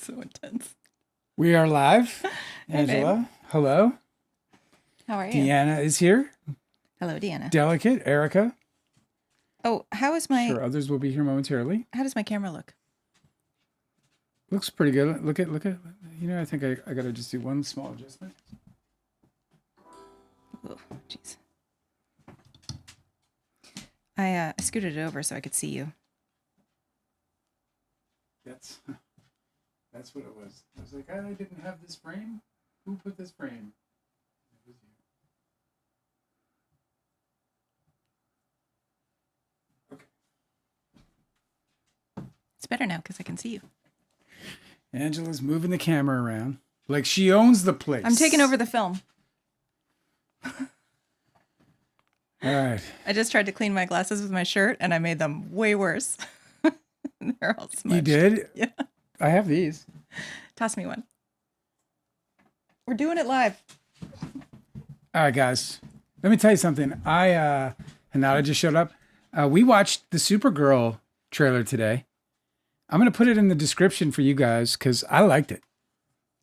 So intense. We are live. Hey, Angela, babe. hello. How are you? Deanna is here. Hello, Deanna. Delicate, Erica. Oh, Sure, others will be here momentarily. how does my camera look? Looks pretty good. Look at. I think I gotta just do one small adjustment. Oh, jeez. I scooted it over so I could see you. That's what it was. I was like, I didn't have this frame. Who put this frame? It was you. Okay. It's better now because I can see you. Angela's moving the camera around like she owns the place. I'm taking over the film. All right. I just tried to clean my glasses with my shirt and I made them way worse. They're all smudged. You did? Yeah. I have these. Toss me one. We're doing it live. All right, guys. Let me tell you something. Hanada just showed up. We watched the Supergirl trailer today. I'm gonna put it in the description for you guys because I liked it.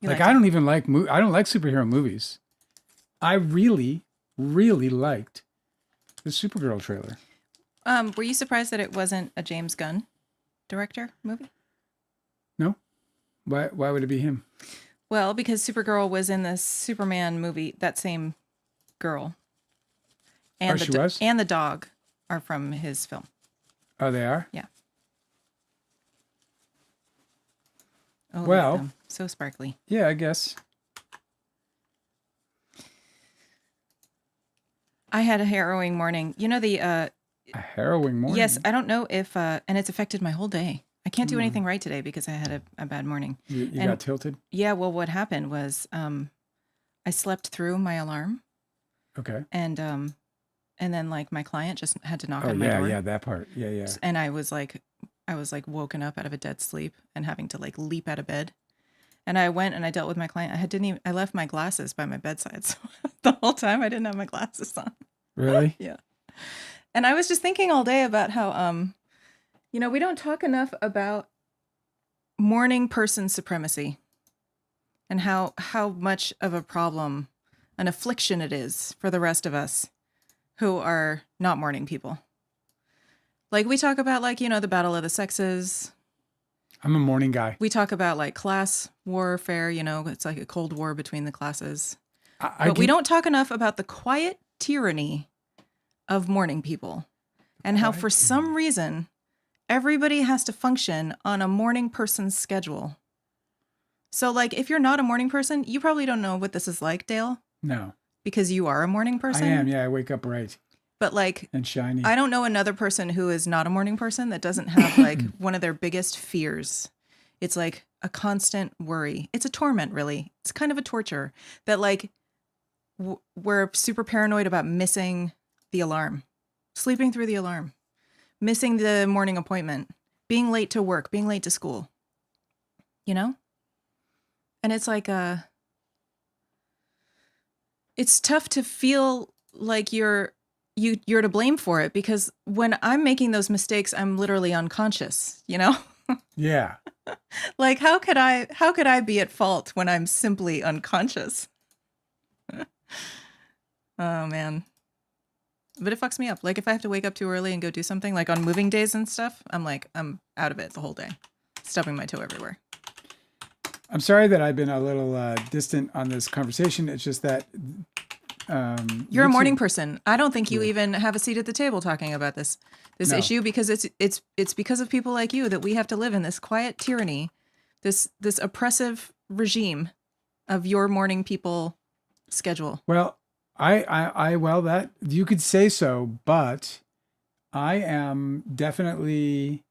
I don't even like I don't like superhero movies. I really, really liked the Supergirl trailer. Were you surprised that it wasn't a James Gunn director movie? No. Why would it be him? Well, because Supergirl was in the Superman movie, that same girl. And she was? And the dog are from his film. Oh, they are? Yeah. Oh, well, look at them. So sparkly. Yeah, I guess. I had a harrowing morning. You know a harrowing morning? Yes, I don't know if and it's affected my whole day. I can't do anything right today because I had a bad morning. You got tilted? Yeah, well, what happened was I slept through my alarm. Okay. And then like my client just had to knock on my door. Yeah, that part. Yeah. And I was like woken up out of a dead sleep and having to like leap out of bed. And I went and I dealt with my client. I left my glasses by my bedside. So the whole time I didn't have my glasses on. Really? Yeah. And I was just thinking all day about how we don't talk enough about morning person supremacy and how much of a problem, an affliction it is for the rest of us who are not morning people. Like we talk about the battle of the sexes. I'm a morning guy. We talk about like class warfare, it's like a cold war between the classes. We don't talk enough about the quiet tyranny of morning people and how for some reason everybody has to function on a morning person's schedule. So like if you're not a morning person, you probably don't know what this is like, Dale. No. Because you are a morning person. I am, yeah. I wake up bright. But like, and shiny. I don't know another person who is not a morning person that doesn't have like one of their biggest fears. It's like a constant worry. It's a torment, really. It's kind of a torture that like we're super paranoid about missing the alarm, sleeping through the alarm, missing the morning appointment, being late to work, being late to school, And it's like it's tough to feel like you're to blame for it because when I'm making those mistakes, I'm literally unconscious, Yeah. Like how could I be at fault when I'm simply unconscious? Oh man. But it fucks me up. Like if I have to wake up too early and go do something like on moving days and stuff, I'm out of it the whole day, stubbing my toe everywhere. I'm sorry that I've been a little distant on this conversation. It's just that you're a morning person. I don't think you even have a seat at the table talking about this issue because it's because of people like you that we have to live in this quiet tyranny, this oppressive regime of your morning people schedule. Well, well, that you could say so, but I am definitely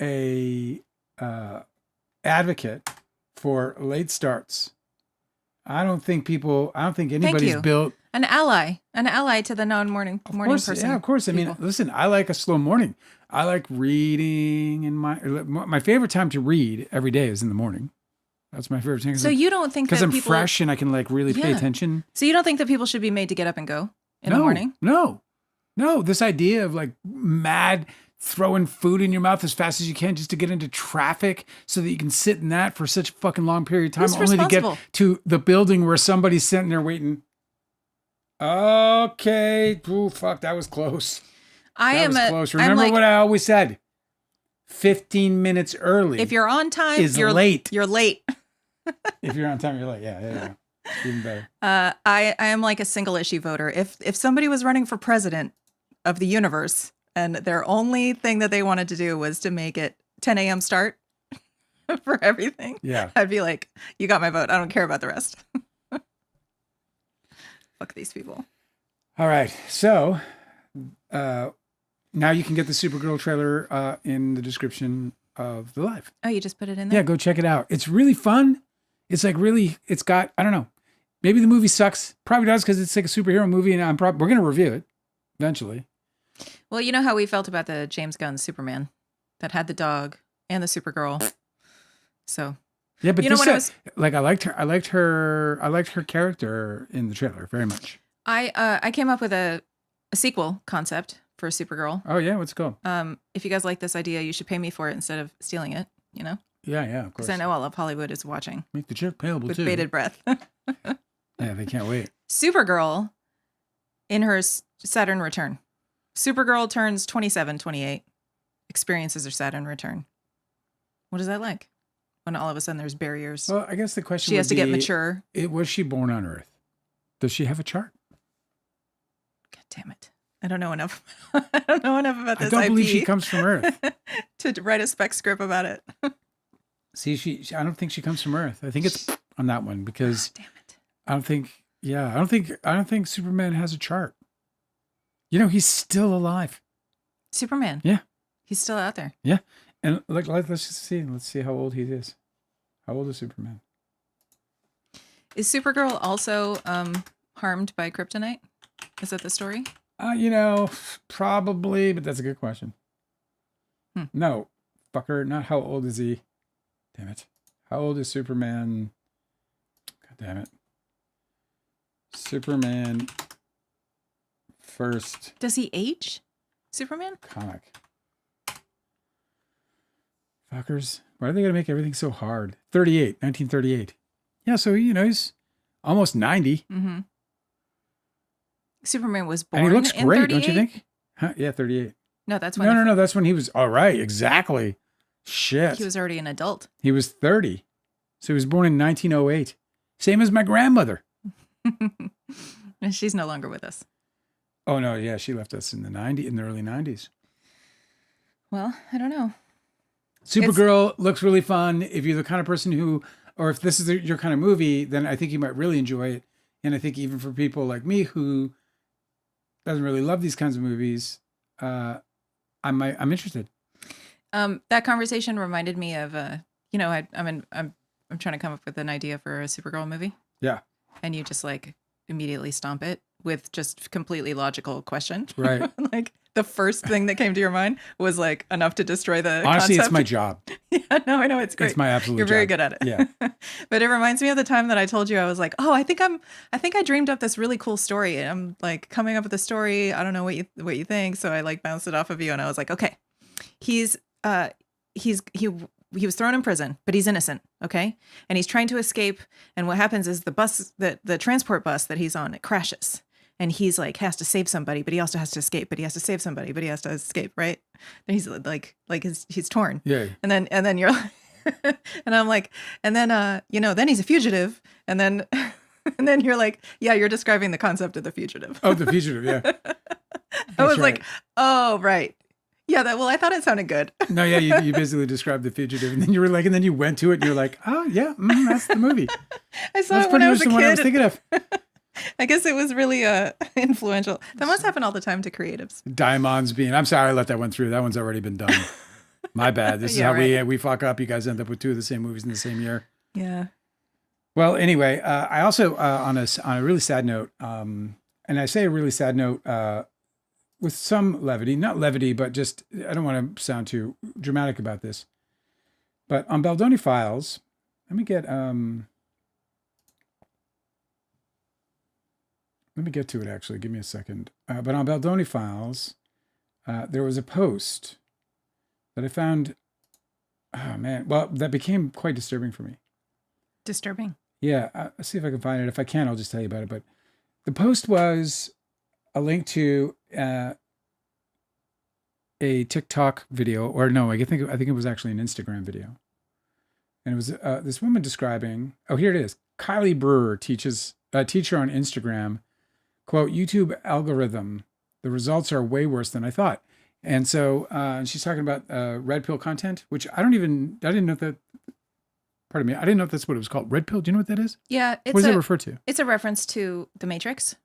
a advocate for late starts. I don't think anybody's built an ally to the non-morning person. Yeah, of course. I mean, listen, I like a slow morning. I like reading my favorite time to read every day is in the morning. That's my favorite thing. So you don't think because I'm fresh and I can like really pay attention. So you don't think that people should be made to get up and go in the morning? No. This idea of like mad throwing food in your mouth as fast as you can just to get into traffic so that you can sit in that for such a fucking long period of time, Who's only to get responsible? to the building where somebody's sitting there waiting. Okay. Ooh, fuck, that was close. Close. Remember what I always said? 15 minutes early. If you're on time, you're late. You're late. If you're on time, you're late. Yeah. Even better. I am like a single issue voter. If somebody was running for president of the universe and their only thing that they wanted to do was to make it 10 a.m. start for everything, I'd be like, you got my vote. I don't care about the rest. Fuck these people. All right. So now you can get the Supergirl trailer in the description of the live. Oh, you just put it in there? Yeah, go check it out. It's really fun. It's like really, it's got, I don't know. Maybe the movie sucks. Probably does because it's like a superhero movie, and we're going to review it eventually. Well, you know how we felt about the James Gunn Superman that had the dog and the Supergirl. So yeah, but you know what like I liked her character in the trailer very much. I came up with a sequel concept for Supergirl. Oh yeah, what's it called? If you guys like this idea, you should pay me for it instead of stealing it. You know? Yeah, of course. Because I know all of Hollywood is watching. Make the check payable with too. Bated breath. Yeah, they can't wait. Supergirl in her Saturn return. Supergirl turns 27, 28, experiences her Saturn return. What is that like? When all of a sudden there's barriers. Well, I guess the question she has to get mature. Was she born on Earth? Does she have a chart? God damn it. I don't know enough. I don't know enough about this. I don't IP believe she comes from Earth. to write a spec script about it. See, I don't think she comes from Earth. I think it's on that one because damn it. I don't think Superman has a chart. You know, he's still alive. Superman. Yeah. He's still out there. Yeah. And let's just see. Let's see how old he is. How old is Superman? Is Supergirl also harmed by kryptonite? Is that the story? You know, probably, but that's a good question. No, fucker, not how old is he? Damn it. How old is Superman? God damn it. Superman first. Does he age? Superman? Comic. Fuckers. Why are they going to make everything so hard? 1938. Yeah, so, you know, he's almost 90. Mm-hmm. Superman was born and he looks great, 38? don't you think? Huh? Yeah, 38. No, that's when. No. That's when he was. All right, exactly. Shit. He was already an adult. He was 30. So he was born in 1908. Same as my grandmother. And she's no longer with us. Oh, no. Yeah, she left us in the early 90s. Well, I don't know. Supergirl looks really fun. If you're the kind of person who, or if this is your kind of movie, then I think you might really enjoy it. And I think even for people like me who doesn't really love these kinds of movies, I'm interested. That conversation reminded me of, I'm trying to come up with an idea for a Supergirl movie. Yeah. And you just like immediately stomp it with just completely logical question. Right. Like the first thing that came to your mind was like enough to destroy the Honestly, concept. it's my job. Yeah, no, I know it's great. It's my absolute You're job. very good at it. Yeah. But it reminds me of the time that I told you I was like, oh, I think I dreamed up this really cool story. And I'm like coming up with a story. I don't know what you think. So I like bounced it off of you and I was like, okay, he was thrown in prison, but he's innocent. Okay. And he's trying to escape. And what happens is the transport bus that he's on, it crashes. And he's like, has to save somebody, but he also has to escape, but he has to save somebody, but he has to escape. Right. And he's like he's torn. Yeah. And then you're like, and I'm like, and then, then he's a fugitive. And then, and then you're like, yeah, you're describing the concept of the fugitive. Oh, the fugitive. Yeah. I was like, oh, right. Yeah, I thought it sounded good. No, yeah, you basically described the fugitive, and then you were like, and then you went to it, and you're like, oh yeah, that's the movie. I saw that's it when I was a pretty much the one I was kid. thinking of. I guess it was really influential. That must happen all the time to creatives. Diamonds being. I'm sorry, I let that one through. That one's already been done. My bad. This is how we fuck up. You guys end up with two of the same movies in the same year. Yeah. Well, anyway, I also on a really sad note, and I say a really sad note with some levity, not levity, but just I don't want to sound too dramatic about this. But on Baldoni Files, let me get to it. Actually, give me a second. But on Baldoni Files, there was a post that I found. Oh man, well, that became quite disturbing for me. Disturbing. Yeah, I'll see if I can find it. If I can, I'll just tell you about it. But the post was a link to a TikTok video, or no, I think it was actually an Instagram video, and it was this woman describing. Oh, here it is. Kylie Brewer teaches a teacher on Instagram. Quote: YouTube algorithm. The results are way worse than I thought. And so she's talking about red pill content, which I didn't know that. Pardon me, I didn't know if that's what it was called. Red pill. Do you know what that is? Yeah, what does it refer to? It's a reference to The Matrix.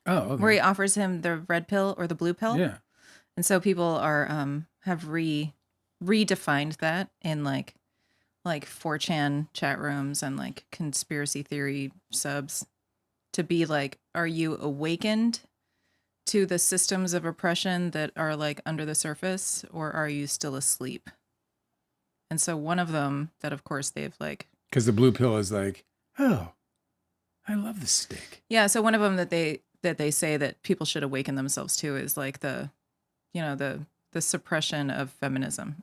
Oh, okay. Where he offers him the red pill or the blue pill. Yeah. And so people are have redefined that in like 4chan chat rooms and like conspiracy theory subs to be like, are you awakened to the systems of oppression that are like under the surface, or are you still asleep? And so one of them that, of course, they've like, because the blue pill is like, oh, I love this steak. Yeah. So one of them that they say that people should awaken themselves to is like the suppression of feminism.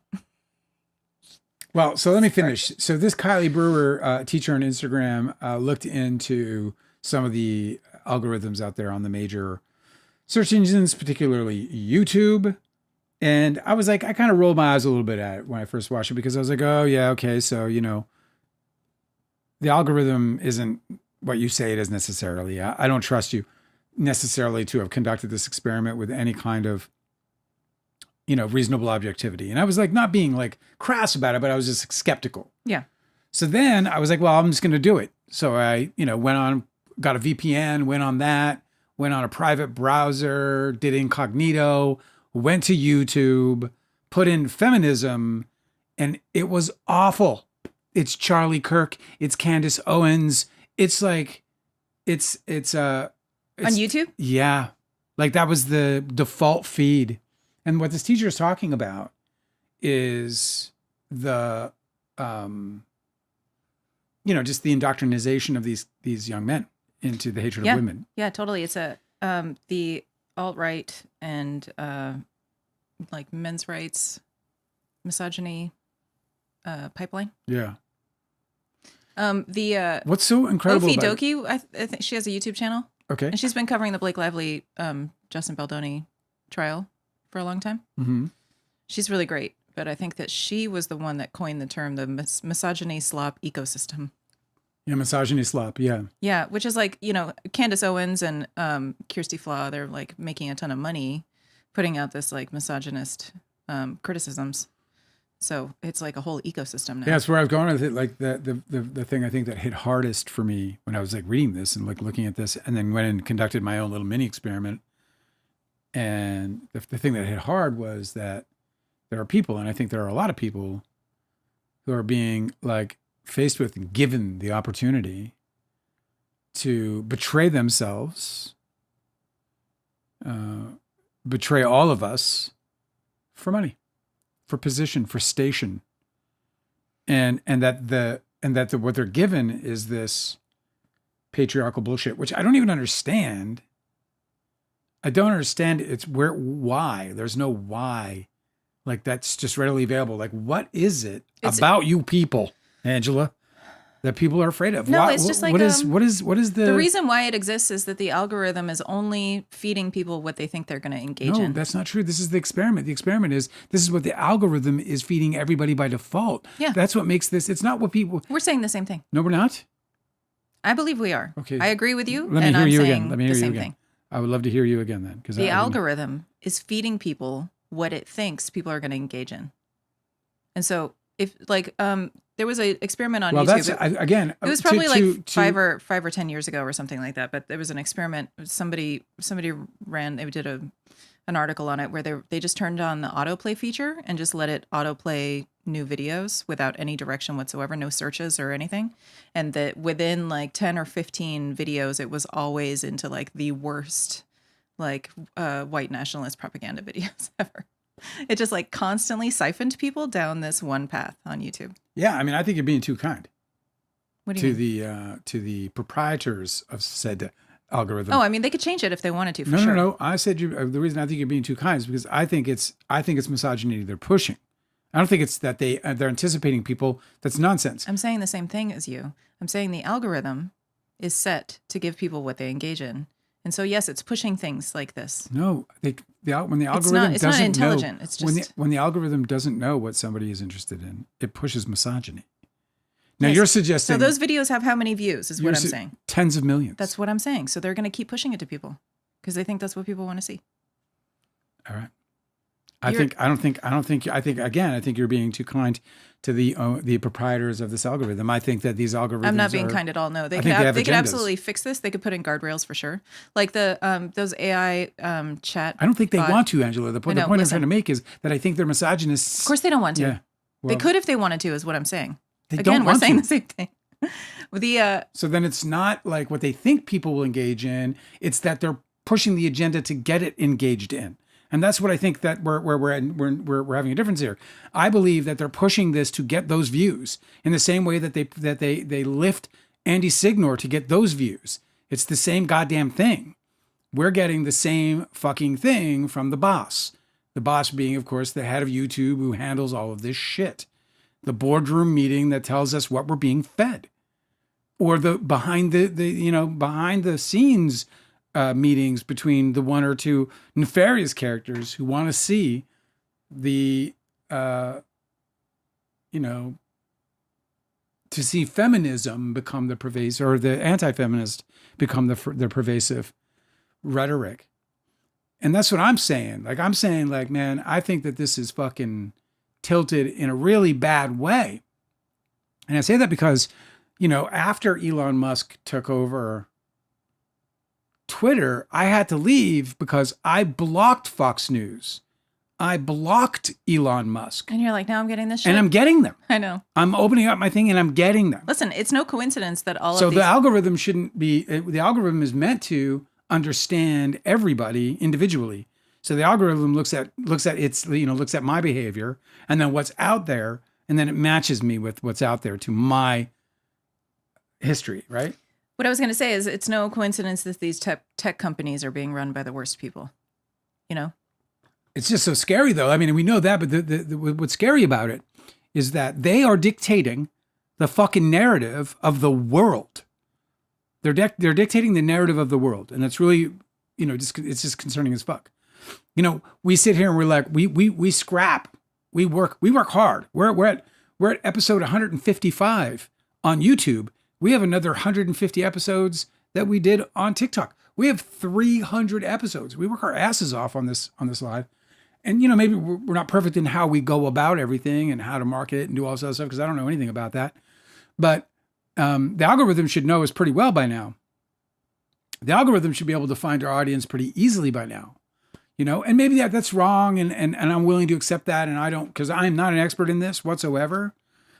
Well, so let me finish. So this Kylie Brewer teacher on Instagram looked into some of the algorithms out there on the major search engines, particularly YouTube. And I was like, I kind of rolled my eyes a little bit at it when I first watched it, because I was like, oh yeah, okay. So, the algorithm isn't what you say it is necessarily. I don't trust you necessarily to have conducted this experiment with any kind of, reasonable objectivity. And I was like, not being like crass about it, but I was just skeptical. Yeah. So then I was like, well, I'm just going to do it. So I, went on, got a VPN, went on a private browser, did incognito, went to YouTube, put in feminism, and it was awful. It's Charlie Kirk. It's Candace Owens. It's like, it's on YouTube? Yeah. Like that was the default feed. And what this teacher is talking about is the, just the indoctrination of these young men into the hatred of women. Yeah, totally. It's the alt-right and like men's rights, misogyny pipeline. Yeah. The what's so incredible Okie about Dokie, I think she has a YouTube channel. Okay. And she's been covering the Blake Lively, Justin Baldoni trial for a long time. Mm-hmm. She's really great, but I think that she was the one that coined the term the misogyny slop ecosystem. Yeah, misogyny slop. Yeah. Yeah, which is like, Candace Owens and Kirsty Flaw, they're like making a ton of money putting out this like misogynist criticisms. So it's like a whole ecosystem now. Yeah, that's where I was going with it. Like the thing I think that hit hardest for me when I was like reading this and like looking at this, and then went and conducted my own little mini experiment. And the thing that hit hard was that there are people, and I think there are a lot of people who are being like faced with and given the opportunity to betray themselves, betray all of us for money, for position, for station, and that what they're given is this patriarchal bullshit, which I don't even understand. I don't understand. Why? There's no why. Like that's just readily available. Like what is it about you people, Angela, that people are afraid of? No, it's just like what is the reason why it exists is that the algorithm is only feeding people what they think they're going to engage in. No, that's not true. This is the experiment. The experiment is this is what the algorithm is feeding everybody by default. Yeah, that's what makes this. It's not what people. We're saying the same thing. No, we're not. I believe we are. Okay, I agree with you. Let me hear you again. Let me hear the you same again. thing. I would love to hear you again then, because the algorithm is feeding people what it thinks people are going to engage in. And so if like there was an experiment on YouTube. That's it was probably 5 or 10 years ago or something like that, but there was an experiment somebody ran, they did an article on it where they just turned on the autoplay feature and just let it autoplay new videos without any direction whatsoever, no searches or anything. And that within like 10 or 15 videos, it was always into like the worst, like white nationalist propaganda videos ever. It just like constantly siphoned people down this one path on YouTube. Yeah. I mean, I think you're being too kind. What do you mean? To the proprietors of said algorithm. Oh, I mean, they could change it if they wanted to, for sure. No. I said the reason I think you're being too kind is because I think it's misogyny they're pushing. I don't think it's that they're anticipating people. That's nonsense. I'm saying the same thing as you. I'm saying the algorithm is set to give people what they engage in. And so, yes, it's pushing things like this. No, when the algorithm It's not doesn't intelligent. know, It's just when the algorithm doesn't know what somebody is interested in, it pushes misogyny. Now Yes. you're suggesting So those videos have how many views is what I'm saying. Tens of millions. That's what I'm saying. So they're going to keep pushing it to people because they think that's what people want to see. All right. I think you're being too kind to the proprietors of this algorithm. I think that these algorithms I'm not being kind at all. No, they could absolutely fix this. They could put in guardrails for sure. Like the those AI chat. I don't think they bot. want to, Angela. The point I'm trying to make is that I think they're misogynists. Of course they don't want to. Yeah. Well, they could if they wanted to, is what I'm saying. They Again, don't we're want saying to. the same thing. So then it's not like what they think people will engage in. It's that they're pushing the agenda to get it engaged in. And that's what I think that we're having a difference here. I believe that they're pushing this to get those views in the same way that they lift Andy Signor to get those views. It's the same goddamn thing. We're getting the same fucking thing from the boss. The boss being, of course, the head of YouTube who handles all of this shit. The boardroom meeting that tells us what we're being fed, or the behind the scenes meetings between the one or two nefarious characters who want to see the to see feminism become the pervasive, or the anti-feminist become the pervasive rhetoric. And that's what I'm saying. Like, man, I think that this is fucking tilted in a really bad way. And I say that because, after Elon Musk took over Twitter, I had to leave because I blocked Fox News. I blocked Elon Musk. And you're like, now I'm getting this shit. And I'm getting them. I know. I'm opening up my thing and I'm getting them. Listen, it's no coincidence that all so of these... the algorithm shouldn't be, the algorithm is meant to understand everybody individually. So the algorithm looks at my behavior and then what's out there, and then it matches me with what's out there to my history, right? What I was going to say is it's no coincidence that these tech companies are being run by the worst people, It's just so scary, though. I mean, we know that, but what's scary about it is that they are dictating the fucking narrative of the world. They're dictating the narrative of the world, and that's really, it's just concerning as fuck. We sit here and we're like, we scrap, we work hard. We're at episode 155 on YouTube. We have another 150 episodes that we did on TikTok. We have 300 episodes. We work our asses off on this live. And, maybe we're not perfect in how we go about everything and how to market it and do all this other stuff, because I don't know anything about that. But the algorithm should know us pretty well by now. The algorithm should be able to find our audience pretty easily by now. And maybe that's wrong, and I'm willing to accept that, and I don't, because I'm not an expert in this whatsoever.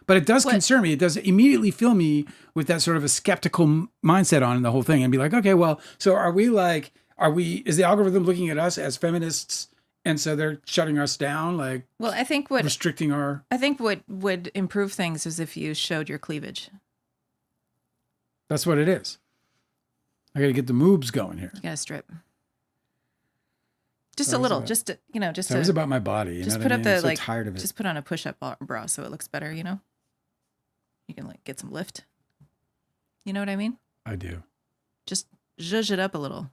But it does concern me. It does immediately fill me with that sort of a skeptical mindset on the whole thing, and be like, okay, well, so is the algorithm looking at us as feminists, and so they're shutting us down, like, well, I think restricting our... I think what would improve things is if you showed your cleavage. That's what it is. I got to get the moobs going here. You got to strip. Just a little, just That was about my body. Just put up I'm so tired of it. Just put on a push-up bra so it looks better. You can get some lift. You know what I mean? I do. Just zhuzh it up a little.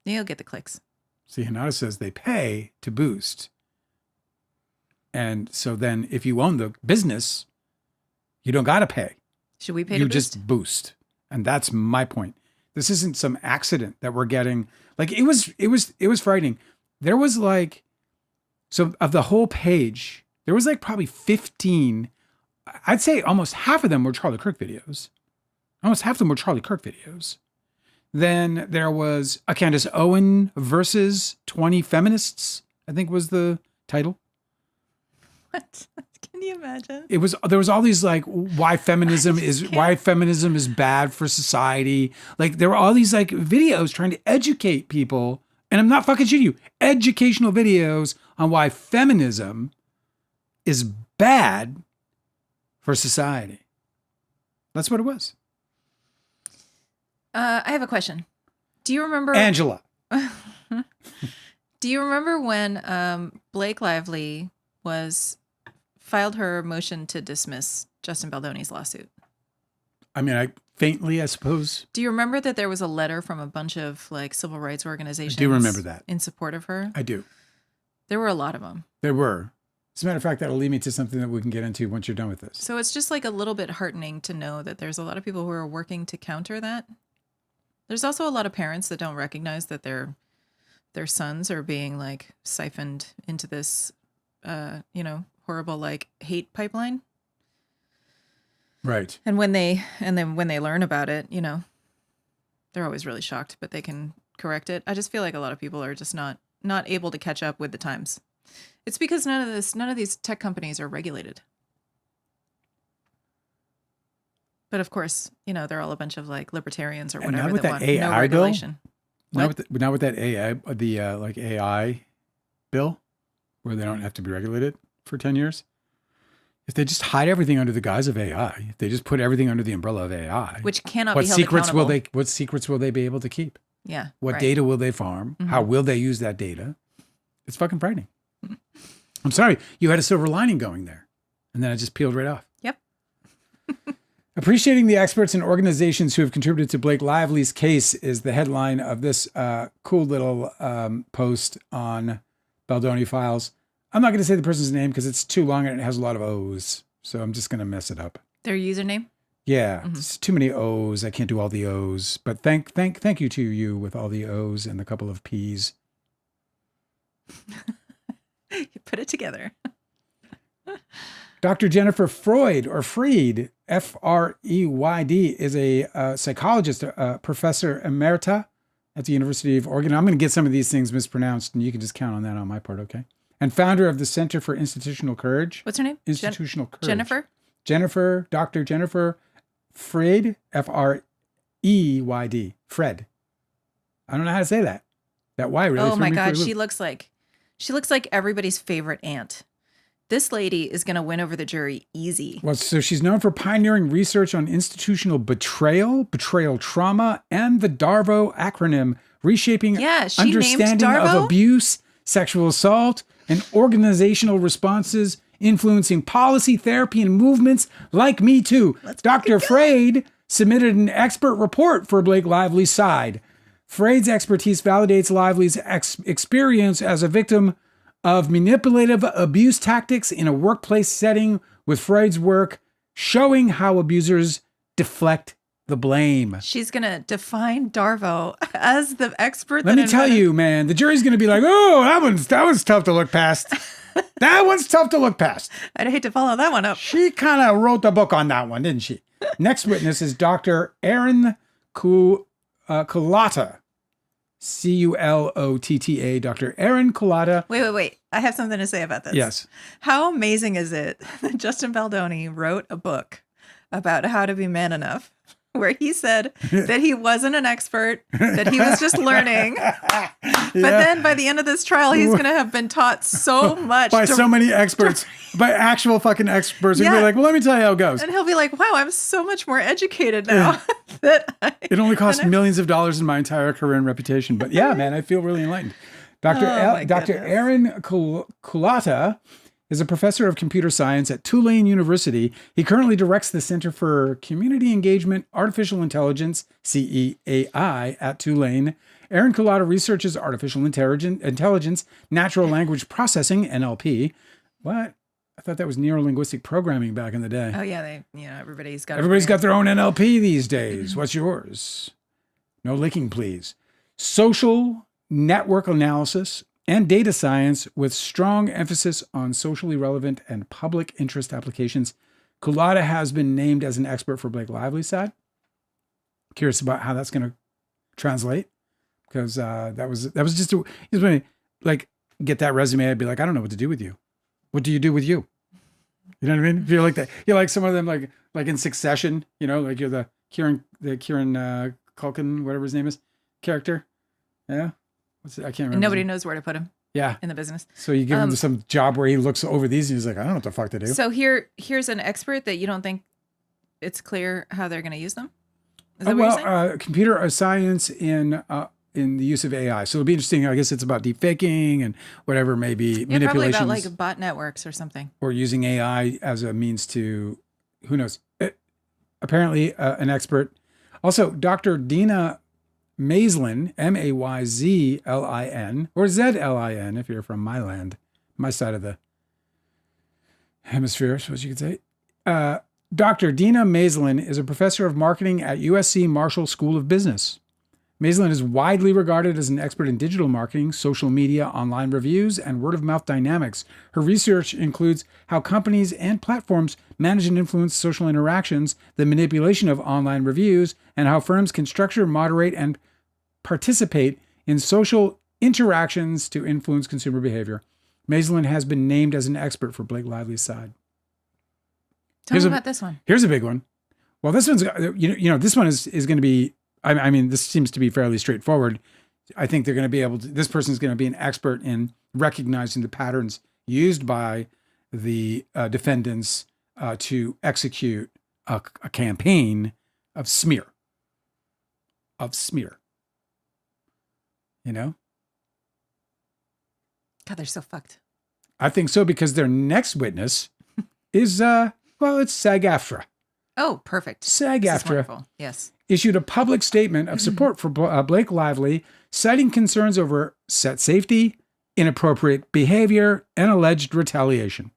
You'll get the clicks. See, Hinata says they pay to boost, and so then if you own the business, you don't got to pay. Should we pay? You to boost? just boost, and that's my point. This isn't some accident that we're getting. Like, it was frightening. There was so of the whole page, there was probably 15. I'd say almost half of them were Charlie Kirk videos. Then there was a Candace Owen versus 20 feminists, I think was the title. What? Can you imagine? There was all these why feminism is bad for society. There were all these videos trying to educate people, and I'm not fucking shitting you. Educational videos on why feminism is bad for society. That's what it was. I have a question. Do you remember Angela? Do you remember when Blake Lively filed her motion to dismiss Justin Baldoni's lawsuit? I mean, faintly, I suppose. Do you remember that there was a letter from a bunch of like civil rights organizations? I do remember that. In support of her? I do. There were a lot of them. There were. As a matter of fact, that'll lead me to something that we can get into once you're done with this. So it's just like a little bit heartening to know that there's a lot of people who are working to counter that. There's also a lot of parents that don't recognize that their sons are being like siphoned into this, horrible like hate pipeline. Right. And then when they learn about it, they're always really shocked, but they can correct it. I just feel like a lot of people are just not able to catch up with the times. It's because none of these tech companies are regulated. But of course, they're all a bunch of like libertarians or whatever and with that want AI no regulation. Now with that AI, AI bill, where they don't have to be regulated for 10 years. If they just hide everything under the guise of AI, if they just put everything under the umbrella of AI, which cannot be held accountable. accountable. What secrets will they be able to keep? Yeah. What data will they farm? Mm-hmm. How will they use that data? It's fucking frightening. I'm sorry, you had a silver lining going there, and then it just peeled right off. Yep. Appreciating the experts and organizations who have contributed to Blake Lively's case is the headline of this cool little post on Baldoni Files. I'm not going to say the person's name because it's too long and it has a lot of O's. So I'm just going to mess it up. Their username? Yeah. Mm-hmm. It's too many O's. I can't do all the O's. But thank you to you with all the O's and a couple of P's. You put it together. Dr. Jennifer Freud, or Freed, F-R-E-Y-D, is a psychologist, a professor emerita at the University of Oregon. I'm going to get some of these things mispronounced, and you can just count on that on my part, okay? And founder of the Center for Institutional Courage. What's her name? Institutional Courage. Jennifer? Dr. Jennifer Freyd, F-R-E-Y-D, Fred. I don't know how to say that. That Y really. Oh my God, she looks like everybody's favorite aunt. This lady is going to win over the jury easy. Well, so she's known for pioneering research on institutional betrayal trauma, and the DARVO acronym, reshaping understanding of abuse, sexual assault, and organizational responses, influencing policy, therapy, and movements like Me Too. Dr. Freyd submitted an expert report for Blake Lively's side. Freyd's expertise validates Lively's experience as a victim of manipulative abuse tactics in a workplace setting, with Freyd's work showing how abusers deflect the blame. She's going to define Darvo as the expert. Let me tell you, man, the jury's going to be like, oh, that one's tough to look past. That one's tough to look past. I'd hate to follow that one up. She kind of wrote the book on that one, didn't she? Next witness is Dr. Erin Culotta. Culotta, Dr. Erin Culotta. Wait. I have something to say about this. Yes. How amazing is it that Justin Baldoni wrote a book about how to be man enough, where he said that he wasn't an expert, that he was just learning. But then by the end of this trial, he's going to have been taught so much. By so many experts, by actual fucking experts. And be like, well, let me tell you how it goes. And he'll be like, wow, I'm so much more educated now. It only cost millions of dollars in my entire career and reputation. But yeah, man, I feel really enlightened. Dr. Erin Culotta is a professor of computer science at Tulane University. He currently directs the Center for Community Engagement, Artificial Intelligence, CEAI, at Tulane. Erin Culotta researches artificial intelligence, natural language processing, NLP. What? I thought that was neuro-linguistic programming back in the day. Oh yeah, everybody's got their own NLP these days. What's yours? No licking, please. Social network analysis and data science with strong emphasis on socially relevant and public interest applications. Culotta has been named as an expert for Blake Lively's side. Curious about how that's going to translate, because that was just when I get that resume, I'd be like, I don't know what to do with you. What do you do with you? You know what I mean? You're like that. You're like some of them, like in Succession. Like you're the Kieran Culkin, whatever his name is, character. Yeah. I can't remember. And nobody knows where to put him. Yeah. In the business. So you give him some job where he looks over these and he's like, I don't know what the fuck to do. So here's an expert that you don't think it's clear how they're going to use them? Is that what you're saying? Computer science in in the use of AI. So it'll be interesting. I guess it's about deepfaking and whatever, maybe Yeah, probably manipulations, about like bot networks or something. or using AI as a means to, who knows? Apparently, an expert. Also, Dr. Dina Maislin, Mayzlin, or Zlin, if you're from my land, my side of the hemisphere, I suppose you could say. Dr. Dina Maislin is a professor of marketing at USC Marshall School of Business. Maislin is widely regarded as an expert in digital marketing, social media, online reviews, and word-of-mouth dynamics. Her research includes how companies and platforms manage and influence social interactions, the manipulation of online reviews, and how firms can structure, moderate, and participate in social interactions to influence consumer behavior. Maislin has been named as an expert for Blake Lively's side. Tell me about this one. Here's a big one. Well, this one's, this one is going to be, I mean, this seems to be fairly straightforward. I think they're going to be able to, this person's going to be an expert in recognizing the patterns used by the defendants to execute a campaign of smear. You know? God, they're so fucked. I think so, because their next witness is, it's SAG-AFTRA. Oh, perfect. SAG-AFTRA yes. issued a public statement of support for Blake Lively, citing concerns over set safety, inappropriate behavior, and alleged retaliation.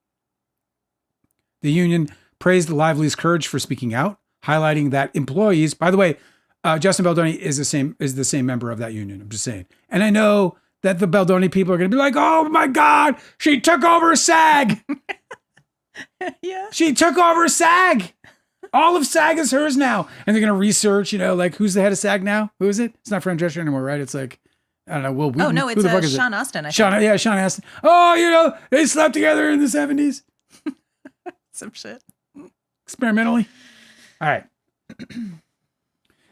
The union praised Lively's courage for speaking out, highlighting that employees, by the way, Justin Baldoni is the same member of that union. I'm just saying. And I know that the Baldoni people are going to be like, oh my God, she took over SAG. Yeah. She took over SAG. All of SAG is hers now. And they're going to research, like, who's the head of SAG now? Who is it? It's not Fran Drescher anymore, right? It's like, I don't know. Will Wheaton. Oh, no, it's Sean Astin, I think. Sean Astin. Oh, they slept together in the 70s. Some shit. Experimentally. All right.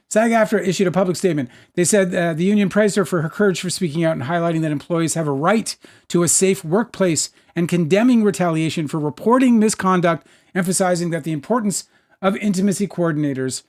SAG-AFTRA issued a public statement. They said the union praised her for her courage for speaking out and highlighting that employees have a right to a safe workplace, and condemning retaliation for reporting misconduct, emphasizing that the importance of intimacy coordinators,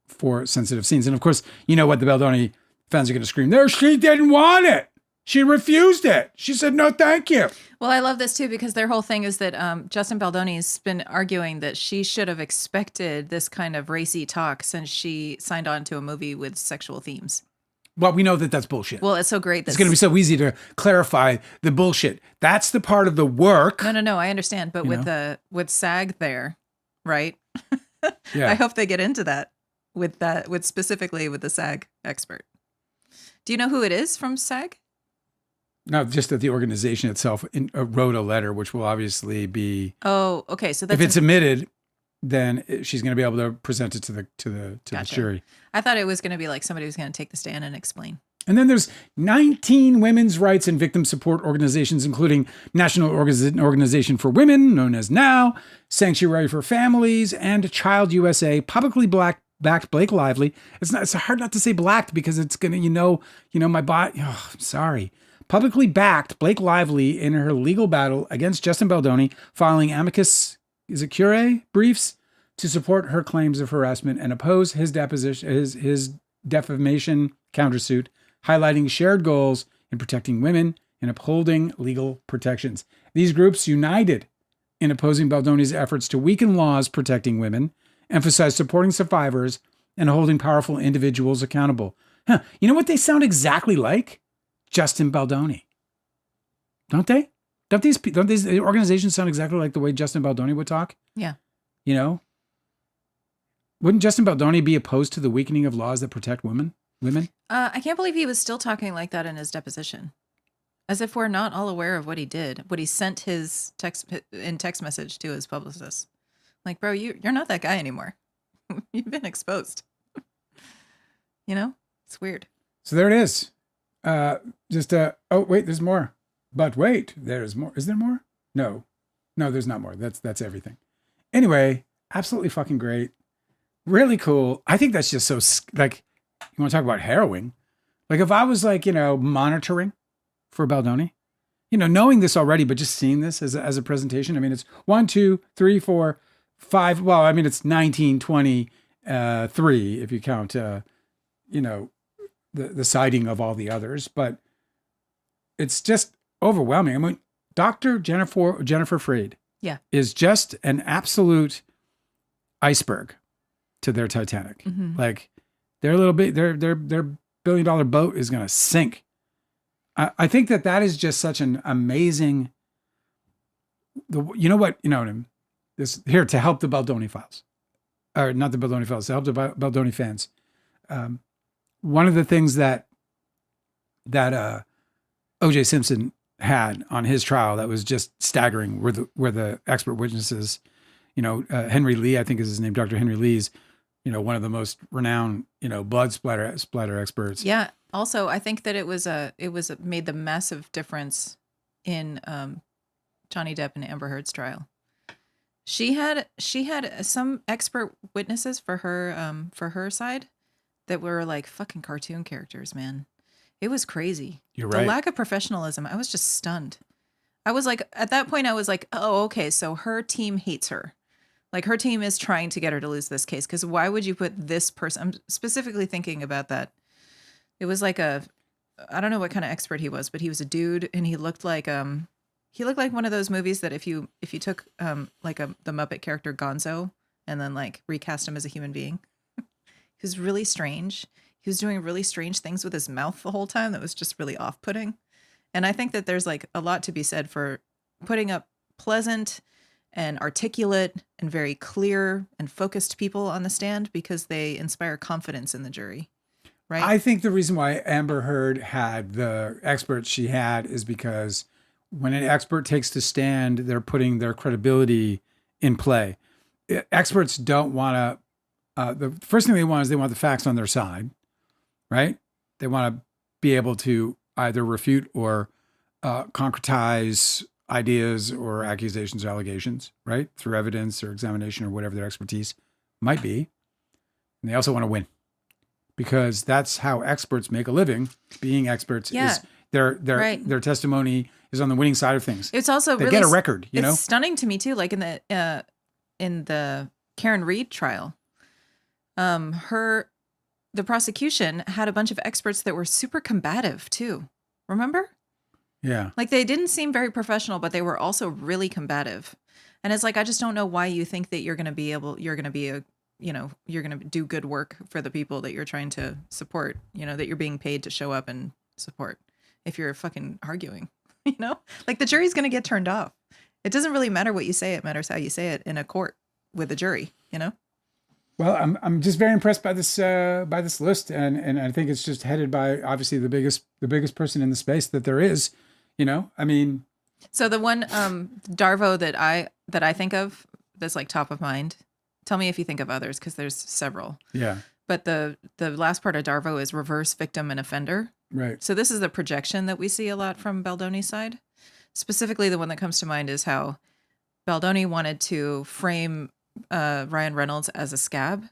for sensitive scenes. And of course, you know what the Baldoni fans are going to scream there. She didn't want it. She refused it. She said, no, thank you. Well, I love this too, because their whole thing is that Justin Baldoni's been arguing that she should have expected this kind of racy talk since she signed on to a movie with sexual themes. Well, we know that that's bullshit. Well, it's so great. It's going to be so easy to clarify the bullshit. That's the part of the work. No. I understand. But with SAG there, right? Yeah. I hope they get into that specifically with the SAG expert. Do you know who it is from SAG? No, just that the organization itself wrote a letter, which will obviously be. Oh, okay. So that's if it's admitted, then she's going to be able to present it to the Gotcha. jury. I thought it was going to be like somebody was going to take the stand and explain. And then there's 19 women's rights and victim support organizations, including National Organization for Women, known as NOW, Sanctuary for Families, and Child USA, publicly backed Blake Lively. It's hard not to say blacked, because it's going to, my body. Oh, I'm sorry. Publicly backed Blake Lively in her legal battle against Justin Baldoni, filing amicus curiae briefs to support her claims of harassment and oppose his deposition, his defamation countersuit, highlighting shared goals in protecting women and upholding legal protections. These groups united in opposing Baldoni's efforts to weaken laws protecting women, emphasize supporting survivors, and holding powerful individuals accountable. You know what they sound exactly like? Justin Baldoni. Don't they? Don't these organizations sound exactly like the way Justin Baldoni would talk? Yeah. Wouldn't Justin Baldoni be opposed to the weakening of laws that protect women? I can't believe he was still talking like that in his deposition. As if we're not all aware of what he did, what he sent his text message to his publicist. Like, bro, you're not that guy anymore. You've been exposed. It's weird. So there it is. Oh wait, there's more. But wait, there's more. Is there more? No, there's not more. That's everything. Anyway, absolutely fucking great. Really cool. I think that's just so, like, you want to talk about harrowing. Like, if I was like, monitoring for Baldoni, knowing this already, but just seeing this as a presentation. I mean, it's 1, 2, 3, 4, 5. Well, I mean, it's 19, 20, 3 if you count, you know, the citing of all the others. But it's just overwhelming. I mean, Dr. Jennifer Freed Yeah. is just an absolute iceberg to their Titanic. Mhm. Like their little bit, their $1 billion boat is going to sink. I think that is just such an amazing. You know what I mean? This here to help the Baldoni files, or not the Baldoni files, to help the Baldoni fans. One of the things that O.J. Simpson had on his trial that was just staggering were the expert witnesses. You know, Henry Lee, I think is his name, Dr. Henry Lee's, you know, one of the most renowned, you know, blood splatter experts. Yeah. Also, I think that it made the massive difference in Johnny Depp and Amber Heard's trial. She had some expert witnesses for her side that were like fucking cartoon characters, man. It was crazy. You're right. The lack of professionalism. I was just stunned. I was like, at that point, I was like, oh, okay, so her team hates her. Like her team is trying to get her to lose this case. Because why would you put this person? I'm specifically thinking about that. It was like I don't know what kind of expert he was, but he was a dude, and he looked like one of those movies that if you took like the Muppet character Gonzo and then like recast him as a human being. He was really strange. He was doing really strange things with his mouth the whole time that was just really off-putting. And I think that there's like a lot to be said for putting up pleasant and articulate and very clear and focused people on the stand because they inspire confidence in the jury. Right? I think the reason why Amber Heard had the experts she had is because when an expert takes to stand, they're putting their credibility in play. Experts don't want to, the first thing they want is they want the facts on their side, right? They want to be able to either refute or concretize ideas or accusations or allegations, right? Through evidence or examination or whatever their expertise might be. And they also want to win because that's how experts make a living. Being experts is their testimony is on the winning side of things. It's also they really get a record, you know? It's stunning to me too. Like in the Karen Reed trial, the prosecution had a bunch of experts that were super combative too. Remember? Yeah. Like they didn't seem very professional, but they were also really combative. And it's like, I just don't know why you think that you're going to do good work for the people that you're trying to support, you know, that you're being paid to show up and support if you're fucking arguing, you know, like the jury's going to get turned off. It doesn't really matter what you say. It matters how you say it in a court with a jury, you know? Well, I'm just very impressed by this list, and I think it's just headed by obviously the biggest person in the space that there is, you know. I mean, so the one Darvo that I think of that's like top of mind. Tell me if you think of others because there's several. Yeah. But the last part of Darvo is reverse victim and offender. Right. So this is the projection that we see a lot from Baldoni's side. Specifically, the one that comes to mind is how Baldoni wanted to frame Ryan Reynolds as a scab,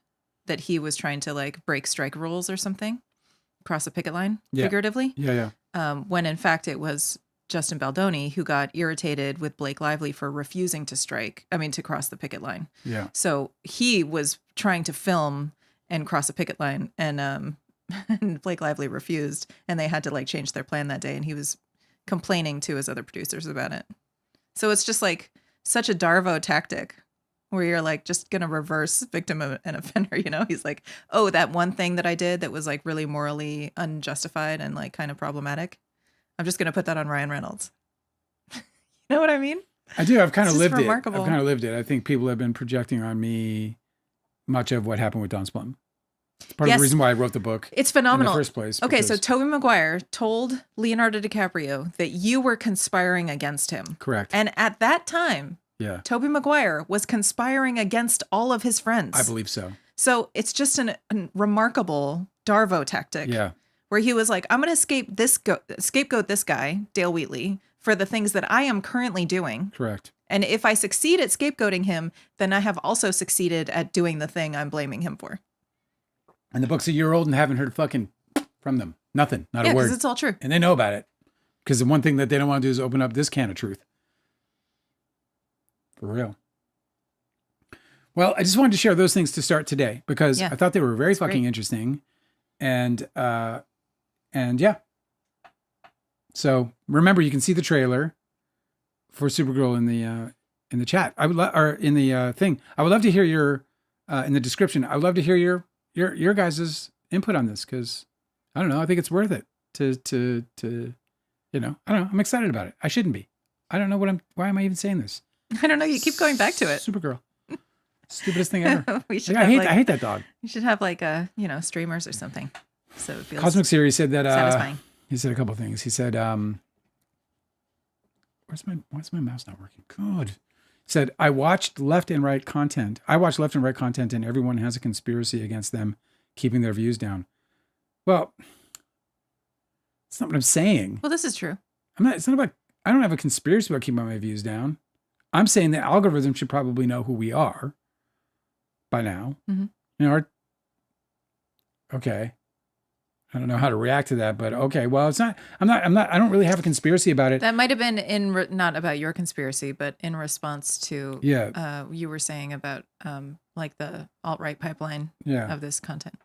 that he was trying to like break strike rules or something, cross a picket line, figuratively. Yeah. When in fact it was Justin Baldoni who got irritated with Blake Lively for refusing to cross the picket line. Yeah. So he was trying to film and cross a picket line, and and Blake Lively refused, and they had to like change their plan that day, and he was complaining to his other producers about it. So it's just like such a Darvo tactic where you're like just going to reverse victim and offender, you know? He's like, oh, that one thing that I did that was like really morally unjustified and like kind of problematic, I'm just going to put that on Ryan Reynolds. You know what I mean? I do. I've kind of lived remarkable. it. I've kind of lived it. I think people have been projecting on me much of what happened with Don Splum. It's part of the reason why I wrote the book. It's phenomenal. In the first place. Okay, so Tobey Maguire told Leonardo DiCaprio that you were conspiring against him. Correct. And at that time, yeah, Tobey Maguire was conspiring against all of his friends. I believe so. So it's just a remarkable Darvo tactic. Yeah. Where he was like, I'm going to scapegoat this guy, Dale Wheatley, for the things that I am currently doing. Correct. And if I succeed at scapegoating him, then I have also succeeded at doing the thing I'm blaming him for. And the book's a year old and haven't heard fucking from them. Nothing. Not a word. Because it's all true. And they know about it. Because the one thing that they don't want to do is open up this can of truth. For real. Well, I just wanted to share those things to start today because Yeah. I thought they were very fucking great. interesting. And yeah. So remember, you can see the trailer for Supergirl in the chat. I would or in the thing. I would love to hear your in the description. I would love to hear your guys' input on this because I don't know. I think it's worth it to I don't know. I'm excited about it. I shouldn't be. I don't know why am I even saying this? I don't know. You keep going back to it. Supergirl. Stupidest thing ever. We should I have, hate that dog. You should have like streamers or something. So it feels Cosmic Series said that satisfying. he said a couple of things. He said, why's my mouse not working? Good. He said, I watched left and right content and everyone has a conspiracy against them keeping their views down. Well, it's not what I'm saying. Well, this is true. It's not about, I don't have a conspiracy about keeping my views down. I'm saying the algorithm should probably know who we are by now. Mm-hmm. Okay. I don't know how to react to that, but okay. Well, it's not, I don't really have a conspiracy about it. That might have been not about your conspiracy, but in response to, you were saying about, like the alt-right pipeline of this content,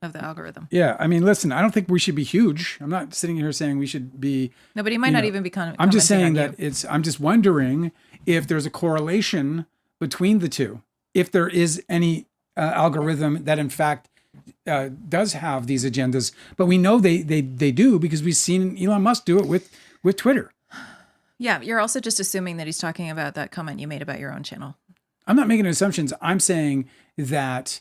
of the algorithm. Yeah. I mean, listen, I don't think we should be huge. I'm not sitting here saying we should be. No, but he might not even be I'm just saying that I'm just wondering if there's a correlation between the two. If there is any algorithm that in fact does have these agendas, but we know they do because we've seen Elon Musk do it with Twitter. Yeah, you're also just assuming that he's talking about that comment you made about your own channel. I'm not making assumptions. I'm saying that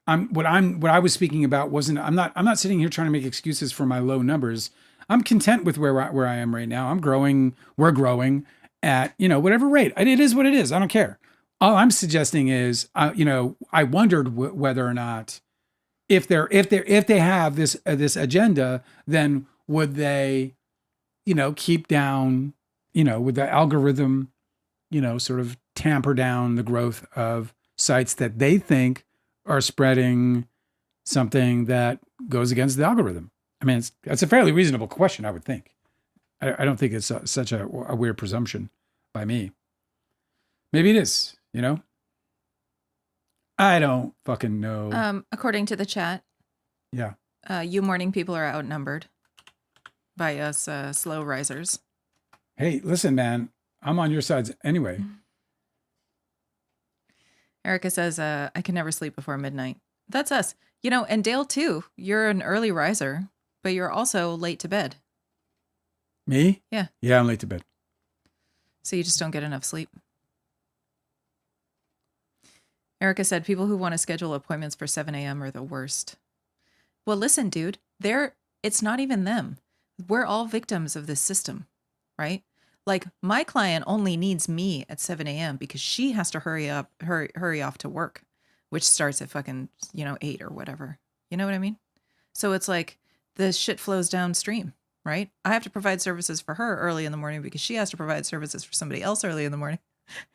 what I was speaking about wasn't. I'm not sitting here trying to make excuses for my low numbers. I'm content with where I am right now. I'm growing. We're growing at whatever rate. It is what it is. I don't care. All I'm suggesting is, I wondered whether or not if they have this agenda, then would they, keep down, would the algorithm, sort of tamper down the growth of sites that they think are spreading something that goes against the algorithm? I mean, it's a fairly reasonable question, I would think. I don't think it's such a weird presumption by me. Maybe it is, I don't fucking know. According to the chat, yeah, you morning people are outnumbered by us slow risers. Hey, listen, man, I'm on your sides anyway. Erica says, I can never sleep before midnight. That's us. And Dale too, you're an early riser, but you're also late to bed. Me? Yeah. Yeah, I'm late to bed. So you just don't get enough sleep. Erica said, people who want to schedule appointments for 7 a.m. are the worst. Well, listen, dude, it's not even them. We're all victims of this system, right? Like my client only needs me at 7 a.m. because she has to hurry off to work, which starts at fucking, 8 or whatever. You know what I mean? So it's like the shit flows downstream, right? I have to provide services for her early in the morning because she has to provide services for somebody else early in the morning.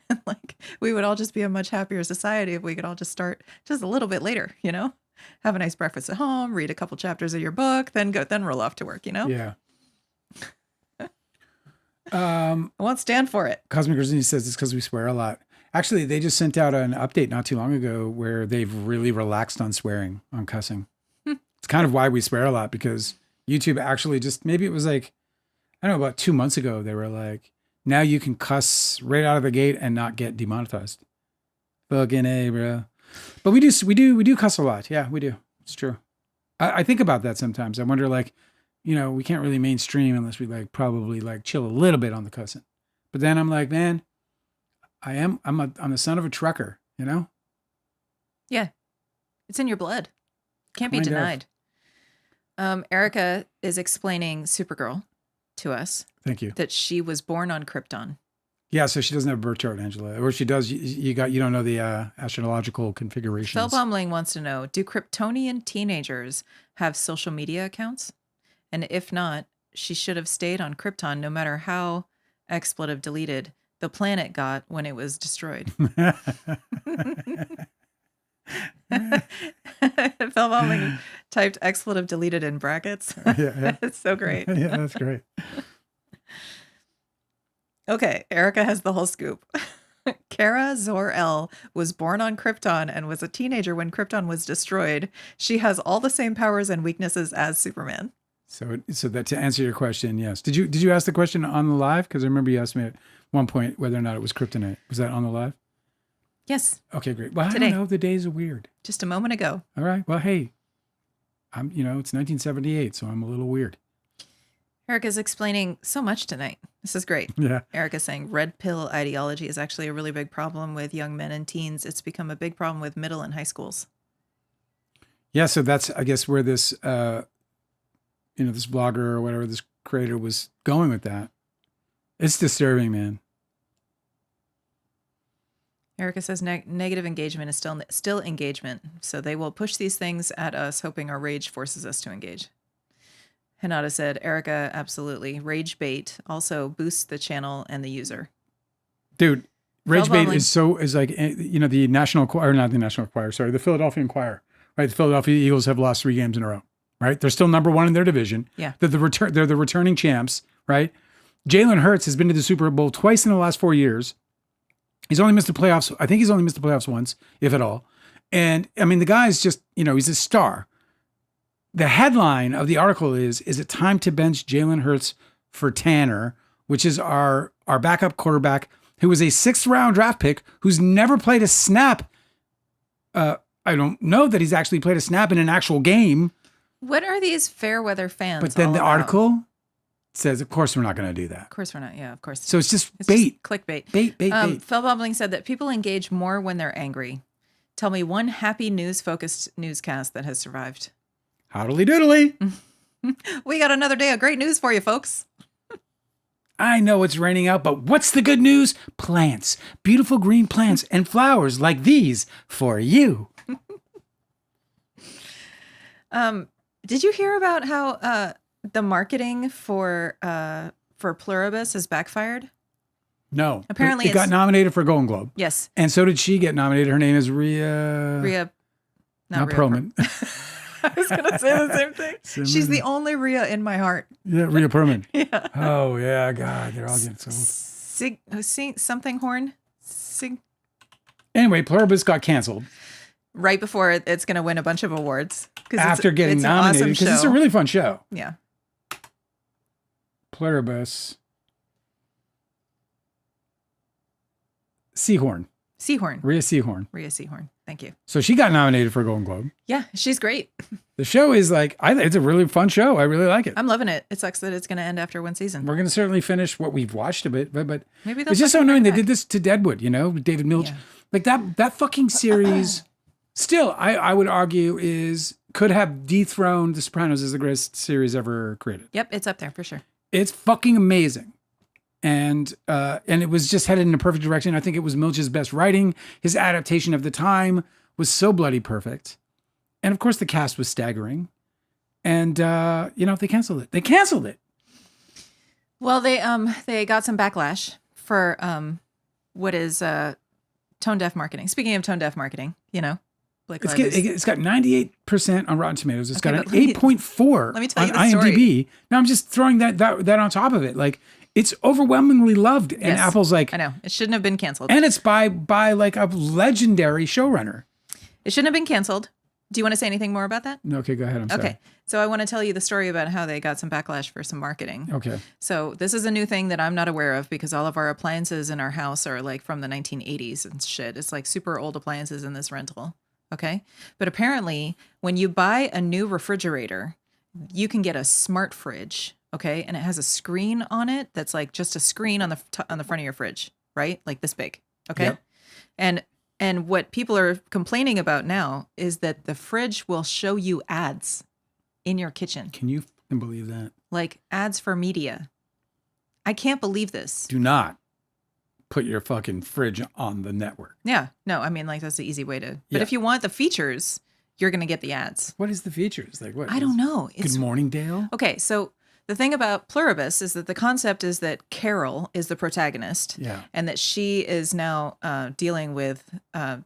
And like we would all just be a much happier society if we could all just start just a little bit later, have a nice breakfast at home, read a couple chapters of your book, then roll off to work, Yeah. I won't stand for it. Cosmic Grizzly says it's because we swear a lot. Actually, they just sent out an update not too long ago where they've really relaxed on swearing, on cussing. It's kind of why we swear a lot, because YouTube actually maybe it was like, I don't know, about 2 months ago, they were like, now you can cuss right out of the gate and not get demonetized. Fucking A, bro. But we do cuss a lot. Yeah, we do. It's true. I think about that sometimes. I wonder, like, we can't really mainstream unless we probably chill a little bit on the cussing. But then I'm like, man, I'm the son of a trucker, Yeah. It's in your blood. Can't be denied. Erica is explaining Supergirl to us. Thank you. That she was born on Krypton. Yeah, so she doesn't have a birth chart, Angela. Or she does, you don't know the astrological configurations. Phil Baumling wants to know, do Kryptonian teenagers have social media accounts? And if not, she should have stayed on Krypton no matter how expletive deleted the planet got when it was destroyed. Phil Baumling typed expletive deleted in brackets. Yeah. It's so great. Yeah, that's great. Okay, Erica has the whole scoop. Kara Zor-El was born on Krypton and was a teenager when Krypton was destroyed. She has all the same powers and weaknesses as Superman. So that to answer your question, yes. Did you ask the question on the live? Because I remember you asked me at one point whether or not it was kryptonite. Was that on the live? Yes. Okay, great. Well, Today. I don't know. The days are weird. Just a moment ago. All right. Well, hey, it's 1978, so I'm a little weird. Erica's explaining so much tonight. This is great. Yeah. Erica's saying red pill ideology is actually a really big problem with young men and teens. It's become a big problem with middle and high schools. Yeah. So that's, I guess, where this, this blogger or whatever, this creator was going with that. It's disturbing, man. Erica says negative engagement is still engagement. So they will push these things at us, hoping our rage forces us to engage. Hinata said, Erica, absolutely. Rage bait also boosts the channel and the user. Dude, rage bait is like, the National Enquirer, not the National Enquirer, sorry, the Philadelphia Inquirer, right? The Philadelphia Eagles have lost 3 games in a row, right? They're still number 1 in their division. Yeah. They're the returning champs, right? Jalen Hurts has been to the Super Bowl twice in the last 4 years. He's only missed the playoffs. I think he's only missed the playoffs once, if at all. And I mean, the guy's just, he's a star. The headline of the article is it time to bench Jalen Hurts for Tanner, which is our backup quarterback who was a 6th round draft pick who's never played a snap. I don't know that he's actually played a snap in an actual game. What are these fair weather fans? But then the article says, of course, we're not going to do that. Of course we're not. Yeah, of course. So it's just bait. Just clickbait. Bait. Phil Bubbling said that people engage more when they're angry. Tell me one happy news-focused newscast that has survived. Howdly doodly. We got another day of great news for you, folks. I know it's raining out, but what's the good news? Plants. Beautiful green plants and flowers like these for you. Did you hear about how the marketing for Pluribus has backfired? No. Apparently it got nominated for a Golden Globe. Yes. And so did she get nominated. Her name is Rhea. Not Perlman. I was going to say the same thing. She's the only Rhea in my heart. Yeah, Rhea Perlman. Yeah. Oh, yeah, God. They're all getting so old. Something horn? Anyway, Pluribus got canceled. Right before it's going to win a bunch of awards. After getting nominated. Because it's a really fun show. Yeah. Pluribus. Seahorn. Rhea Seahorn. Thank you. So she got nominated for a Golden Globe. Yeah, she's great. The show is it's a really fun show. I really like it. I'm loving it. It sucks that it's going to end after one season. We're going to certainly finish what we've watched a bit, but maybe it's just so annoying. They did this to Deadwood, David Milch. Yeah. Like that fucking series, still, I would argue could have dethroned The Sopranos as the greatest series ever created. Yep, it's up there for sure. It's fucking amazing. And it was just headed in a perfect direction. I think it was Milch's best writing. His adaptation of the time was so bloody perfect. And of course the cast was staggering. And they canceled it. Well, they got some backlash for what is tone deaf marketing. Speaking of tone deaf marketing, it's got 98% on Rotten Tomatoes. It's got an 8.4 let me tell on you the story. IMDb. Now I'm just throwing that on top of it. Like, it's overwhelmingly loved. And yes, Apple's like, I know, it shouldn't have been canceled. And it's by like a legendary showrunner. It shouldn't have been canceled. Do you want to say anything more about that? No, okay, go ahead. I'm sorry. Okay. So I want to tell you the story about how they got some backlash for some marketing. Okay. So this is a new thing that I'm not aware of because all of our appliances in our house are like from the 1980s and shit. It's like super old appliances in this rental. Okay. But apparently when you buy a new refrigerator, you can get a smart fridge. Okay. And it has a screen on it that's like just a screen on the front of your fridge, right? Like this big. Okay. Yep. And what people are complaining about now is that the fridge will show you ads in your kitchen. Can you believe that? Like ads for media. I can't believe this. Do not put your fucking fridge on the network. Yeah. No, I mean, like, that's the easy way to. But if you want the features, you're going to get the ads. What is the features? Like what? I don't know. Good morning, Dale. Okay. So the thing about Pluribus is that the concept is that Carol is the protagonist. Yeah. And that she is now dealing with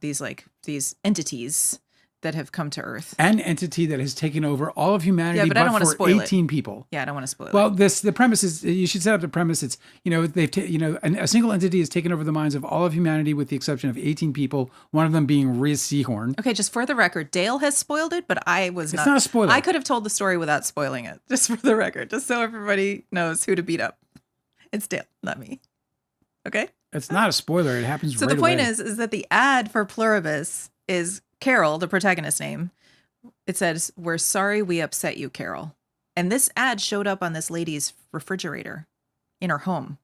these entities that have come to Earth. An entity that has taken over all of humanity, but I don't want to for spoil 18 it. people. Yeah, I don't want to spoil it. Well, the premise is, you should set up the premise. It's, a single entity has taken over the minds of all of humanity with the exception of 18 people, one of them being Riz Seahorn. Okay, just for the record, Dale has spoiled it, but I was not. It's not a spoiler. I could have told the story without spoiling it, just for the record, just so everybody knows who to beat up. It's Dale, not me. Okay? It's not a spoiler. It happens right away. So the point is that the ad for Pluribus is Carol, the protagonist's name. It says, "We're sorry we upset you, Carol." And this ad showed up on this lady's refrigerator in her home,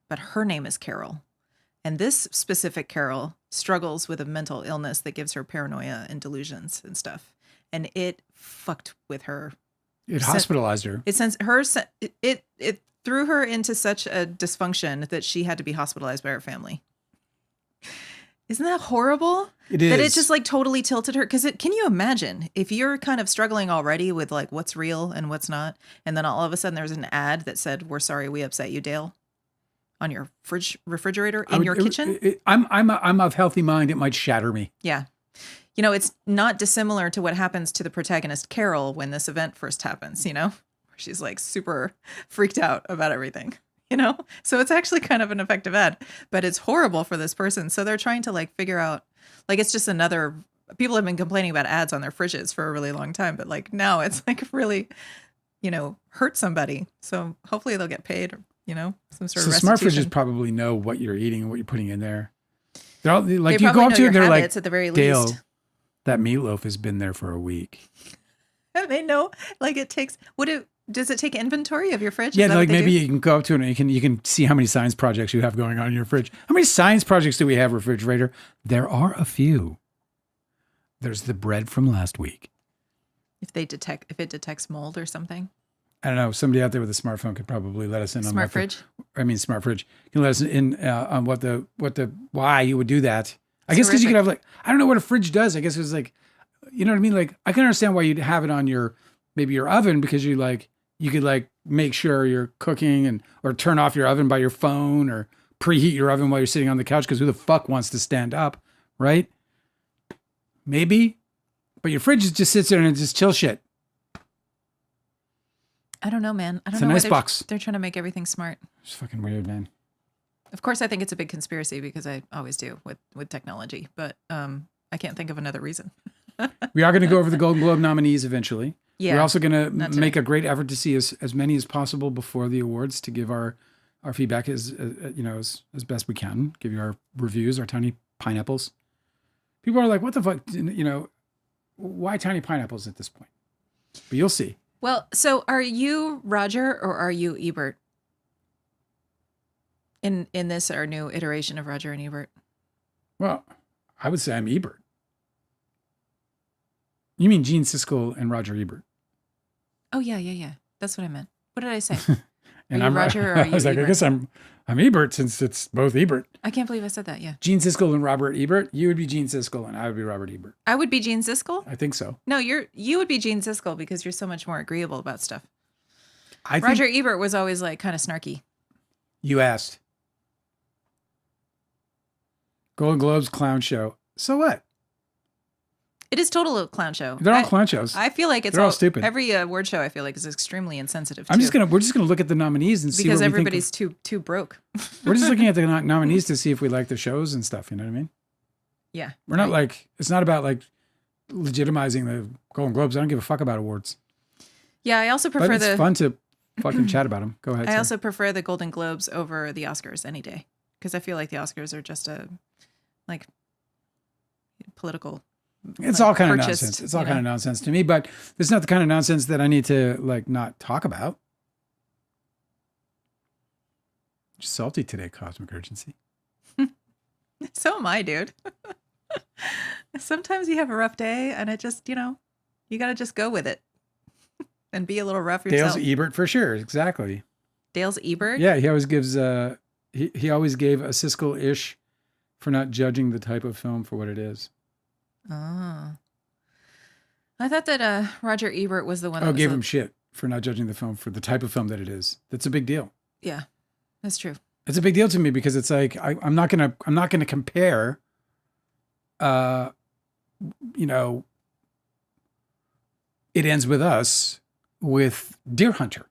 but her name is Carol. And this specific Carol struggles with a mental illness that gives her paranoia and delusions and stuff. And it fucked with her. It hospitalized her. It threw her into such a dysfunction that she had to be hospitalized by her family. Isn't that horrible? It is. That it just like totally tilted her. Because can you imagine if you're kind of struggling already with like what's real and what's not, and then all of a sudden there's an ad that said, "We're sorry we upset you, Dale," on your refrigerator in your kitchen? I'm of healthy mind. It might shatter me. Yeah. You know, it's not dissimilar to what happens to the protagonist Carol when this event first happens, you know? She's like super freaked out about everything. You know, so it's actually kind of an effective ad, but it's horrible for this person. So they're trying to like figure out, like, it's just another, people have been complaining about ads on their fridges for a really long time, but like now it's like really, you know, hurt somebody. So hopefully they'll get paid, or, you know, some sort of smart restitution. fridges probably know what you're eating and what you're putting in there. They're all, like, they you go up to it, they're like, at the very "Dale, least. that meatloaf has been there for a week." And they know, like, it takes, does it take inventory of your fridge? Yeah, like maybe you can go up to it and you can see how many science projects you have going on in your fridge. How many science projects do we have, refrigerator? There are a few. There's the bread from last week. If it detects mold or something. I don't know. Somebody out there with a smartphone could probably let us in on smart fridge. Smart fridge. You can let us in on why you would do that. I guess because you could have like, I don't know what a fridge does. I guess it was like, you know what I mean? Like, I can understand why you'd have it on your oven, because you could like make sure you're cooking or turn off your oven by your phone or preheat your oven while you're sitting on the couch, because who the fuck wants to stand up, right? Maybe. But your fridge just sits there and it just chill shit. I don't know, man. I don't It's a know. nice box. They're trying to make everything smart. It's fucking weird, man. Of course, I think it's a big conspiracy, because I always do with technology, but I can't think of another reason. We are going to go over the Golden Globe nominees eventually. Yeah, we're also going to make a great effort to see as many as possible before the awards, to give our feedback as best we can. Give you our reviews, our tiny pineapples. People are like, "What the fuck? You know, why tiny pineapples at this point?" But you'll see. Well, so are you Roger or are you Ebert? In this our new iteration of Roger and Ebert. Well, I would say I'm Ebert. You mean Gene Siskel and Roger Ebert? Oh yeah. That's what I meant. What did I say? And I'm Roger. Or are you I was like, Ebert? I guess I'm Ebert, since it's both Ebert. I can't believe I said that. Yeah. Gene Siskel and Robert Ebert. You would be Gene Siskel and I would be Robert Ebert. I would be Gene Siskel. I think so. No, you would be Gene Siskel, because you're so much more agreeable about stuff. I think Roger Ebert was always like kind of snarky. You asked. Golden Globes clown show. So what? It is total clown show. They're all clown shows. I feel like They're all stupid. Every award show I feel like is extremely insensitive. We're just gonna look at the nominees and see, because what we everybody's think. too broke. We're just looking at the nominees to see if we like the shows and stuff. You know what I mean? Yeah. We're not like, it's not about like legitimizing the Golden Globes. I don't give a fuck about awards. Yeah, I also prefer But it's fun to fucking chat about them. Go ahead. I also prefer the Golden Globes over the Oscars any day, because I feel like the Oscars are just a like political. It's all kind of nonsense. It's all kind of nonsense to me, but it's not the kind of nonsense that I need to like not talk about. Just salty today, Cosmic Urgency. So am I, dude. Sometimes you have a rough day and it just, you got to just go with it and be a little rough yourself. Dale's Ebert for sure. Exactly. Dale's Ebert? Yeah. He always gives, he always gave a Siskel-ish for not judging the type of film for what it is. Oh. I thought that Roger Ebert was the one that gave him shit for not judging the film for the type of film that it is. That's a big deal. Yeah, that's true. It's a big deal to me, because it's like I'm not gonna compare It Ends With Us with Deer Hunter.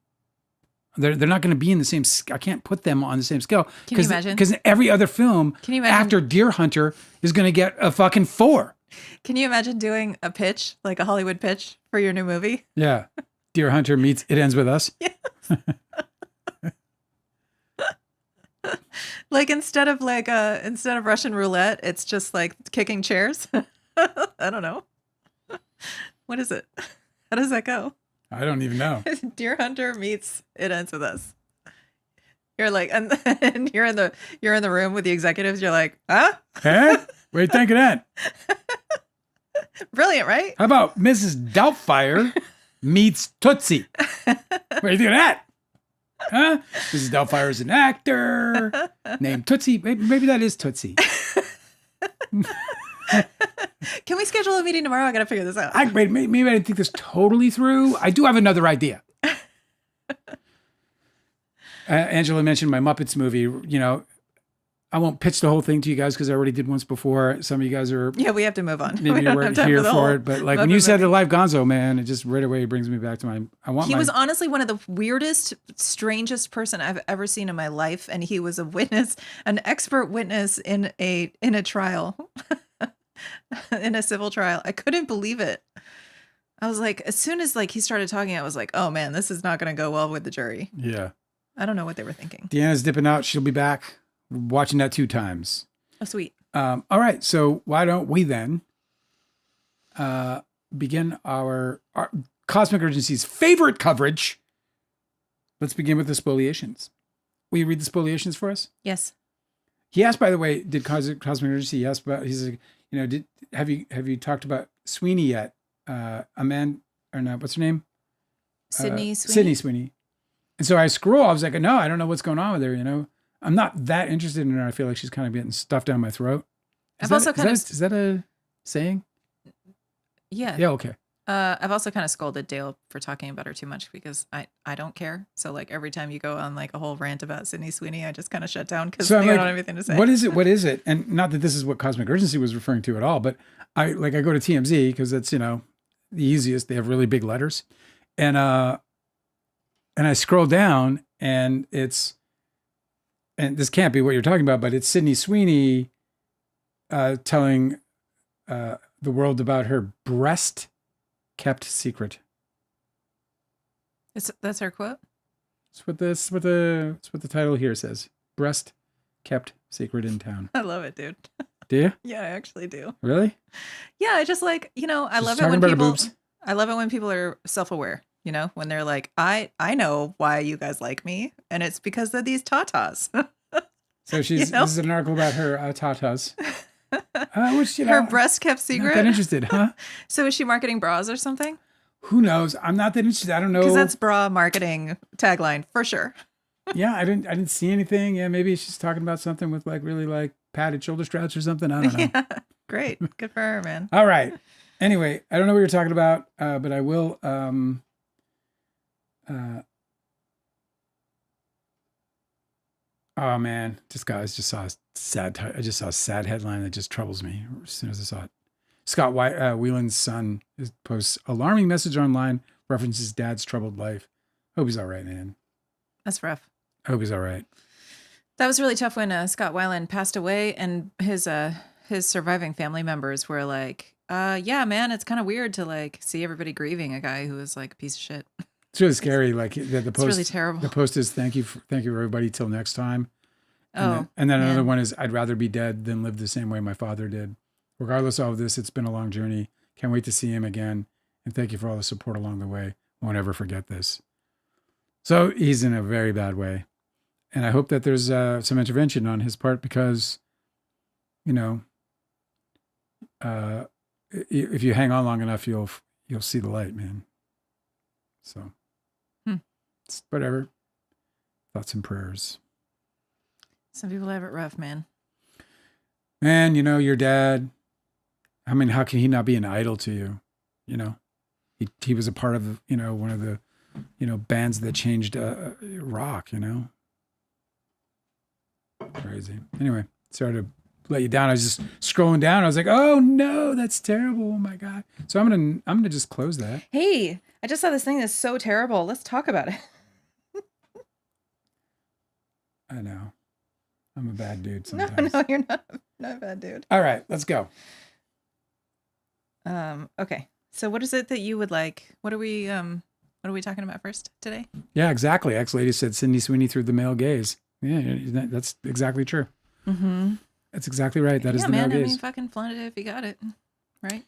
They're not going to be in the same. I can't put them on the same scale. Can you imagine? Because every other film after Deer Hunter is going to get a fucking 4. Can you imagine doing a pitch, like a Hollywood pitch for your new movie? Yeah. Deer Hunter meets It Ends With Us. Yes. Like instead of Russian roulette, it's just like kicking chairs. I don't know. What is it? How does that go? I don't even know. Deer Hunter meets It Ends With Us. You're like, and you're in the room with the executives. You're like, huh? Huh? What do you think of that? Brilliant, right? How about Mrs. Doubtfire meets Tootsie? What do you think of that? Huh? Mrs. Doubtfire is an actor named Tootsie. Maybe that is Tootsie. Can we schedule a meeting tomorrow? I got to figure this out. Maybe I didn't think this totally through. I do have another idea. Angela mentioned my Muppets movie. You know, I won't pitch the whole thing to you guys because I already did once before. Some of you guys are... Yeah, we have to move on. Maybe you weren't here for it. But like when you said the Live Gonzo, man, it just right away brings me back to my... He was honestly one of the weirdest, strangest person I've ever seen in my life. And he was a witness, an expert witness in a trial. In a civil trial. I couldn't believe it. I was like, as soon as like he started talking, I was like, oh man, this is not going to go well with the jury. Yeah. I don't know what they were thinking. Deanna's dipping out. She'll be back. We're watching that 2 times. Oh, sweet. All right. So why don't we then begin our Cosmic Urgency's favorite coverage. Let's begin with the spoliations. Will you read the spoliations for us? Yes. He asked, by the way, did Cosmic Urgency? He asked about. He's like, you know, have you talked about Sweeney yet? What's her name? Sydney Sweeney. Sydney Sweeney. And so I scroll. I was like, no, I don't know what's going on with her. You know, I'm not that interested in her. I feel like she's kind of getting stuffed down my throat. Is that a saying? Yeah. Yeah. Okay. I've also kind of scolded Dale for talking about her too much because I don't care. So like every time you go on like a whole rant about Sydney Sweeney, I just kind of shut down because I don't have anything to say. What is it? What is it? And not that this is what Cosmic Urgency was referring to at all, but I go to TMZ because it's, you know, the easiest. They have really big letters. And I scroll down and this can't be what you're talking about, but it's Sydney Sweeney telling the world about her breast kept secret. That's her quote? It's what the title here says. Breast kept secret in town. I love it, dude. Do you? Yeah, I actually do. Really? Yeah, I just like, you know, I love it when people are self-aware, you know, when they're like, I know why you guys like me, and it's because of these tatas. So this is an article about her tatas. Which, you know, her breast kept secret. Not that interested, huh? So is she marketing bras or something? Who knows? I'm not that interested. I don't know. Because that's bra marketing tagline for sure. Yeah, I didn't see anything. Yeah, maybe she's talking about something with like really like padded shoulder straps or something. I don't know. Yeah, great. Good for her, man. All right. Anyway, I don't know what you're talking about, but I will. Oh man, I just saw a sad headline that just troubles me as soon as I saw it. Scott Whelan's son posts alarming message online, references dad's troubled life. Hope he's all right, man. That's rough. I hope he's all right. That was really tough when Scott Weiland passed away, and his surviving family members were like, yeah, man, it's kind of weird to like see everybody grieving a guy who was like a piece of shit. It's really scary. Like the post, it's really terrible. The post is thank you everybody till next time. And then another one is I'd rather be dead than live the same way my father did. Regardless of all of this, it's been a long journey. Can't wait to see him again. And thank you for all the support along the way. Won't ever forget this. So he's in a very bad way. And I hope that there's some intervention on his part because, you know, if you hang on long enough, you'll see the light, man. So it's whatever. Thoughts and prayers. Some people have it rough, man. Man, you know, your dad, I mean, how can he not be an idol to you? You know, he was a part of, you know, one of the, you know, bands that changed rock, you know. Crazy. Anyway, sorry to let you down. I was just scrolling down. I was like, oh no, that's terrible. Oh my God. So I'm gonna just close that. Hey, I just saw this thing that's so terrible. Let's talk about it. I know. I'm a bad dude sometimes. No, you're not a bad dude. All right, let's go. Okay. So what is it that you would like? What are we talking about first today? Yeah, exactly. Ex-lady said Sydney Sweeney through the male gaze. Yeah, that's exactly true. Mm-hmm. That's exactly right. That is the male gaze. I mean, fucking flaunt it if you got it, right?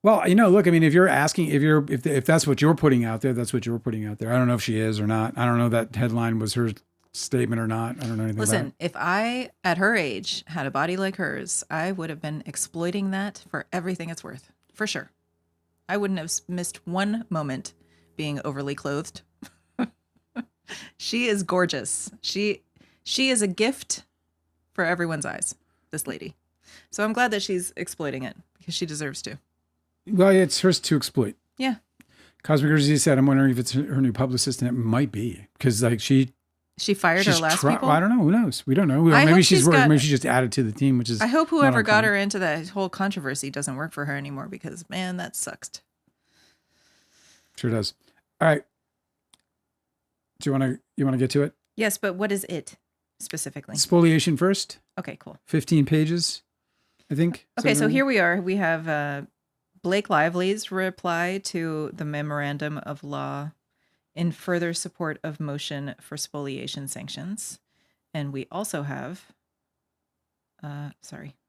Well, look, I mean, if you're asking, if that's what you're putting out there, that's what you're putting out there. I don't know if she is or not. I don't know if that headline was her statement or not. I don't know anything about it. Listen, if I, at her age, had a body like hers, I would have been exploiting that for everything it's worth. For sure. I wouldn't have missed one moment being overly clothed. She is gorgeous. She is a gift for everyone's eyes, this lady. So I'm glad that she's exploiting it because she deserves to. Well, it's hers to exploit. Yeah. Cosmic Urgency said, I'm wondering if it's her new publicist, and it might be because like she fired her last people. I don't know. Who knows? We don't know. Maybe she's worried. Maybe she just added to the team, which is. I hope whoever got her into that whole controversy doesn't work for her anymore because man, that sucks. Sure does. All right. Do you want to get to it? Yes, but what is it specifically? Spoliation first. Okay, cool. 15 pages, I think. Okay, so here we are. We have Blake Lively's reply to the memorandum of law in further support of motion for spoliation sanctions. And we also have, I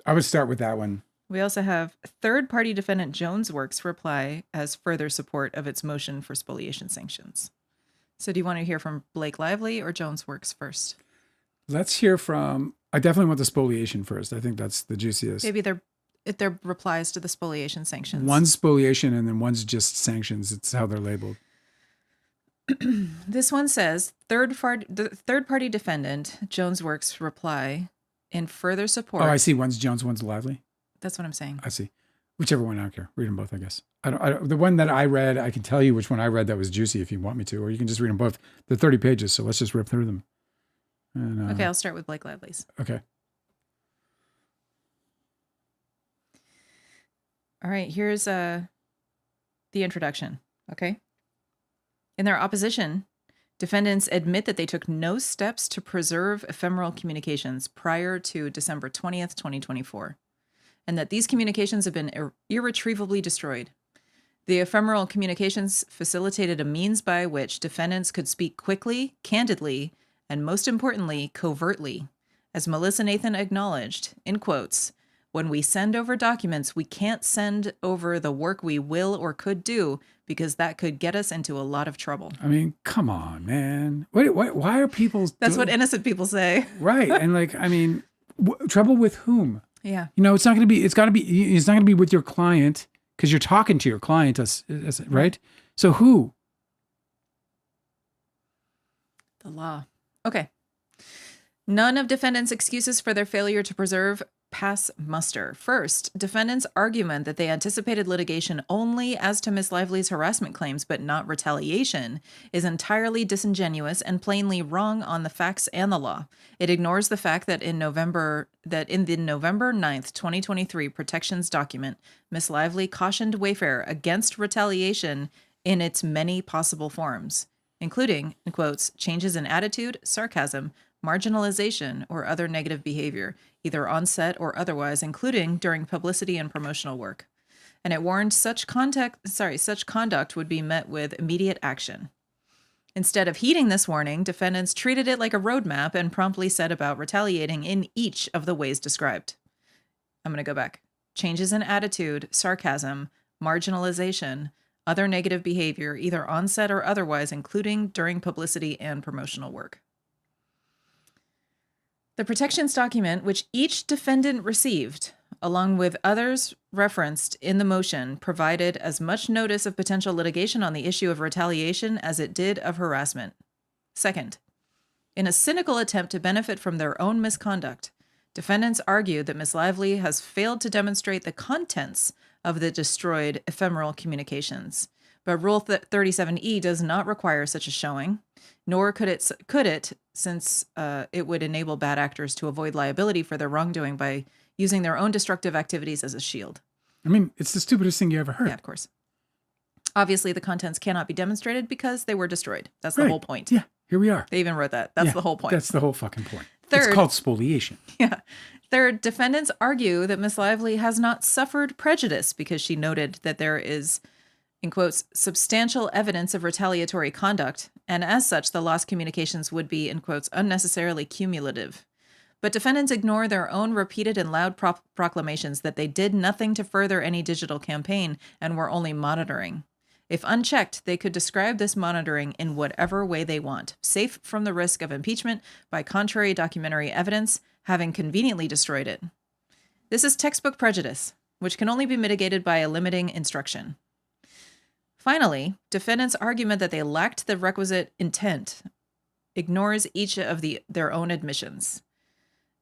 would start with that one. We also have third-party defendant Jones Works reply as further support of its motion for spoliation sanctions. So do you want to hear from Blake Lively or Jones Works first? Let's hear from, I definitely want the spoliation first. I think that's the juiciest. Maybe they're replies to the spoliation sanctions. One's spoliation and then one's just sanctions. It's how they're labeled. This one says, the third-party defendant Jones Works reply in further support. Oh, I see. One's Jones, one's Lively. That's what I'm saying. I see. Whichever one, I don't care. Read them both, I guess. I don't, the one that I read, I can tell you which one I read that was juicy if you want me to, or you can just read them both. They're 30 pages, so let's just rip through them. And, okay, I'll start with Blake Lively's. Okay. All right, here's the introduction, okay? In their opposition, defendants admit that they took no steps to preserve ephemeral communications prior to December 20th, 2024, and that these communications have been irretrievably destroyed. The ephemeral communications facilitated a means by which defendants could speak quickly, candidly, and most importantly, covertly. As Melissa Nathan acknowledged, in quotes, "When we send over documents, we can't send over the work we will or could do because that could get us into a lot of trouble." I mean, come on, man. Why are people... That's what innocent people say. Right. And like, I mean, trouble with whom? Yeah. It's not going to be with your client because you're talking to your client, right? So who? The law. Okay. None of defendants' excuses for their failure to preserve pass muster. First, defendants' argument that they anticipated litigation only as to Miss Lively's harassment claims but not retaliation is entirely disingenuous and plainly wrong on the facts and the law. It ignores the fact that in the November 9th, 2023 protections document, Miss Lively cautioned Wayfair against retaliation in its many possible forms, including, in quotes, changes in attitude, sarcasm, marginalization, or other negative behavior, either on set or otherwise, including during publicity and promotional work. And it warned such conduct would be met with immediate action. Instead of heeding this warning, defendants treated it like a roadmap and promptly set about retaliating in each of the ways described. I'm going to go back. Changes in attitude, sarcasm, marginalization, other negative behavior, either on set or otherwise, including during publicity and promotional work. The protections document, which each defendant received, along with others referenced in the motion, provided as much notice of potential litigation on the issue of retaliation as it did of harassment. Second, in a cynical attempt to benefit from their own misconduct, defendants argued that Ms. Lively has failed to demonstrate the contents of the destroyed ephemeral communications. But Rule 37E does not require such a showing, nor could it since it would enable bad actors to avoid liability for their wrongdoing by using their own destructive activities as a shield. I mean, it's the stupidest thing you ever heard. Yeah, of course. Obviously, the contents cannot be demonstrated because they were destroyed. That's the whole point. Yeah, here we are. They even wrote that. That's the whole point. That's the whole fucking point. Third, it's called spoliation. Yeah. Third, defendants argue that Miss Lively has not suffered prejudice because she noted that there is, in quotes, substantial evidence of retaliatory conduct, and as such, the lost communications would be, in quotes, unnecessarily cumulative. But defendants ignore their own repeated and loud proclamations that they did nothing to further any digital campaign and were only monitoring. If unchecked, they could describe this monitoring in whatever way they want, safe from the risk of impeachment by contrary documentary evidence, having conveniently destroyed it. This is textbook prejudice, which can only be mitigated by a limiting instruction. Finally, defendants' argument that they lacked the requisite intent ignores each of their own admissions,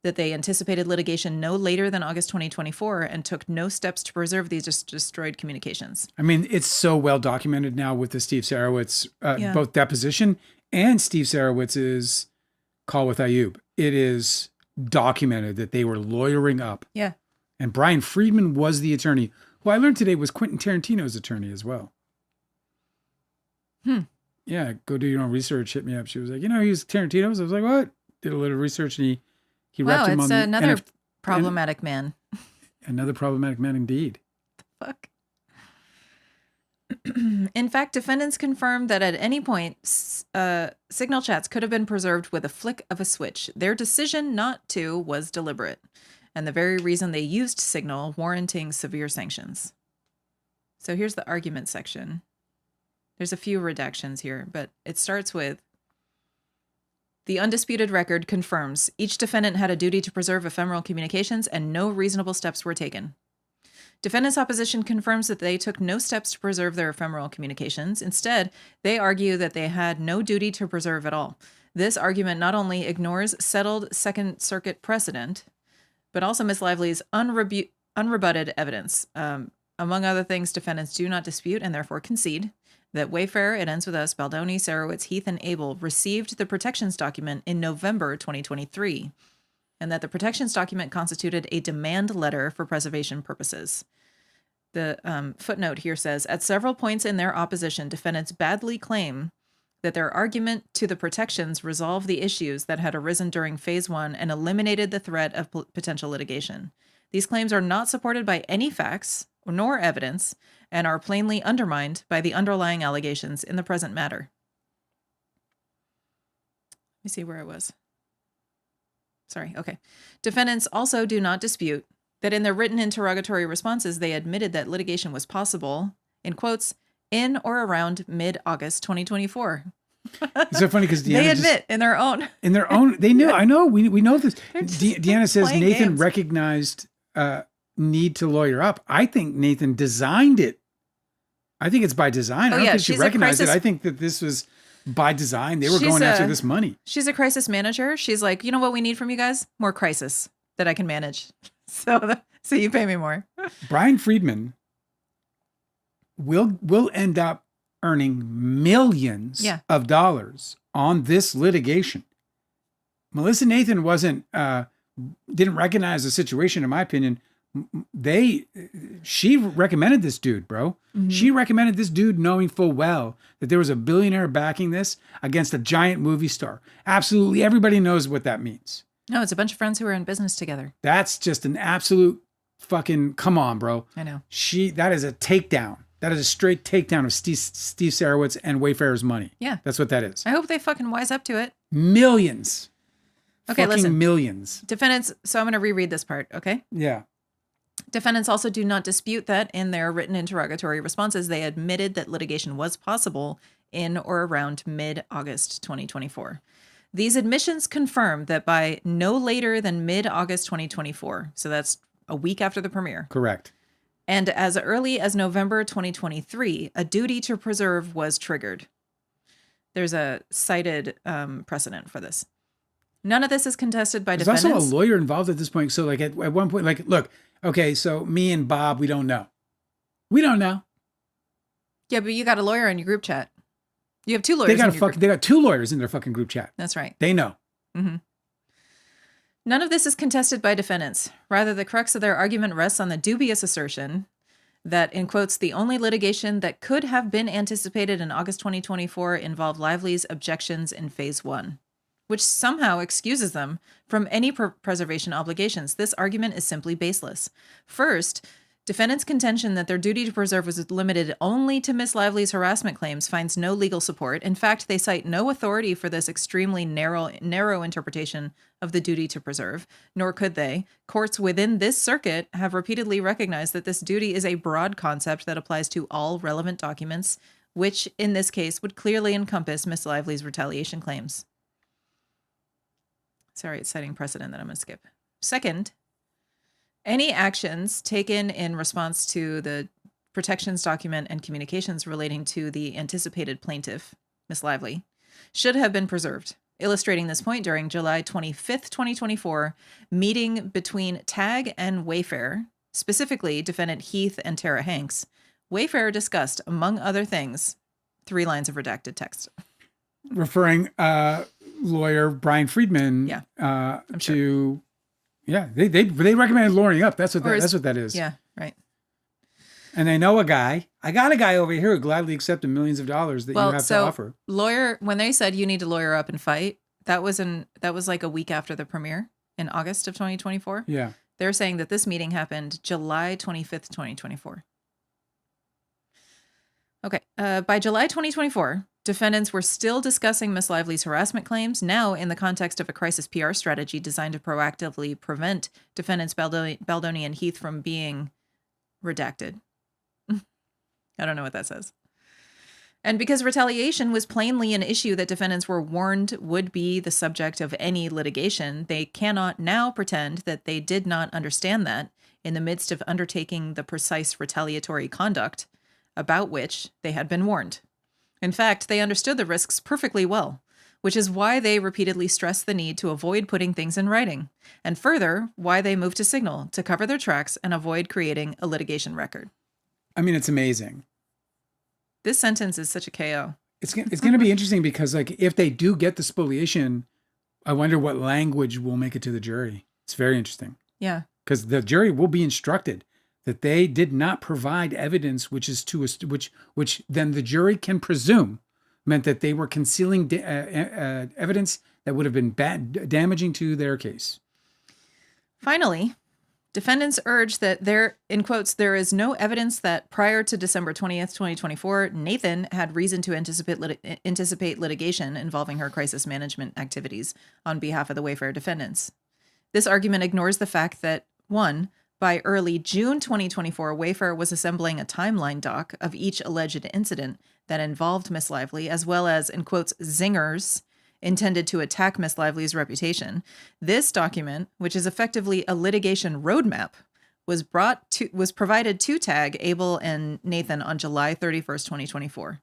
that they anticipated litigation no later than August 2024 and took no steps to preserve these destroyed communications. I mean, it's so well documented now with the Steve Sarowitz, both deposition and Steve Sarowitz's call with Ayub. It is documented that they were lawyering up. Yeah. And Brian Friedman was the attorney, who I learned today was Quentin Tarantino's attorney as well. Yeah, go do your own research. Hit me up. She was like, he was Tarantino's. I was like, what? Did a little research and he wrapped him on the another problematic man. Another problematic man indeed. Fuck. In fact, defendants confirmed that at any point, signal chats could have been preserved with a flick of a switch. Their decision not to was deliberate, and the very reason they used Signal, warranting severe sanctions. So here's the argument section. There's a few redactions here, but it starts with, the undisputed record confirms each defendant had a duty to preserve ephemeral communications and no reasonable steps were taken. Defendants' opposition confirms that they took no steps to preserve their ephemeral communications. Instead, they argue that they had no duty to preserve at all. This argument not only ignores settled Second Circuit precedent, but also Miss Lively's unrebutted evidence. Among other things, defendants do not dispute and therefore concede that Wayfarer, It Ends With Us, Baldoni, Sarowitz, Heath, and Abel received the protections document in November 2023, and that the protections document constituted a demand letter for preservation purposes. The footnote here says, at several points in their opposition, defendants badly claim that their argument to the protections resolved the issues that had arisen during Phase 1 and eliminated the threat of potential litigation. These claims are not supported by any facts nor evidence and are plainly undermined by the underlying allegations in the present matter. Let me see where I was. Sorry, okay. Defendants also do not dispute that in their written interrogatory responses, they admitted that litigation was possible, in quotes, in or around mid-August 2024. It's so funny because they admit in their own. They knew. I know. We know this. Deanna says Nathan games. Recognized need to lawyer up. I think Nathan designed it. I think it's by design. I don't think she recognized it. I think that this was by design. They were going after this money. She's a crisis manager. She's like, you know what we need from you guys? More crisis that I can manage. So you pay me more. Brian Friedman will end up earning millions of dollars on this litigation. Melissa Nathan didn't recognize the situation, in my opinion. She recommended this dude, bro. Mm-hmm. She recommended this dude knowing full well that there was a billionaire backing this against a giant movie star. Absolutely everybody knows what that means. No, it's a bunch of friends who are in business together. That's just an absolute fucking come on, bro. I know. That is a takedown. That is a straight takedown of Steve Sarowitz and Wayfarer's money. Yeah. That's what that is. I hope they fucking wise up to it. Millions. Okay, fucking listen. Millions. Defendants, so I'm going to reread this part, okay? Yeah. Defendants also do not dispute that in their written interrogatory responses, they admitted that litigation was possible in or around mid-August 2024. These admissions confirm that by no later than mid-August 2024, so that's a week after the premiere. Correct. And as early as November 2023, a duty to preserve was triggered. There's a cited precedent for this. None of this is contested by defendants. There's also a lawyer involved at this point. So like at one point, like, look, okay, so me and Bob, we don't know. We don't know. Yeah, but you got a lawyer in your group chat. You have two lawyers. They got two lawyers in their fucking group chat. That's right. They know. None of this is contested by defendants. Rather, the crux of their argument rests on the dubious assertion that, in quotes, the only litigation that could have been anticipated in August 2024 involved Lively's objections in phase 1, which somehow excuses them from any preservation obligations. This argument is simply baseless. First, defendants' contention that their duty to preserve was limited only to Miss Lively's harassment claims finds no legal support. In fact, they cite no authority for this extremely narrow interpretation of the duty to preserve, nor could they. Courts within this circuit have repeatedly recognized that this duty is a broad concept that applies to all relevant documents, which in this case would clearly encompass Miss Lively's retaliation claims. Sorry, it's citing precedent that I'm going to skip. Second, any actions taken in response to the protections document and communications relating to the anticipated plaintiff, Miss Lively, should have been preserved. Illustrating this point, during July 25th, 2024, meeting between TAG and Wayfair, specifically defendant Heath and Tara Hanks, Wayfair discussed, among other things, 3 lines of redacted text. Referring lawyer Brian Friedman I'm to... Sure. Yeah, they recommended lowering up. That's what that is. Yeah, right. And they know a guy. I got a guy over here who gladly accepted millions of dollars that you have to offer. Lawyer, when they said you need to lawyer up and fight, that was like a week after the premiere in August of 2024. Yeah. They're saying that this meeting happened July 25th, 2024. Okay. By July 2024, defendants were still discussing Miss Lively's harassment claims, now in the context of a crisis PR strategy designed to proactively prevent defendants Baldoni and Heath from being redacted. I don't know what that says. And because retaliation was plainly an issue that defendants were warned would be the subject of any litigation, they cannot now pretend that they did not understand that in the midst of undertaking the precise retaliatory conduct about which they had been warned. In fact, they understood the risks perfectly well, which is why they repeatedly stressed the need to avoid putting things in writing, and further, why they moved to Signal to cover their tracks and avoid creating a litigation record. I mean, it's amazing. This sentence is such a KO. It's going to be interesting because, like, if they do get the spoliation, I wonder what language will make it to the jury. It's very interesting. Yeah. Because the jury will be instructed that they did not provide evidence, which then the jury can presume meant that they were concealing evidence that would have been damaging to their case. Finally, defendants urge that there, in quotes, there is no evidence that prior to December 20th, 2024, Nathan had reason to anticipate litigation involving her crisis management activities on behalf of the Wayfair defendants. This argument ignores the fact that, 1, by early June 2024, Wayfair was assembling a timeline doc of each alleged incident that involved Miss Lively, as well as, in quotes, zingers intended to attack Miss Lively's reputation. This document, which is effectively a litigation roadmap, was provided to TAG, Abel, and Nathan on July 31st, 2024.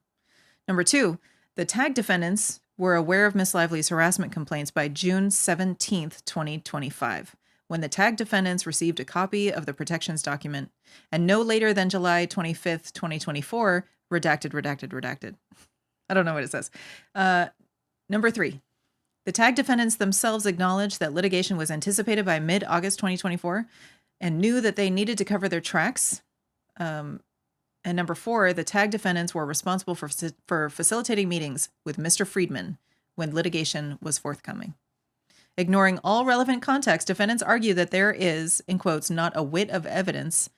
Number 2, the TAG defendants were aware of Miss Lively's harassment complaints by June 17th, 2025. When the TAG defendants received a copy of the protections document, and no later than July 25th, 2024, redacted. I don't know what it says. Number 3, the TAG defendants themselves acknowledged that litigation was anticipated by mid-August 2024 and knew that they needed to cover their tracks. And number 4, the TAG defendants were responsible for facilitating meetings with Mr. Friedman when litigation was forthcoming. Ignoring all relevant context, defendants argue that there is, in quotes, not a whit of evidence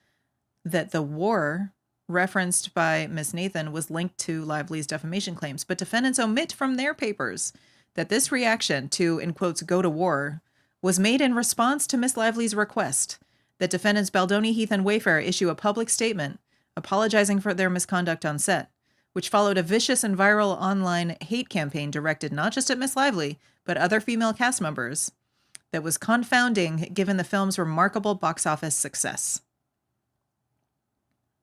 that the war referenced by Ms. Nathan was linked to Lively's defamation claims. But defendants omit from their papers that this reaction to, in quotes, go to war was made in response to Ms. Lively's request that defendants Baldoni, Heath, and Wayfair issue a public statement apologizing for their misconduct on set, which followed a vicious and viral online hate campaign directed not just at Miss Lively, but other female cast members, that was confounding given the film's remarkable box office success.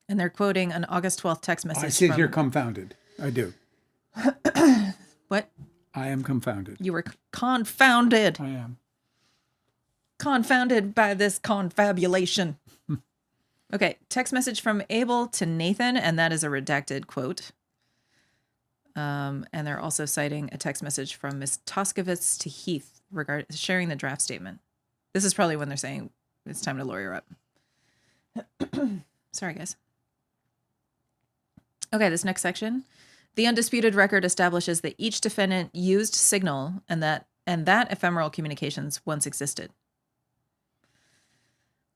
And they're quoting an August 12th text message. I sit here confounded. I do. What? I am confounded. You were confounded. I am. Confounded by this confabulation. Okay, text message from Abel to Nathan, and that is a redacted quote. And they're also citing a text message from Ms. Toskovitz to Heath, sharing the draft statement. This is probably when they're saying it's time to lawyer up. Sorry, guys. Okay, this next section. The undisputed record establishes that each defendant used Signal and that ephemeral communications once existed.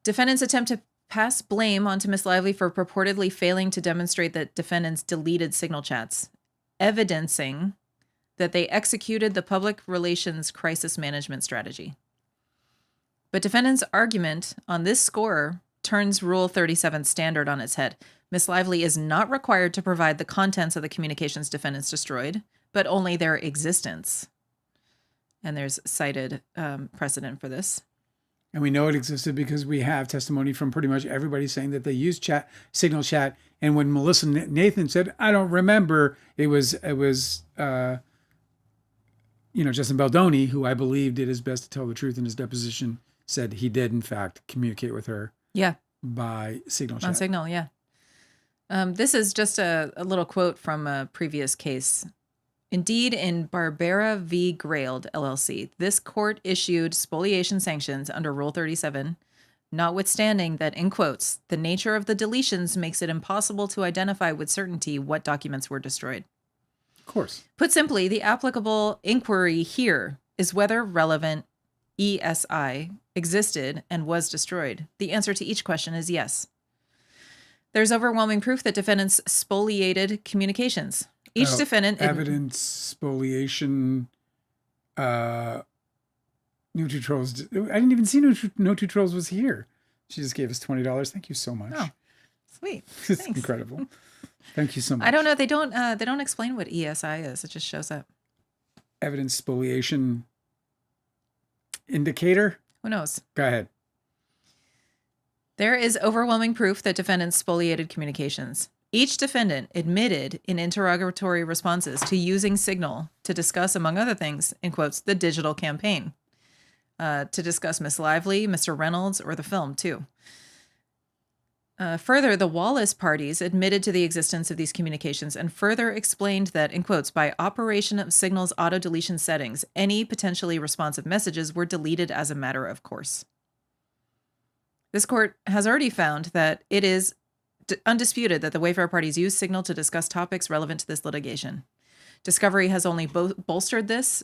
Defendants attempt to pass blame onto Miss Lively for purportedly failing to demonstrate that defendants deleted Signal chats, evidencing that they executed the public relations crisis management strategy. But defendants' argument on this score turns Rule 37 standard on its head. Miss Lively is not required to provide the contents of the communications defendants destroyed, but only their existence. And there's cited precedent for this. And we know it existed because we have testimony from pretty much everybody saying that they used Signal chat. And when Melissa Nathan said, "I don't remember," it was Justin Baldoni, who I believe did his best to tell the truth in his deposition, said he did in fact communicate with her. Yeah. By Signal chat. On Signal, yeah. This is just a little quote from a previous case. Indeed, in Barbera v. Grailed, LLC, this court issued spoliation sanctions under Rule 37, notwithstanding that, in quotes, the nature of the deletions makes it impossible to identify with certainty what documents were destroyed. Of course. Put simply, the applicable inquiry here is whether relevant ESI existed and was destroyed. The answer to each question is yes. There's overwhelming proof that defendants spoliated communications. Each defendant... Evidence, spoliation, No Two Trolls. I didn't even see No Two Trolls was here. She just gave us $20. Thank you so much. Oh, sweet. It's Thanks. incredible. Thank you so much. I don't know. They don't explain what ESI is. It just shows up. Evidence, spoliation, indicator? Who knows? Go ahead. There is overwhelming proof that defendants spoliated communications. Each defendant admitted in interrogatory responses to using Signal to discuss, among other things, in quotes, the digital campaign, to discuss Miss Lively, Mr. Reynolds, or the film, too. Further, the Wallace parties admitted to the existence of these communications and further explained that, in quotes, by operation of Signal's auto-deletion settings, any potentially responsive messages were deleted as a matter of course. This court has already found that it is undisputed that the Wayfarer parties used Signal to discuss topics relevant to this litigation. Discovery has only bolstered this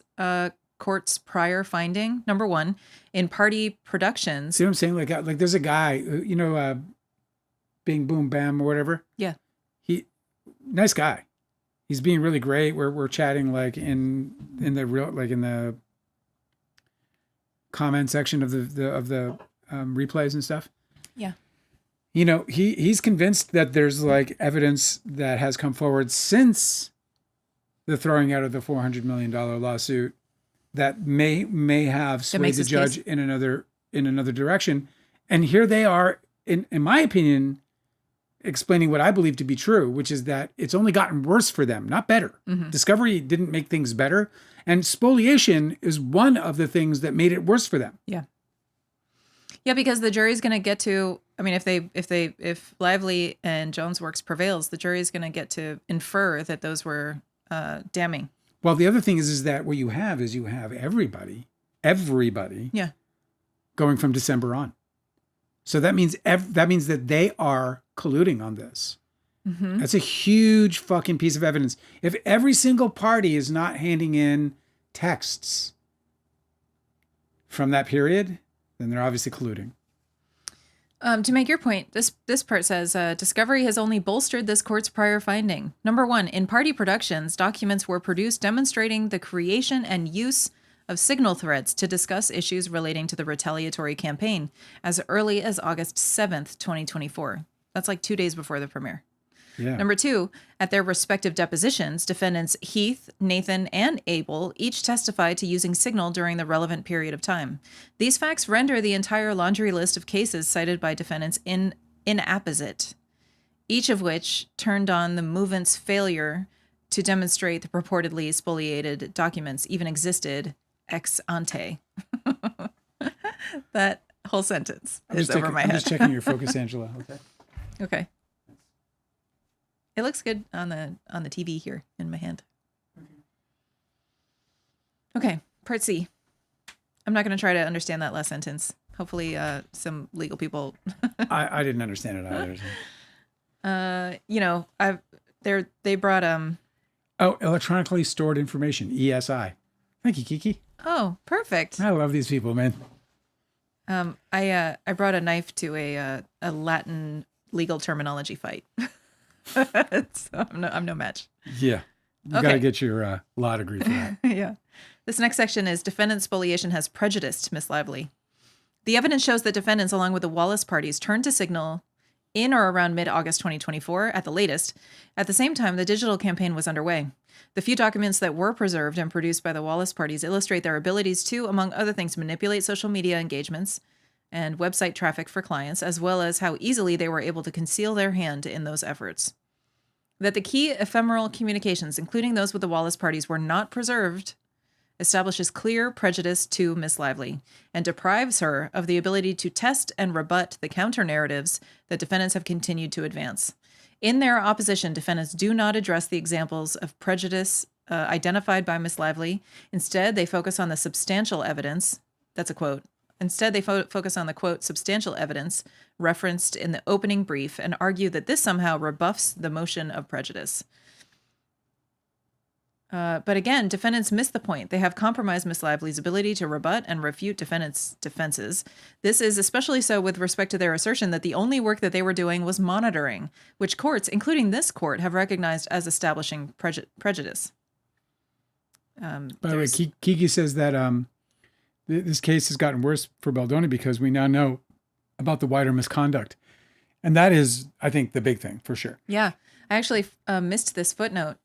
court's prior finding. Number one, in party productions. See what I'm saying? Like there's a guy, Bing Boom Bam or whatever. Yeah. Nice guy. He's being really great. We're chatting like in the comment section of the replays and stuff. Yeah. He's convinced that there's like evidence that has come forward since the throwing out of the $400 million lawsuit that may have swayed the judge in another direction. And here they are, in my opinion, explaining what I believe to be true, which is that it's only gotten worse for them, not better. Mm-hmm. Discovery didn't make things better. And spoliation is one of the things that made it worse for them. Yeah. Yeah, because the jury's going to get to, I mean, if Lively and Jones' works prevails, the jury's going to get to infer that those were damning. Well, the other thing is that what you have is everybody yeah, going from December on. So that means that they are colluding on this. Mm-hmm. That's a huge fucking piece of evidence. If every single party is not handing in texts from that period, then they're obviously colluding. To make your point, this part says, Discovery has only bolstered this court's prior finding. Number one, in party productions, documents were produced demonstrating the creation and use of signal threads to discuss issues relating to the retaliatory campaign as early as August 7th, 2024. That's like 2 days before the premiere. Yeah. Number two, at their respective depositions, defendants Heath, Nathan, and Abel each testified to using Signal during the relevant period of time. These facts render the entire laundry list of cases cited by defendants inapposite, each of which turned on the movement's failure to demonstrate the purportedly spoliated documents even existed ex ante. That whole sentence is over my head. I'm just checking your focus, Angela. Okay. Okay. It looks good on the TV here in my hand. Okay, part C. I'm not going to try to understand that last sentence. Hopefully, some legal people. I didn't understand it either. They brought electronically stored information, ESI. Thank you, Kiki. Oh, perfect. I love these people, man. I brought a knife to a Latin legal terminology fight. So I'm no match. Yeah. You got to get your law degree for that. Yeah. This next section is defendant spoliation has prejudiced Miss Lively. The evidence shows that defendants, along with the Wallace parties, turned to Signal in or around mid-August 2024 at the latest. At the same time, the digital campaign was underway. The few documents that were preserved and produced by the Wallace parties illustrate their abilities to, among other things, manipulate social media engagements and website traffic for clients, as well as how easily they were able to conceal their hand in those efforts. That the key ephemeral communications, including those with the Wallace parties, were not preserved establishes clear prejudice to Miss Lively and deprives her of the ability to test and rebut the counter-narratives that defendants have continued to advance. In their opposition, defendants do not address the examples of prejudice identified by Miss Lively. Instead, they focus on the substantial evidence. That's a quote. Instead, they focus on the, quote, substantial evidence referenced in the opening brief and argue that this somehow rebuffs the motion of prejudice. But again, defendants miss the point. They have compromised Miss Lively's ability to rebut and refute defendants' defenses. This is especially so with respect to their assertion that the only work that they were doing was monitoring, which courts, including this court, have recognized as establishing prejudice. By the way, Kiki says that this case has gotten worse for Baldoni because we now know about the wider misconduct. And that is, I think, the big thing for sure. Yeah. I actually missed this footnote.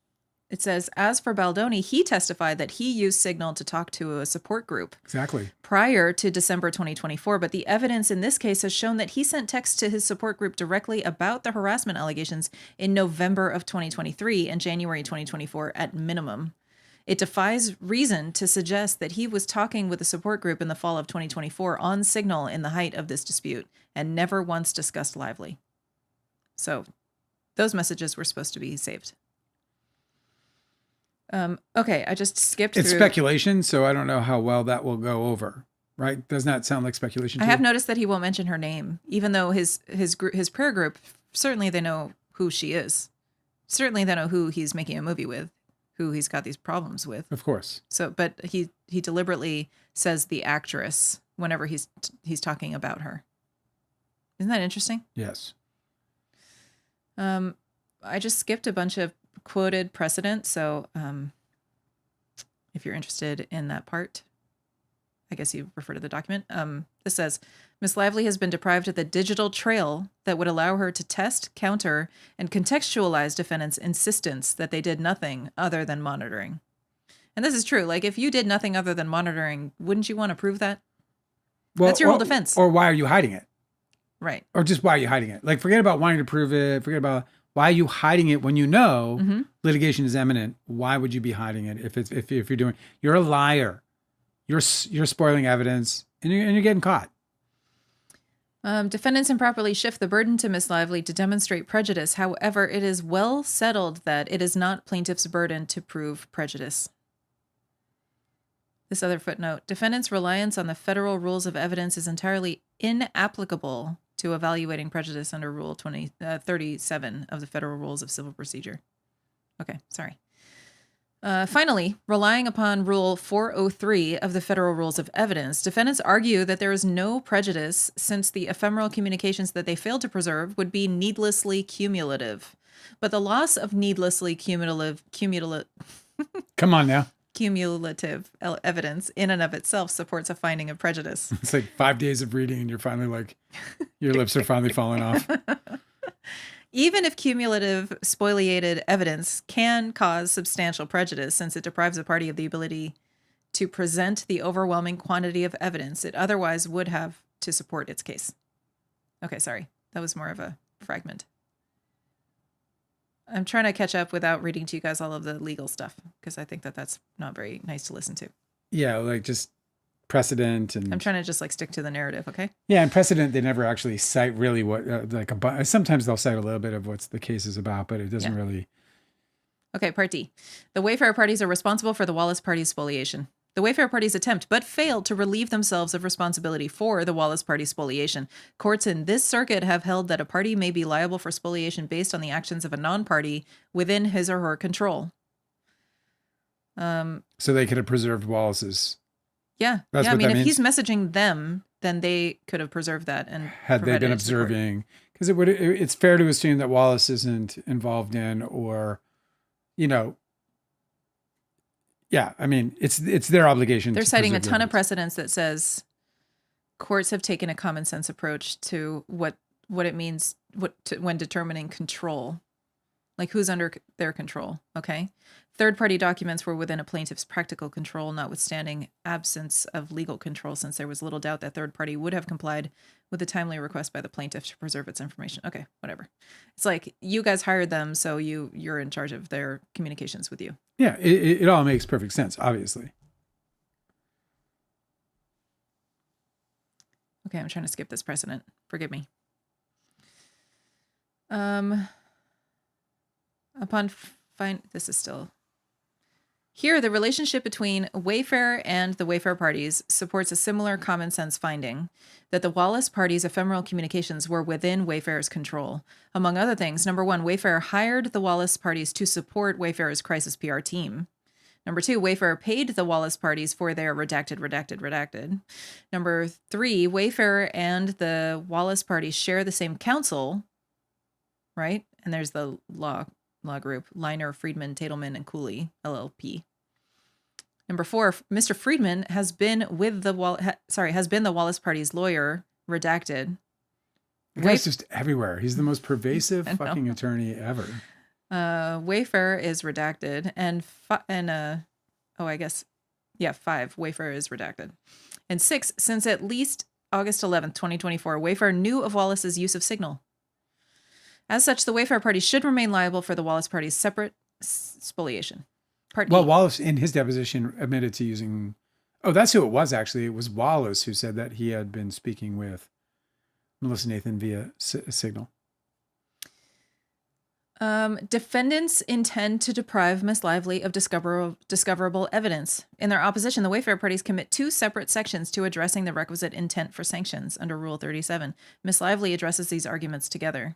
It says, as for Baldoni, he testified that he used Signal to talk to a support group. Exactly. Prior to December 2024, but the evidence in this case has shown that he sent texts to his support group directly about the harassment allegations in November of 2023 and January 2024 at minimum. It defies reason to suggest that he was talking with the support group in the fall of 2024 on Signal in the height of this dispute and never once discussed Lively. So those messages were supposed to be saved. Okay, I just skipped through. It's speculation, so I don't know how well that will go over, right? Does not sound like speculation to I have you? noticed that he won't mention her name, even though his prayer group, certainly they know who she is. Certainly they know who he's making a movie with, who he's got these problems with. Of course. So, but he deliberately says the actress whenever he's talking about her. Isn't that interesting? Yes. I just skipped a bunch of quoted precedent. So if you're interested in that part, I guess you refer to the document. This says, Miss Lively has been deprived of the digital trail that would allow her to test, counter, and contextualize defendants' insistence that they did nothing other than monitoring. And this is true. Like, if you did nothing other than monitoring, wouldn't you want to prove that? Well, that's your whole defense. Or why are you hiding it? Right. Or just why are you hiding it? Like, forget about wanting to prove it. Forget about why are you hiding it when you know litigation is imminent. Why would you be hiding it if you're doing? You're a liar. You're spoiling evidence, and you're getting caught. Defendants improperly shift the burden to Miss Lively to demonstrate prejudice. However, it is well settled that it is not plaintiff's burden to prove prejudice. This other footnote, defendants' reliance on the federal rules of evidence is entirely inapplicable to evaluating prejudice under Rule 37 of the Federal Rules of Civil Procedure. Okay, sorry. Finally, relying upon Rule 403 of the Federal Rules of Evidence, defendants argue that there is no prejudice since the ephemeral communications that they failed to preserve would be needlessly cumulative. But the loss of needlessly cumulative Come on now. Cumulative evidence in and of itself supports a finding of prejudice. It's like 5 days of reading and you're finally like, your lips are finally falling off. Even if cumulative spoliated evidence can cause substantial prejudice since it deprives a party of the ability to present the overwhelming quantity of evidence it otherwise would have to support its case. Okay, sorry. That was more of a fragment. I'm trying to catch up without reading to you guys all of the legal stuff because I think that that's not very nice to listen to. Yeah, like just precedent and... I'm trying to just like stick to the narrative, okay? Yeah, and precedent, they never actually cite really what, sometimes they'll cite a little bit of what's the case is about, but it doesn't really... Okay, Part D. The Wayfarer parties are responsible for the Wallace party's spoliation. The Wayfarer parties attempt, but failed to relieve themselves of responsibility for the Wallace party spoliation. Courts in this circuit have held that a party may be liable for spoliation based on the actions of a non-party within his or her control. So they could have preserved Wallace's. Yeah. That's yeah. what I mean, that if means? he's messaging them, then they could have preserved that and Had they been observing, because it's fair to assume that Wallace isn't involved in, or, yeah, I mean, it's their obligation. They're to citing a preserve ton of evidence. precedents that says courts have taken a common sense approach to what it means when determining control, like who's under their control. Okay. Third-party documents were within a plaintiff's practical control, notwithstanding absence of legal control, since there was little doubt that third party would have complied with a timely request by the plaintiff to preserve its information. Okay, whatever. It's like you guys hired them, so you're in charge of their communications with you. Yeah, it all makes perfect sense, obviously. Okay, I'm trying to skip this precedent. Forgive me. This is still... Here, the relationship between Wayfarer and the Wayfarer parties supports a similar common sense finding that the Wallace party's ephemeral communications were within Wayfarer's control. Among other things, number one, Wayfarer hired the Wallace parties to support Wayfarer's crisis PR team. Number two, Wayfarer paid the Wallace parties for their redacted. Number three, Wayfarer and the Wallace parties share the same counsel, right? And there's the law group, Liner, Friedman, Tatelman, and Cooley, LLP. Number four, Mr. Friedman has been the Wallace party's lawyer, redacted. The guy's just everywhere. He's the most pervasive fucking attorney ever. Wayfarer is redacted, five, Wayfarer is redacted. And six, since at least August 11th, 2024, Wayfarer knew of Wallace's use of Signal. As such, the Wayfarer party should remain liable for the Wallace party's separate spoliation. Well, Wallace, in his deposition, admitted to using... Oh, that's who it was, actually. It was Wallace who said that he had been speaking with Melissa Nathan via Signal. Defendants intend to deprive Miss Lively of discoverable evidence. In their opposition, the Wayfarer parties commit two separate sections to addressing the requisite intent for sanctions under Rule 37. Miss Lively addresses these arguments together.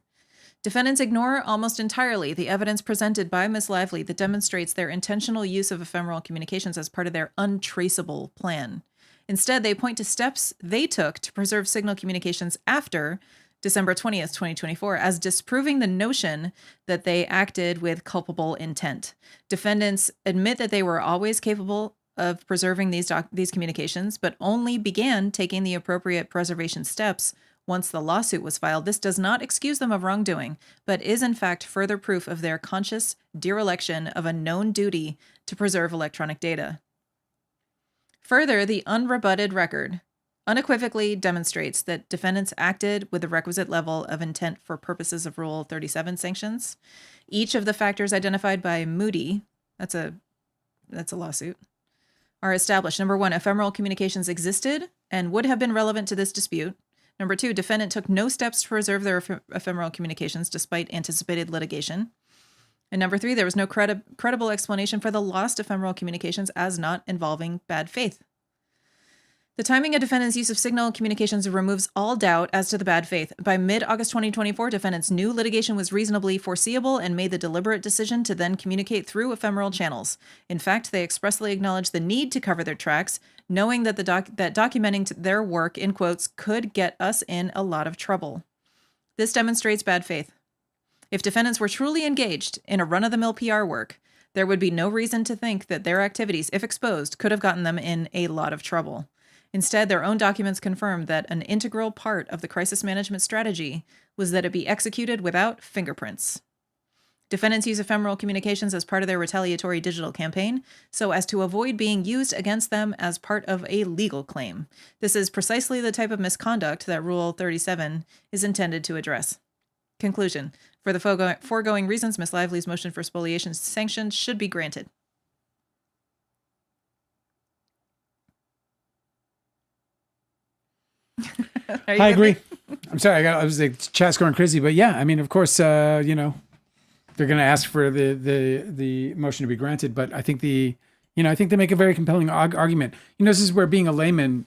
Defendants ignore almost entirely the evidence presented by Miss Lively that demonstrates their intentional use of ephemeral communications as part of their untraceable plan. Instead, they point to steps they took to preserve Signal communications after December 20th, 2024, as disproving the notion that they acted with culpable intent. Defendants admit that they were always capable of preserving these communications, but only began taking the appropriate preservation steps once the lawsuit was filed. This does not excuse them of wrongdoing, but is in fact further proof of their conscious dereliction of a known duty to preserve electronic data. Further, the unrebutted record unequivocally demonstrates that defendants acted with the requisite level of intent for purposes of Rule 37 sanctions. Each of the factors identified by Moody, that's a lawsuit, are established. Number one, ephemeral communications existed and would have been relevant to this dispute. Number two, defendant took no steps to preserve their ephemeral communications despite anticipated litigation. And number three, there was no credible explanation for the lost ephemeral communications as not involving bad faith. The timing of defendants' use of Signal communications removes all doubt as to the bad faith. By mid-August 2024, defendants knew litigation was reasonably foreseeable and made the deliberate decision to then communicate through ephemeral channels. In fact, they expressly acknowledged the need to cover their tracks, knowing that that documenting their work, in quotes, could get us in a lot of trouble. This demonstrates bad faith. If defendants were truly engaged in a run-of-the-mill PR work, there would be no reason to think that their activities, if exposed, could have gotten them in a lot of trouble. Instead, their own documents confirm that an integral part of the crisis management strategy was that it be executed without fingerprints. Defendants use ephemeral communications as part of their retaliatory digital campaign so as to avoid being used against them as part of a legal claim. This is precisely the type of misconduct that Rule 37 is intended to address. Conclusion. For the foregoing reasons, Ms. Lively's motion for spoliation sanctions should be granted. I agree. I'm sorry. I was like, chat's going crazy, but yeah, I mean, of course, they're going to ask for the motion to be granted, but I think the I think they make a very compelling argument. This is where being a layman,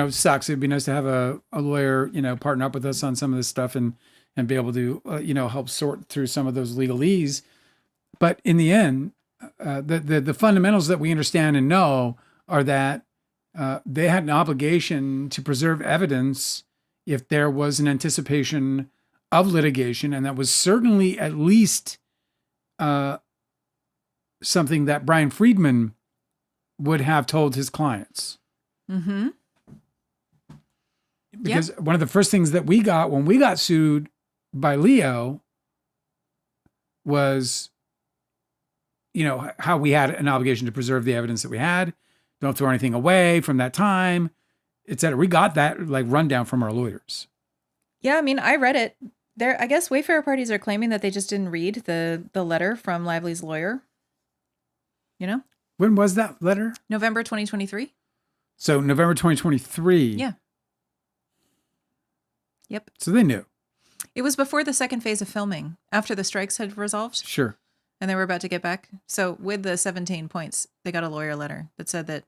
sucks. It'd be nice to have a lawyer, partner up with us on some of this stuff and be able to, help sort through some of those legalese. But in the end, the fundamentals that we understand and know are that they had an obligation to preserve evidence if there was an anticipation of litigation, and that was certainly at least something that Brian Friedman would have told his clients. Mm-hmm. Because one of the first things that we got when we got sued by Leo was, how we had an obligation to preserve the evidence that we had. Don't throw anything away from that time, et cetera. We got that rundown from our lawyers. Yeah, I mean, I read it. I guess Wayfarer parties are claiming that they just didn't read the letter from Lively's lawyer. When was that letter? November 2023. So November 2023. Yeah. Yep. So they knew. It was before the second phase of filming, after the strikes had resolved. Sure. And they were about to get back. So with the 17 points, they got a lawyer letter that said that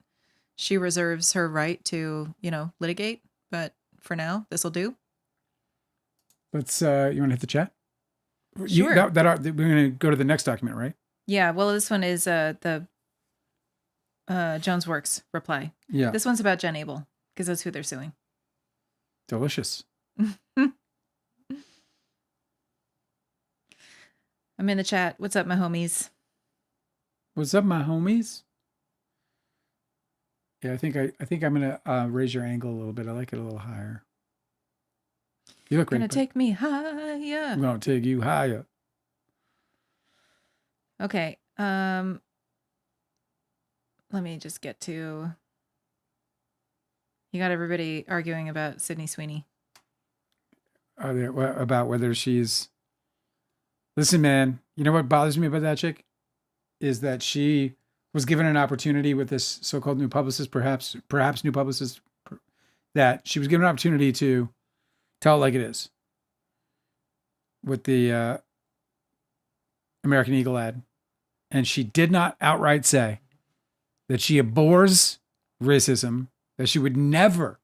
she reserves her right to, litigate. But for now, this will do. Let's, you want to hit the chat? Sure. We're going to go to the next document, right? Yeah. Well, this one is the Jones Works reply. Yeah. This one's about Jen Abel, because that's who they're suing. Delicious. I'm in the chat. What's up, my homies? What's up, my homies? Yeah, I think I'm gonna raise your angle a little bit. I like it a little higher. You look great. Gonna take me higher. I'm gonna take you higher. Okay. Let me just get to. You got everybody arguing about Sydney Sweeney. Are there about whether she's? Listen, man. You know what bothers me about that chick is that she was given an opportunity with this so-called new publicist, perhaps new publicist, that she was given an opportunity to tell it like it is with the American Eagle ad. And she did not outright say that she abhors racism, that she would never,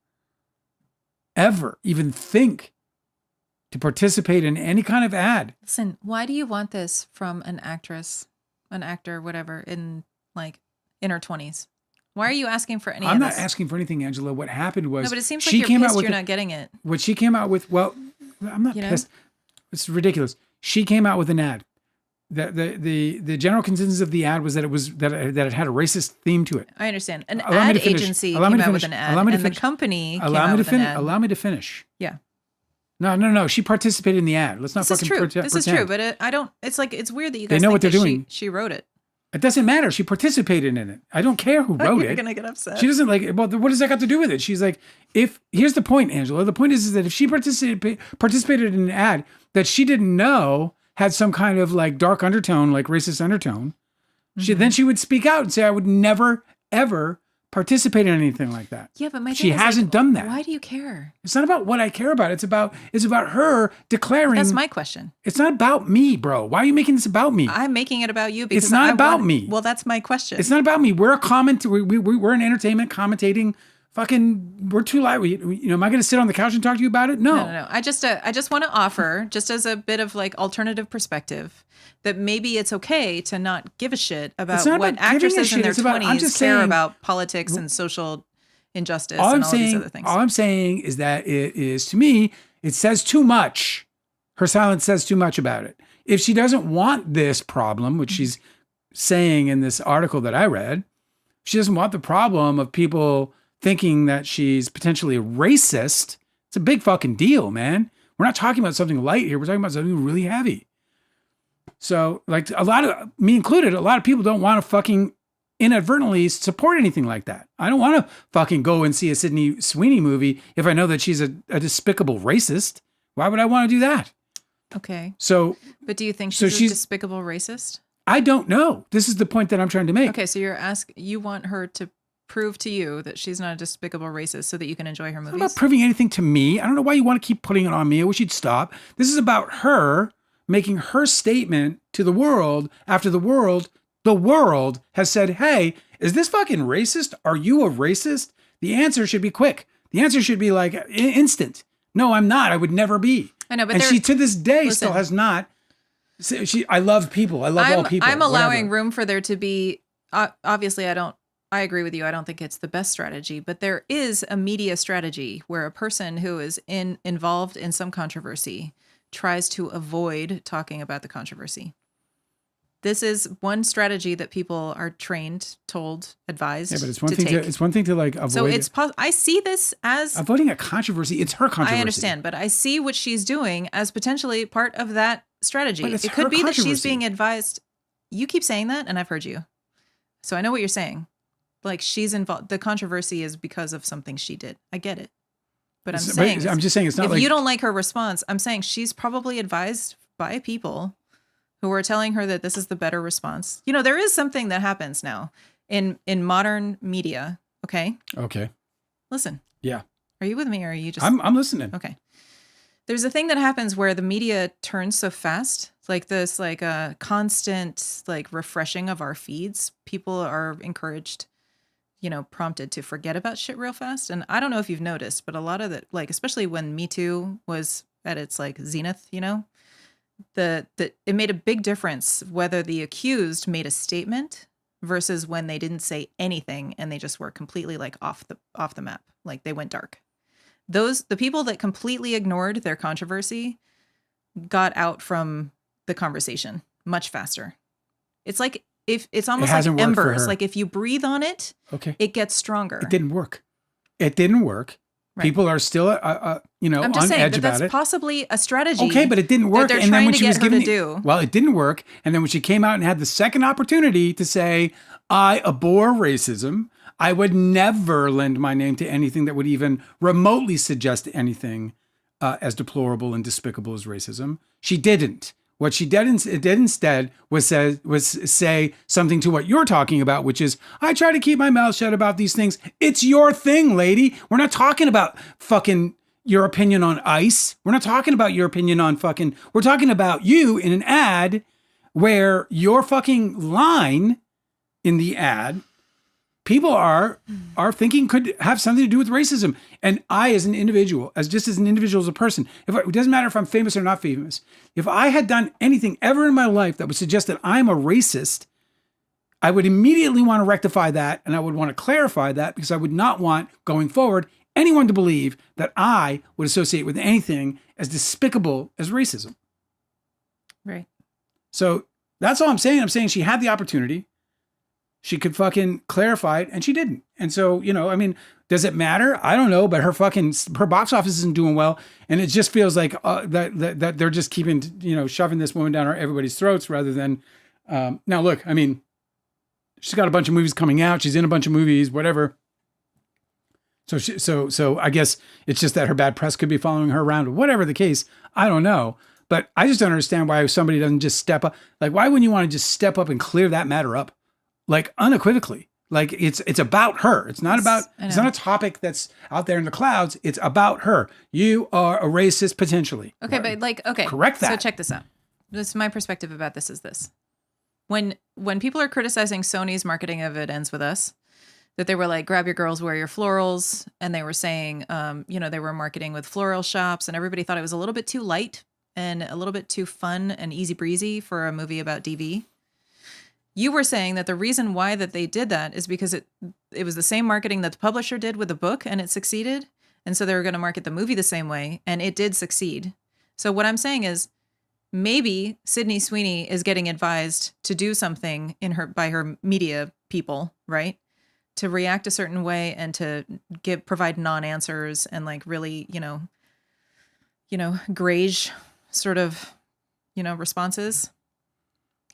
ever even think to participate in any kind of ad. Listen, why do you want this from an actress, an actor, whatever, in her 20s? Why are you asking for any I'm of not this? asking for anything, Angela. What happened was... No, but it seems like you're pissed you're not getting it. What she came out with... Well, I'm not pissed. It's ridiculous. She came out with an ad. The general consensus of the ad was that it had a racist theme to it. I understand. An ad agency came out with an ad, and the company came out with an ad. Allow me to finish. Yeah. No. She participated in the ad. Let's not fucking pretend. This is true, but I don't. It's it's weird that you guys know think what they're that doing. She wrote it. It doesn't matter. She participated in it. I don't care who wrote it. You're gonna get upset. She doesn't well, what does that got to do with it? She's like, here's the point, Angela. The point is that if she participated in an ad that she didn't know had some kind of dark undertone, racist undertone, then she would speak out and say, I would never, ever participate in anything like that. Yeah, but she hasn't done that. Why do you care? It's not about what I care about. It's about her declaring. That's my question. It's not about me, bro. Why are you making this about me? I'm making it about you because it's not about me. Well, that's my question. It's not about me. We're we're an entertainment commentating. We're too light. Am I going to sit on the couch and talk to you about it? No. I just want to offer, just as a bit of alternative perspective, that maybe it's okay to not give a shit about what actresses in their 20s care about politics and social injustice and all these other things. All I'm saying is that to me, it says too much. Her silence says too much about it. If she doesn't want this problem, which she's saying in this article that I read, she doesn't want the problem of people thinking that she's potentially a racist. It's a big fucking deal, man. We're not talking about something light here. We're talking about something really heavy. So, a lot of, me included, a lot of people don't want to fucking inadvertently support anything like that. I don't want to fucking go and see a Sydney Sweeney movie if I know that she's a despicable racist. Why would I want to do that? Okay. So, but do you think she's a despicable racist? I don't know. This is the point that I'm trying to make. Okay, so you want her to prove to you that she's not a despicable racist so that you can enjoy her movies? It's not about proving anything to me. I don't know why you want to keep putting it on me. I wish you'd stop. This is about her making her statement to the world after the world has said, hey, Is this fucking racist? Are you a racist? The answer should be quick. The answer should be like instant. No, I'm not. I would never be. I know, but and she to this day still has not. I love people. I love all people. I'm allowing room for there to be. Obviously, I agree with you. I don't think it's the best strategy, but there is a media strategy where a person who is involved in some controversy tries to avoid talking about the controversy. This is one strategy that people are trained, told, advised. Yeah, but it's one thing to like avoid. So I see this as avoiding a controversy. It's her controversy. I understand, but I see what she's doing as potentially part of that strategy. But it's it could be that she's controversy. being advised. You keep saying that, and I've heard you, so I know what you're saying. Like she's involved. The controversy is because of something she did. I get it, but I'm just saying it's not. If you don't like her response, I'm saying she's probably advised by people who are telling her that this is the better response. You know, there is something that happens now in modern media. Okay. Okay. Listen. Yeah. Are you with me, or are you just? I'm listening. Okay. There's a thing that happens where the media turns so fast, like this, like a constant, like refreshing of our feeds. People are encouraged, prompted to forget about shit real fast. And I don't know if you've noticed, but a lot of the, like, especially when Me Too was at its like zenith, it made a big difference whether the accused made a statement versus when they didn't say anything and they just were completely like off the map, like they went dark. The people that completely ignored their controversy got out from the conversation much faster. It's like it's almost like embers. Like if you breathe on it, okay, it gets stronger. It didn't work. Right. People are still, I'm just on saying, edge but about that's it. Possibly a strategy. Okay, but it didn't work. And then when she was giving, well, it didn't work. And then when she came out and had the second opportunity to say, "I abhor racism. I would never lend my name to anything that would even remotely suggest anything as deplorable and despicable as racism," she didn't. What she did instead was say something to what you're talking about, which is, I try to keep my mouth shut about these things. It's your thing, lady. We're not talking about fucking your opinion on ICE. We're not talking about your opinion on fucking, we're talking about you in an ad where your fucking line in the ad, people are thinking could have something to do with racism. And I, as an individual, as a person, it doesn't matter if I'm famous or not famous, if I had done anything ever in my life that would suggest that I'm a racist, I would immediately want to rectify that. And I would want to clarify that, because I would not want, going forward, anyone to believe that I would associate with anything as despicable as racism. Right. So that's all I'm saying. I'm saying she had the opportunity. She could fucking clarify it, and she didn't. And so, does it matter? I don't know, but her box office isn't doing well, and it just feels like that they're just keeping, shoving this woman down everybody's throats rather than. Now, look, she's got a bunch of movies coming out. She's in a bunch of movies, whatever. So I guess it's just that her bad press could be following her around. Whatever the case, I don't know. But I just don't understand why somebody doesn't just step up. Like, why wouldn't you want to just step up and clear that matter up? Like, unequivocally. Like, it's about her. It's not a topic that's out there in the clouds. It's about her. You are a racist potentially. Okay, but okay. Correct that. So check this out. My perspective about this is this. When people are criticizing Sony's marketing of It Ends With Us, that they were like, grab your girls, wear your florals. And they were saying, they were marketing with floral shops, and everybody thought it was a little bit too light and a little bit too fun and easy breezy for a movie about DV. You were saying that the reason why that they did that is because it was the same marketing that the publisher did with the book, and it succeeded. And so they were going to market the movie the same way, and it did succeed. So what I'm saying is, maybe Sydney Sweeney is getting advised to do something by her media people, right? To react a certain way and to provide non-answers and like really, grayish sort of, responses.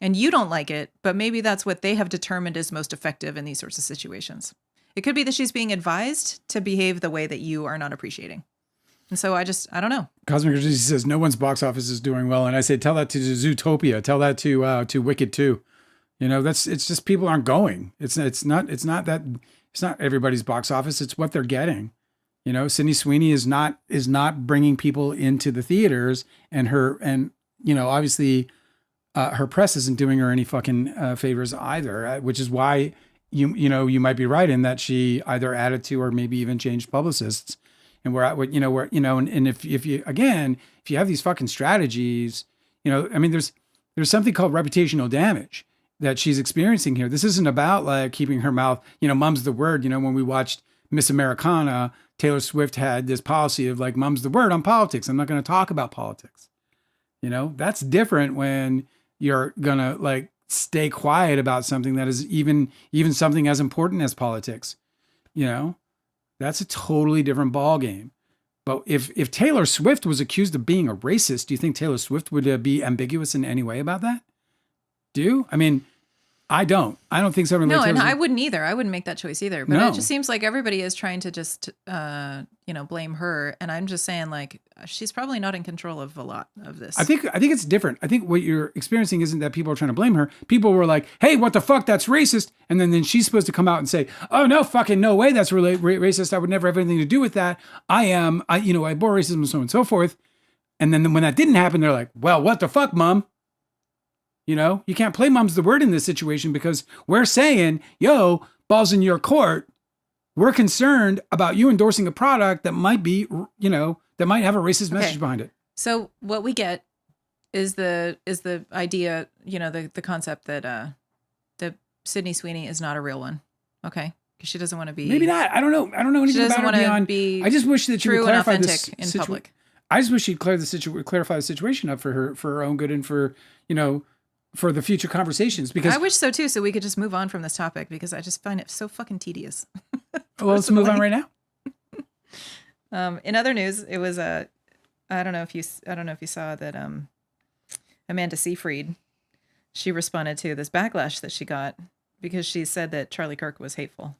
And you don't like it, but maybe that's what they have determined is most effective in these sorts of situations. It could be that she's being advised to behave the way that you are not appreciating. And so I don't know. Cosmic Urgency says no one's box office is doing well. And I say, tell that to Zootopia. Tell that to Wicked 2. It's just people aren't going. It's not everybody's box office. It's what they're getting. Sydney Sweeney is not bringing people into the theaters, and obviously her press isn't doing her any fucking favors either, which is why you might be right in that she either added to or maybe even changed publicists. And and if you have these fucking strategies, I mean, there's something called reputational damage that she's experiencing here. This isn't about like keeping her mouth, mum's the word. When we watched Miss Americana, Taylor Swift had this policy of like, mum's the word on politics. I'm not going to talk about politics. That's different when you're going to like stay quiet about something that is even something as important as politics. That's a totally different ball game. But if Taylor Swift was accused of being a racist, do you think Taylor Swift would be ambiguous in any way about that? I mean, I don't think so. No, and I wouldn't either. I wouldn't make that choice either. But it just seems like everybody is trying to just, blame her. And I'm just saying, like, she's probably not in control of a lot of this. I think it's different. I think what you're experiencing isn't that people are trying to blame her. People were like, "Hey, what the fuck? That's racist." And then she's supposed to come out and say, "Oh no, fucking no way. That's really racist. I would never have anything to do with that. I abhor racism and so on and so forth." And then when that didn't happen, they're like, "Well, what the fuck, mom?" You can't play mom's the word in this situation because we're saying, yo, balls in your court. We're concerned about you endorsing a product that might be, that might have a racist message behind it. So what we get is the idea, the concept that Sydney Sweeney is not a real one. Okay. Because she doesn't want to be. Maybe not. I don't know anything about her beyond. I just wish that she would clarify this in public. I just wish she'd clarify the situation up for her own good and for, for the future conversations, because I wish so too. So we could just move on from this topic because I just find it so fucking tedious. Well, let's move on right now. In other news, it was I don't know if you saw that Amanda Seyfried, she responded to this backlash that she got because she said that Charlie Kirk was hateful,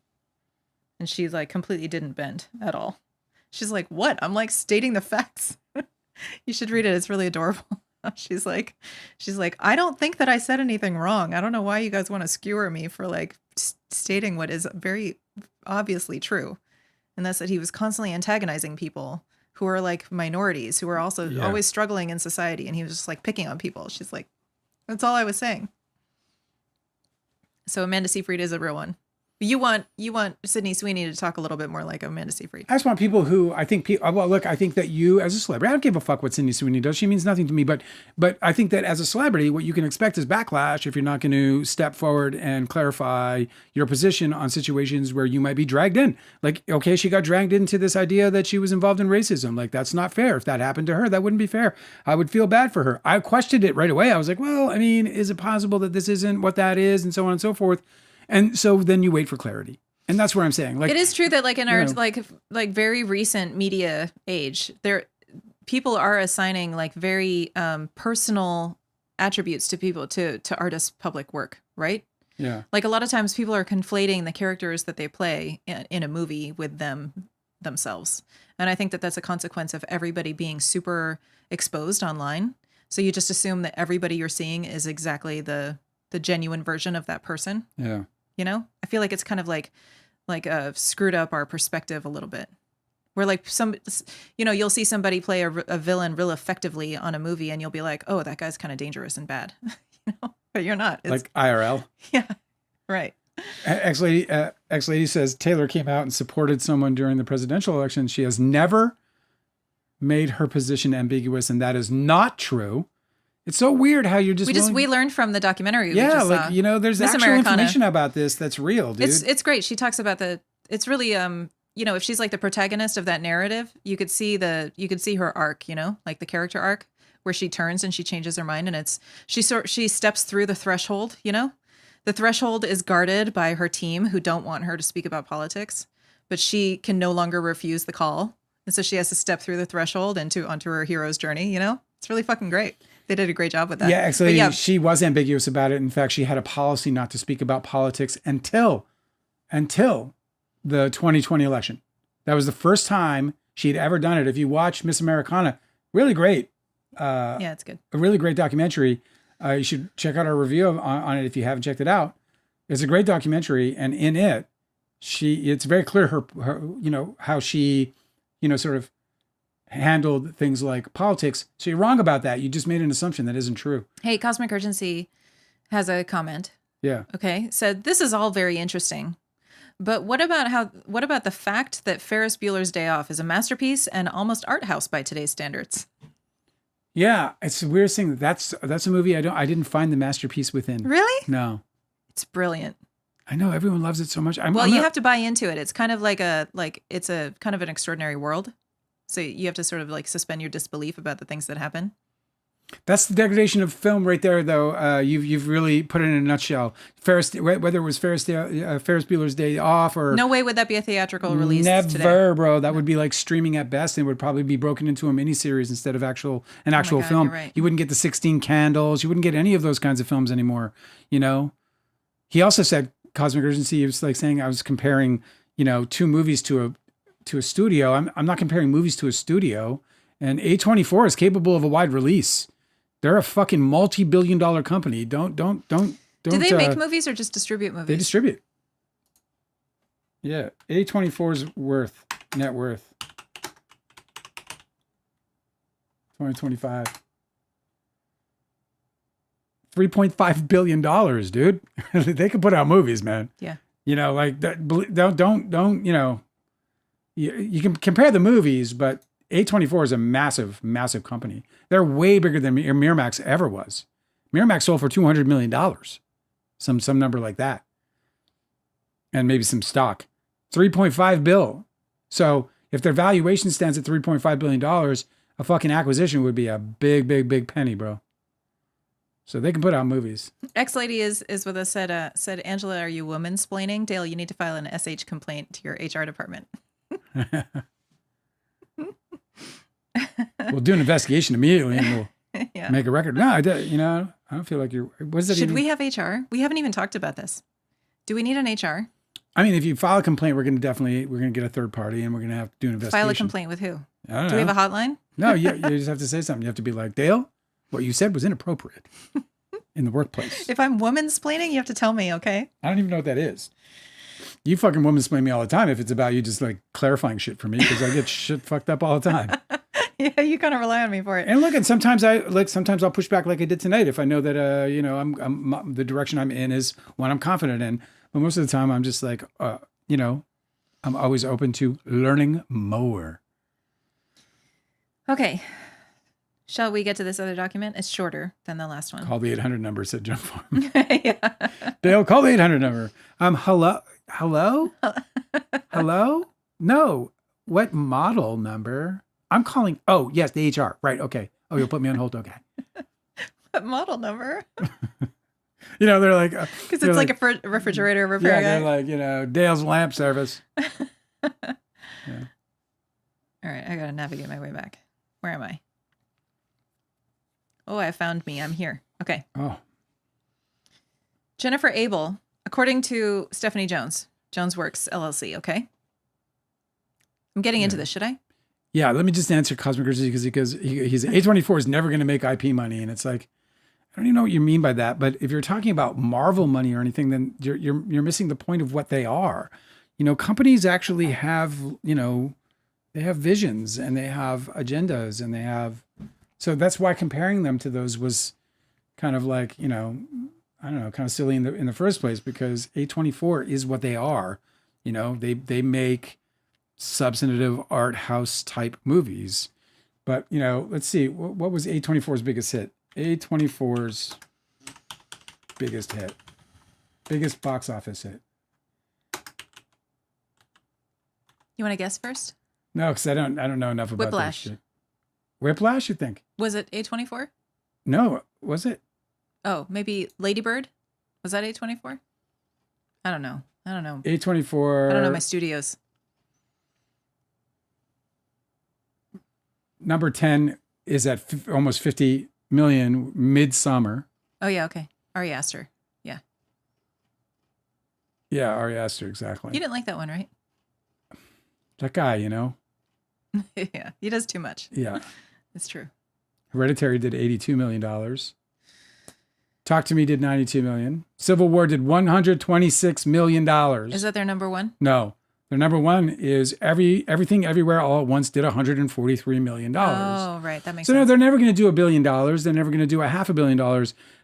and she like completely didn't bend at all. She's like, "What?" I'm like stating the facts. You should read it. It's really adorable. She's like, I don't think that I said anything wrong. I don't know why you guys want to skewer me for like stating what is very obviously true. And that's that he was constantly antagonizing people who are like minorities, who are also always struggling in society. And he was just like picking on people. She's like, that's all I was saying. So Amanda Seyfried is a real one. You want Sydney Sweeney to talk a little bit more like Amanda Seyfried. I just want people who I think I think that you as a celebrity, I don't give a fuck what Sydney Sweeney does. She means nothing to me. But I think that as a celebrity, what you can expect is backlash if you're not going to step forward and clarify your position on situations where you might be dragged in. Like, okay, she got dragged into this idea that she was involved in racism. Like, that's not fair. If that happened to her, that wouldn't be fair. I would feel bad for her. I questioned it right away. I was like, well, I mean, is it possible that this isn't what that is, and so on and so forth. And so then you wait for clarity. And that's where I'm saying, like, it is true that like in our like very recent media age, people are assigning like very personal attributes to people to artists' public work, right? Yeah. Like a lot of times people are conflating the characters that they play in a movie with themselves. And I think that that's a consequence of everybody being super exposed online. So you just assume that everybody you're seeing is exactly the genuine version of that person. Yeah. I feel like it's kind of like screwed up our perspective a little bit. Where like you'll see somebody play a villain real effectively on a movie and you'll be like, oh, that guy's kind of dangerous and bad. But you're not. It's, like IRL. Yeah, right. X-Lady says Taylor came out and supported someone during the presidential election. She has never made her position ambiguous, and that is not true. It's so weird how you're we learned from the documentary. Yeah, like there's Miss actual Americana. Information about this that's real, dude. It's great. She talks about it's really if she's like the protagonist of that narrative, you could see her arc, like the character arc where she turns and she changes her mind, and she steps through the threshold. The threshold is guarded by her team who don't want her to speak about politics, but she can no longer refuse the call, and so she has to step through the threshold onto her hero's journey. It's really fucking great. They did a great job with that. Yeah, actually, she was ambiguous about it. In fact, she had a policy not to speak about politics until the 2020 election. That was the first time she had ever done it. If you watch Miss Americana, really great. Yeah, it's good. A really great documentary. You should check out our review on it if you haven't checked it out. It's a great documentary, and in it, it's very clear her how she sort of handled things like politics. So you're wrong about that. You just made an assumption that isn't true. Hey, Cosmic Urgency has a comment. Yeah. Okay, said this is all very interesting. But what about the fact that Ferris Bueller's Day Off is a masterpiece and almost art house by today's standards? Yeah, it's a weird thing. That's a movie I didn't find the masterpiece within. Really? No. It's brilliant. I know everyone loves it so much. You have to buy into it. It's kind of it's a kind of an extraordinary world. So you have to sort of like suspend your disbelief about the things that happen. That's the degradation of film right there, though. You've really put it in a nutshell. Whether it was Ferris Bueller's Day Off or no way would that be a theatrical release. Never, today. Bro. That would be like streaming at best, and would probably be broken into a miniseries instead of an actual film. You're right. You wouldn't get the 16 Candles. You wouldn't get any of those kinds of films anymore. You know. He also said Cosmic Urgency. He was like saying I was comparing, two movies to a studio. I'm not comparing movies to a studio. And A24 is capable of a wide release. They're a fucking multi-billion-dollar company. Don't. Do they make movies or just distribute movies? They distribute. Yeah, A24's net worth, 2025, $3.5 billion, dude. They could put out movies, man. Yeah. Like that. Don't. You can compare the movies, but A24 is a massive, massive company. They're way bigger than Miramax ever was. Miramax sold for $200 million. Some number like that. And maybe some stock. 3.5 bill. So if their valuation stands at $3.5 billion, a fucking acquisition would be a big, big, big penny, bro. So they can put out movies. X-Lady is with us, said, Angela, are you woman-splaining? Dale, you need to file an SH complaint to your HR department. We'll do an investigation immediately and we'll make a record. No, I don't feel like you're. Should we have HR? We haven't even talked about this. Do we need an HR? I mean, if you file a complaint, we're going to get a third party and we're going to have to do an investigation. File a complaint with who? I don't know. Do we have a hotline? No, you just have to say something. You have to be like, Dale, what you said was inappropriate in the workplace. If I'm woman-splaining, you have to tell me, okay? I don't even know what that is. You fucking woman-splain me all the time if it's about you just like clarifying shit for me because I get shit fucked up all the time. Yeah, you kind of rely on me for it. And look, and sometimes I'll push back like I did tonight if I know that I'm the direction I'm in is one I'm confident in. But most of the time I'm just like I'm always open to learning more. Okay. Shall we get to this other document? It's shorter than the last one. Call the 800 number, said John Farm. Yeah. Dale, call the 800 number. Hello? Hello? No. What model number? I'm calling. Oh, yes, the HR. Right. Okay. Oh, you'll put me on hold. Okay. What model number? They're like. Because it's like a refrigerator repair guy. They're like, Dale's lamp service. Yeah. All right. I got to navigate my way back. Where am I? Oh, I found me. I'm here. Okay. Oh. Jennifer Abel, according to Stephanie Jones Works LLC. Okay. I'm getting into this. Should I? Yeah. Let me just answer Cosmic Urgency because he's A24 is never going to make IP money. And it's like, I don't even know what you mean by that. But if you're talking about Marvel money or anything, then you're missing the point of what they are. Companies actually have, they have visions and they have agendas and they have. So that's why comparing them to those was kind of like, I don't know, kind of silly in the first place because A24 is what they are. They make substantive art house type movies. But, let's see, what was A24's biggest hit? A24's biggest box office hit. You want to guess first? No, because I don't know enough about Whiplash. That shit. Whiplash, you think? Was it A24? No, was it? Oh, maybe Lady Bird? Was that A24? I don't know. A24. I don't know my studios. Number 10 is at almost 50 million, Midsummer. Oh, yeah, okay. Ari Aster. Yeah. Yeah, Ari Aster, exactly. You didn't like that one, right? That guy, Yeah, he does too much. Yeah. It's true. Hereditary did $82 million. Talk to Me did $92 million. Civil War did $126 million. Is that their number one? No. Their number one is Everything Everywhere All at Once did $143 million. Oh, right. That makes So sense. no, they're never going to do $1 billion. They're never going to do $500 million.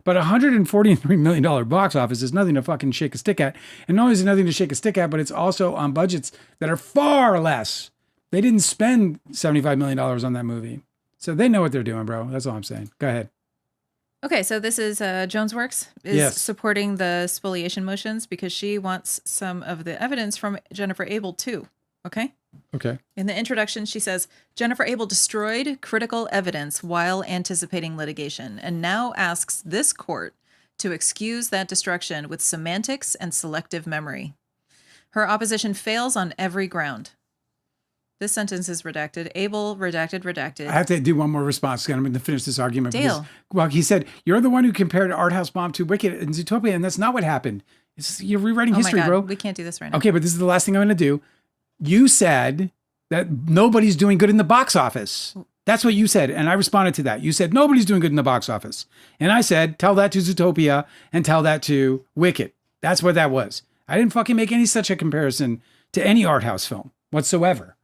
But $143 million box office is nothing to fucking shake a stick at. And not only is it nothing to shake a stick at, but it's also on budgets that are far less. They didn't spend $75 million on that movie. So they know what they're doing, bro. That's all I'm saying. Go ahead. Okay, so this is Jonesworks is Yes. supporting the spoliation motions because she wants some of the evidence from Jennifer Abel too. Okay? Okay. In the introduction, she says, Jennifer Abel destroyed critical evidence while anticipating litigation and now asks this court to excuse that destruction with semantics and selective memory. Her opposition fails on every ground. This sentence is redacted. Abel, redacted. I have to do one more response. I'm going to finish this argument. Dale. Because, well, he said, you're the one who compared Art House Bomb to Wicked and Zootopia, and that's not what happened. You're rewriting Oh history, my God, bro. we can't do this right now. Okay, but this is the last thing I'm going to do. You said that nobody's doing good in the box office. That's what you said. And I responded to that. You said nobody's doing good in the box office. And I said, tell that to Zootopia and tell that to Wicked. That's what that was. I didn't fucking make any such a comparison to any art house film whatsoever.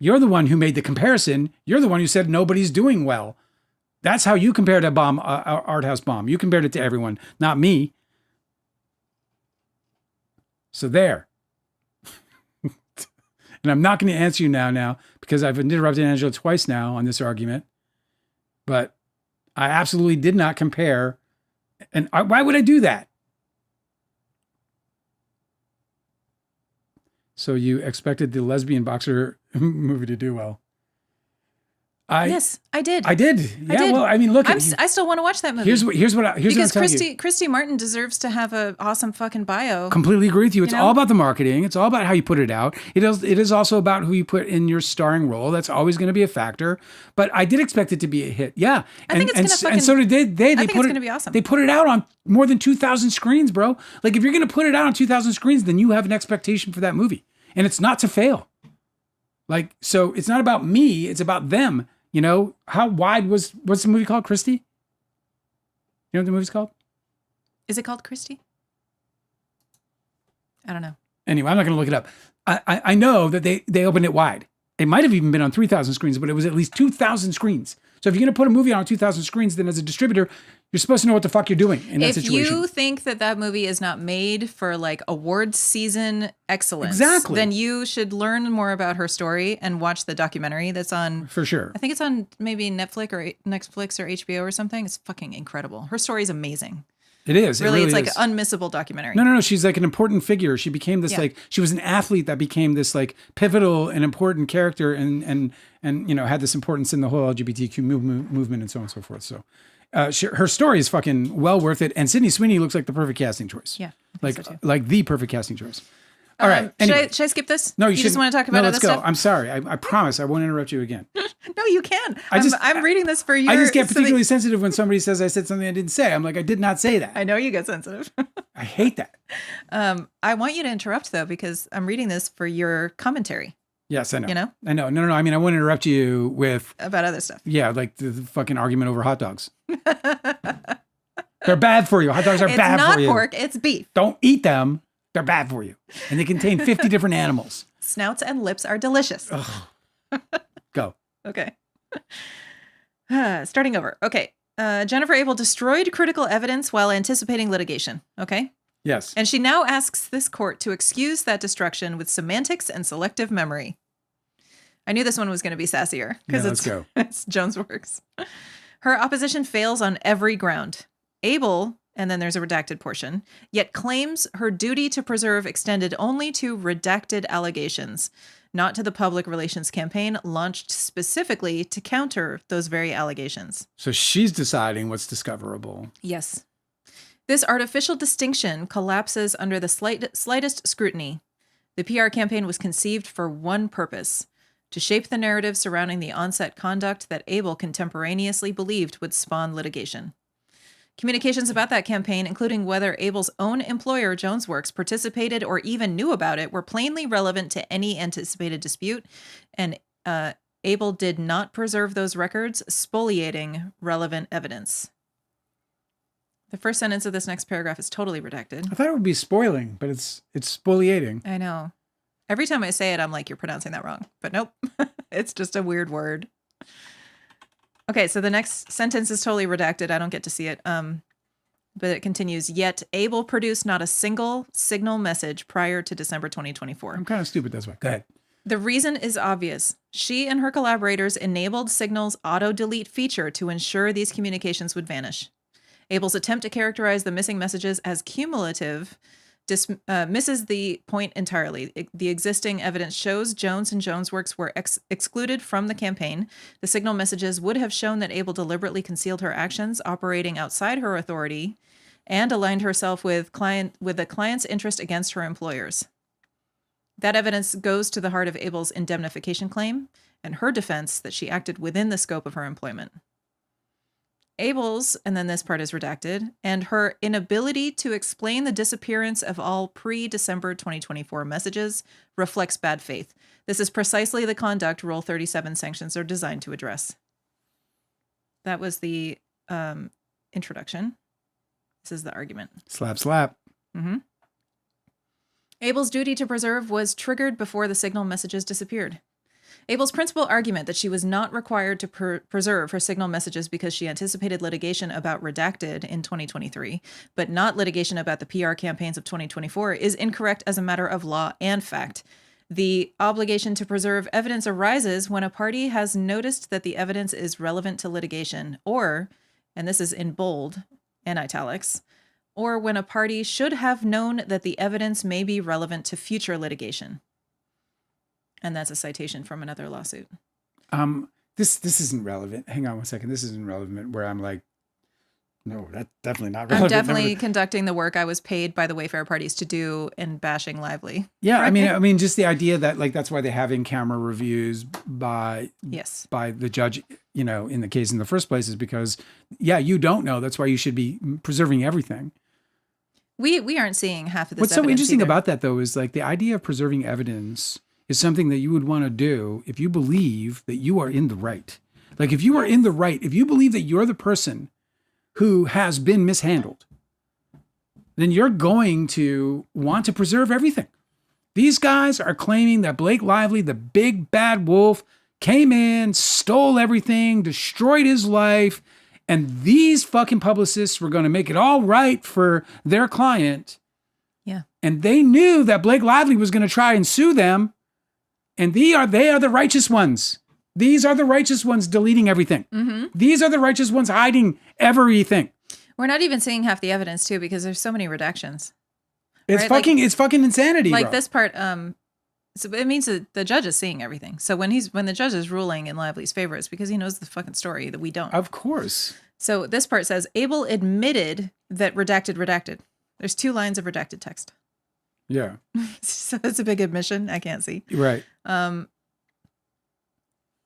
You're the one who made the comparison. You're the one who said nobody's doing well. That's how you compared a bomb, art house bomb. You compared it to everyone, not me. So there. And I'm not going to answer you now because I've interrupted Angela twice now on this argument. But I absolutely did not compare. And why would I do that? So you expected the lesbian boxer movie to do well. Yes, I did. I did. Yeah, well, I mean, look. I still want to watch that movie. Here's what I'm because telling you. Christy Martin deserves to have an awesome fucking bio. Completely agree with you. It's You know? all about the marketing. It's all about how you put it out. It is also about who you put in your starring role. That's always going to be a factor. But I did expect it to be a hit. Yeah. I think it's gonna fucking- and so did they. I think it's gonna be awesome. They put it out on more than 2,000 screens, bro. Like if you're going to put it out on 2,000 screens, then you have an expectation for that movie. And it's not to fail. Like, so it's not about me. It's about them. You know, how wide what's the movie called, Christy? You know what the movie's called? Is it called Christy? I don't know. Anyway, I'm not going to look it up. I know that they opened it wide. It might have even been on 3,000 screens, but it was at least 2,000 screens. So if you're going to put a movie on 2,000 screens, then as a distributor, you're supposed to know what the fuck you're doing in that situation. If you think that movie is not made for like awards season excellence, Exactly. then you should learn more about her story and watch the documentary that's on. For sure. I think it's on maybe Netflix or HBO or something. It's fucking incredible. Her story is amazing. It is. Really, it it's like is. an unmissable documentary. No. She's like an important figure. She became this she was an athlete that became this like pivotal and important character and you know had this importance in the whole LGBTQ movement and so on and so forth. So her story is fucking well worth it. And Sydney Sweeney looks like the perfect casting choice. Yeah, like the perfect casting choice. All right. Anyway. Should I skip this? No, you just want to talk about no, other let's go. stuff? I'm sorry. I promise I won't interrupt you again. No, you can. I'm I'm reading this for you. I just get particularly sensitive when somebody says I said something I didn't say. I'm like, I did not say that. I know you get sensitive. I hate that. I want you to interrupt though, because I'm reading this for your commentary Yes, I know. You know? I know. No. I mean, I won't interrupt you with about other stuff. Yeah, like the fucking argument over hot dogs. They're bad for you. Hot dogs are bad for you. It's not pork, it's beef. Don't eat them. They're bad for you. And they contain 50 different animals. Snouts and lips are delicious. Go. Okay. Starting over. Okay. Jennifer Abel destroyed critical evidence while anticipating litigation. Okay. Yes. And she now asks this court to excuse that destruction with semantics and selective memory. I knew this one was going to be sassier because let's go. It's Jonesworks. Her opposition fails on every ground. Abel, and then there's a redacted portion, yet claims her duty to preserve extended only to redacted allegations, not to the public relations campaign launched specifically to counter those very allegations. So she's deciding what's discoverable. Yes. This artificial distinction collapses under the slightest scrutiny. The PR campaign was conceived for one purpose: to shape the narrative surrounding the on-set conduct that Abel contemporaneously believed would spawn litigation. Communications about that campaign, including whether Abel's own employer, Jonesworks, participated or even knew about it, were plainly relevant to any anticipated dispute, and Abel did not preserve those records, spoliating relevant evidence. The first sentence of this next paragraph is totally redacted. I thought it would be spoiling, but it's spoliating. I know. Every time I say it, I'm like, you're pronouncing that wrong. But nope, it's just a weird word. Okay, so the next sentence is totally redacted. I don't get to see it. But it continues, yet Abel produced not a single signal message prior to December 2024. I'm kind of stupid, that's why. Go ahead. The reason is obvious. She and her collaborators enabled Signal's auto-delete feature to ensure these communications would vanish. Abel's attempt to characterize the missing messages as cumulative misses the point entirely. The existing evidence shows Jones and Jones' works were excluded from the campaign. The Signal messages would have shown that Abel deliberately concealed her actions, operating outside her authority, and aligned herself with the client's interest against her employers. That evidence goes to the heart of Abel's indemnification claim and her defense that she acted within the scope of her employment. Abel's, and then this part is redacted, and her inability to explain the disappearance of all pre-December 2024 messages reflects bad faith. This is precisely the conduct Rule 37 sanctions are designed to address. That was the introduction. This is the argument. Slap, slap. Mm-hmm. Abel's duty to preserve was triggered before the Signal messages disappeared. Abel's principal argument that she was not required to preserve her Signal messages because she anticipated litigation about Redacted in 2023, but not litigation about the PR campaigns of 2024, is incorrect as a matter of law and fact. The obligation to preserve evidence arises when a party has noticed that the evidence is relevant to litigation, or, and this is in bold and italics, or when a party should have known that the evidence may be relevant to future litigation. And that's a citation from another lawsuit. This isn't relevant. Hang on one second. This isn't relevant where I'm like, no, that's definitely not relevant. I'm definitely conducting the work I was paid by the Wayfair parties to do and bashing Lively. Yeah, right? I mean, just the idea that like that's why they have in-camera reviews by the judge, you know, in the case in the first place is because, yeah, you don't know. That's why you should be preserving everything. We aren't seeing half of this. What's so interesting about that though is like the idea of preserving evidence is something that you would want to do if you believe that you are in the right. Like if you are in the right, if you believe that you're the person who has been mishandled, then you're going to want to preserve everything. These guys are claiming that Blake Lively, the big bad wolf, came in, stole everything, destroyed his life, and these fucking publicists were going to make it all right for their client. Yeah. And they knew that Blake Lively was going to try and sue them. And they are the righteous ones. These are the righteous ones deleting everything. Mm-hmm. These are the righteous ones hiding everything. We're not even seeing half the evidence too, because there's so many redactions. It's right? fucking, it's fucking insanity. Like bro. this part, so it means that the judge is seeing everything. So when the judge is ruling in Lively's favor, it's because he knows the fucking story that we don't. Of course. So this part says, Abel admitted that redacted. There's 2 lines of redacted text. Yeah. So it's a big admission. I can't see. Right.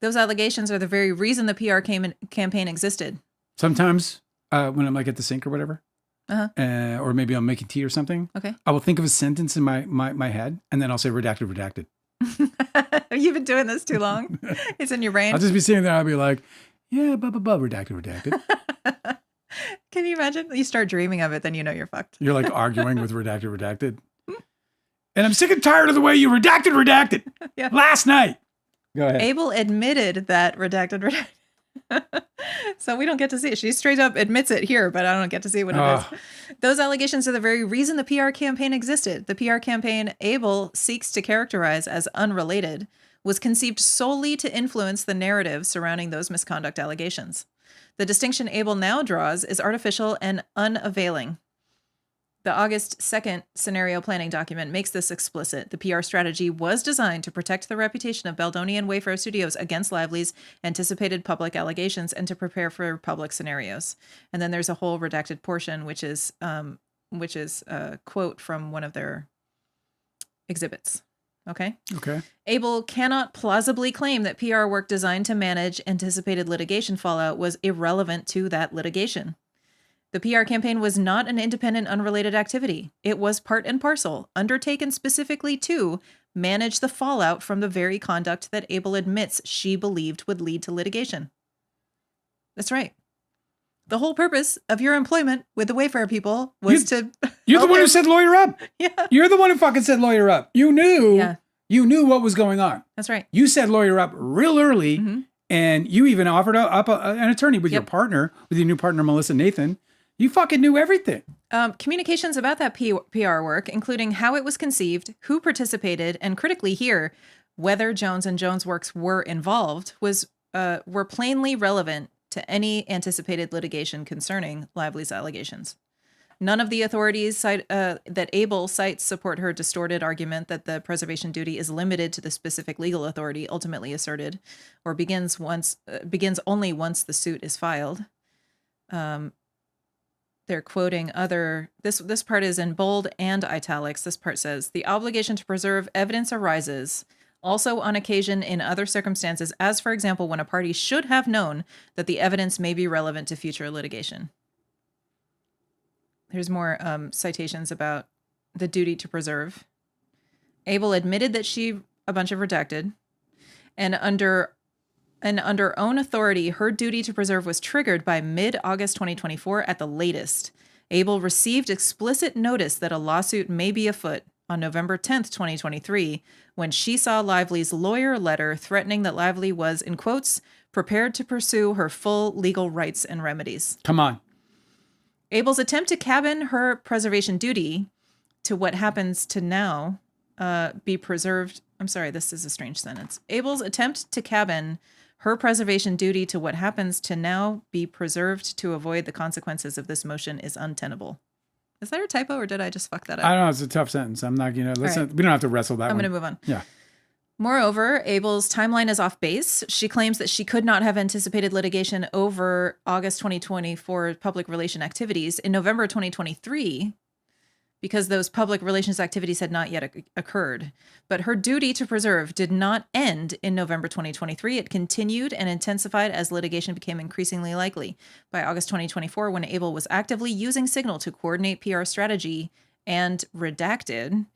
Those allegations are the very reason the PR campaign existed. Sometimes when I'm like at the sink or whatever, or maybe I'm making tea or something, okay, I will think of a sentence in my head and then I'll say redacted. You've been doing this too long. It's in your brain. I'll just be sitting there. I'll be like, yeah, blah, blah, blah, redacted. Can you imagine? You start dreaming of it, then you know you're fucked. You're like arguing with redacted. And I'm sick and tired of the way you redacted yeah. last night. Go ahead. Abel admitted that redacted. So we don't get to see it. She straight up admits it here, but I don't get to see what it is. Those allegations are the very reason the PR campaign existed. The PR campaign Abel seeks to characterize as unrelated was conceived solely to influence the narrative surrounding those misconduct allegations. The distinction Abel now draws is artificial and unavailing. The August 2nd scenario planning document makes this explicit. The PR strategy was designed to protect the reputation of Baldoni and Wayfair Studios against Lively's anticipated public allegations and to prepare for public scenarios. And then there's a whole redacted portion, which is a quote from one of their exhibits. Okay? Okay. Abel cannot plausibly claim that PR work designed to manage anticipated litigation fallout was irrelevant to that litigation. The PR campaign was not an independent, unrelated activity. It was part and parcel, undertaken specifically to manage the fallout from the very conduct that Abel admits she believed would lead to litigation. That's right. The whole purpose of your employment with the Wayfair people was You're the one who said lawyer up. Yeah. You're the one who fucking said lawyer up. You knew. Yeah. You knew what was going on. That's right. You said lawyer up real early, and you even offered up an attorney with your partner, with your new partner, Melissa Nathan. You fucking knew everything. Communications about that PR work, including how it was conceived, who participated, and critically here, whether Jones and Jones' works were involved, were plainly relevant to any anticipated litigation concerning Lively's allegations. None of the authorities that Abel cites support her distorted argument that the preservation duty is limited to the specific legal authority ultimately asserted, or begins only once the suit is filed. They're quoting this part is in bold and italics. This part says, the obligation to preserve evidence arises also on occasion in other circumstances, as for example, when a party should have known that the evidence may be relevant to future litigation. Here's more citations about the duty to preserve. Abel admitted that a bunch of redacted, and under own authority, her duty to preserve was triggered by mid-August 2024 at the latest. Abel received explicit notice that a lawsuit may be afoot on November 10th, 2023, when she saw Lively's lawyer letter threatening that Lively was, in quotes, prepared to pursue her full legal rights and remedies. Come on. Abel's attempt to cabin her preservation duty to what happens to now be preserved. I'm sorry, this is a strange sentence. Abel's attempt to cabin her preservation duty to what happens to now be preserved to avoid the consequences of this motion is untenable. Is that a typo, or did I just fuck that up? I don't know. It's a tough sentence. I'm not, listen, right. We don't have to wrestle that I'm one. going to move on. Yeah. Moreover, Abel's timeline is off base. She claims that she could not have anticipated litigation over August 2024 public relation activities in November 2023 because those public relations activities had not yet occurred. But her duty to preserve did not end in November 2023. It continued and intensified as litigation became increasingly likely. By August 2024, when Abel was actively using Signal to coordinate PR strategy and redacted,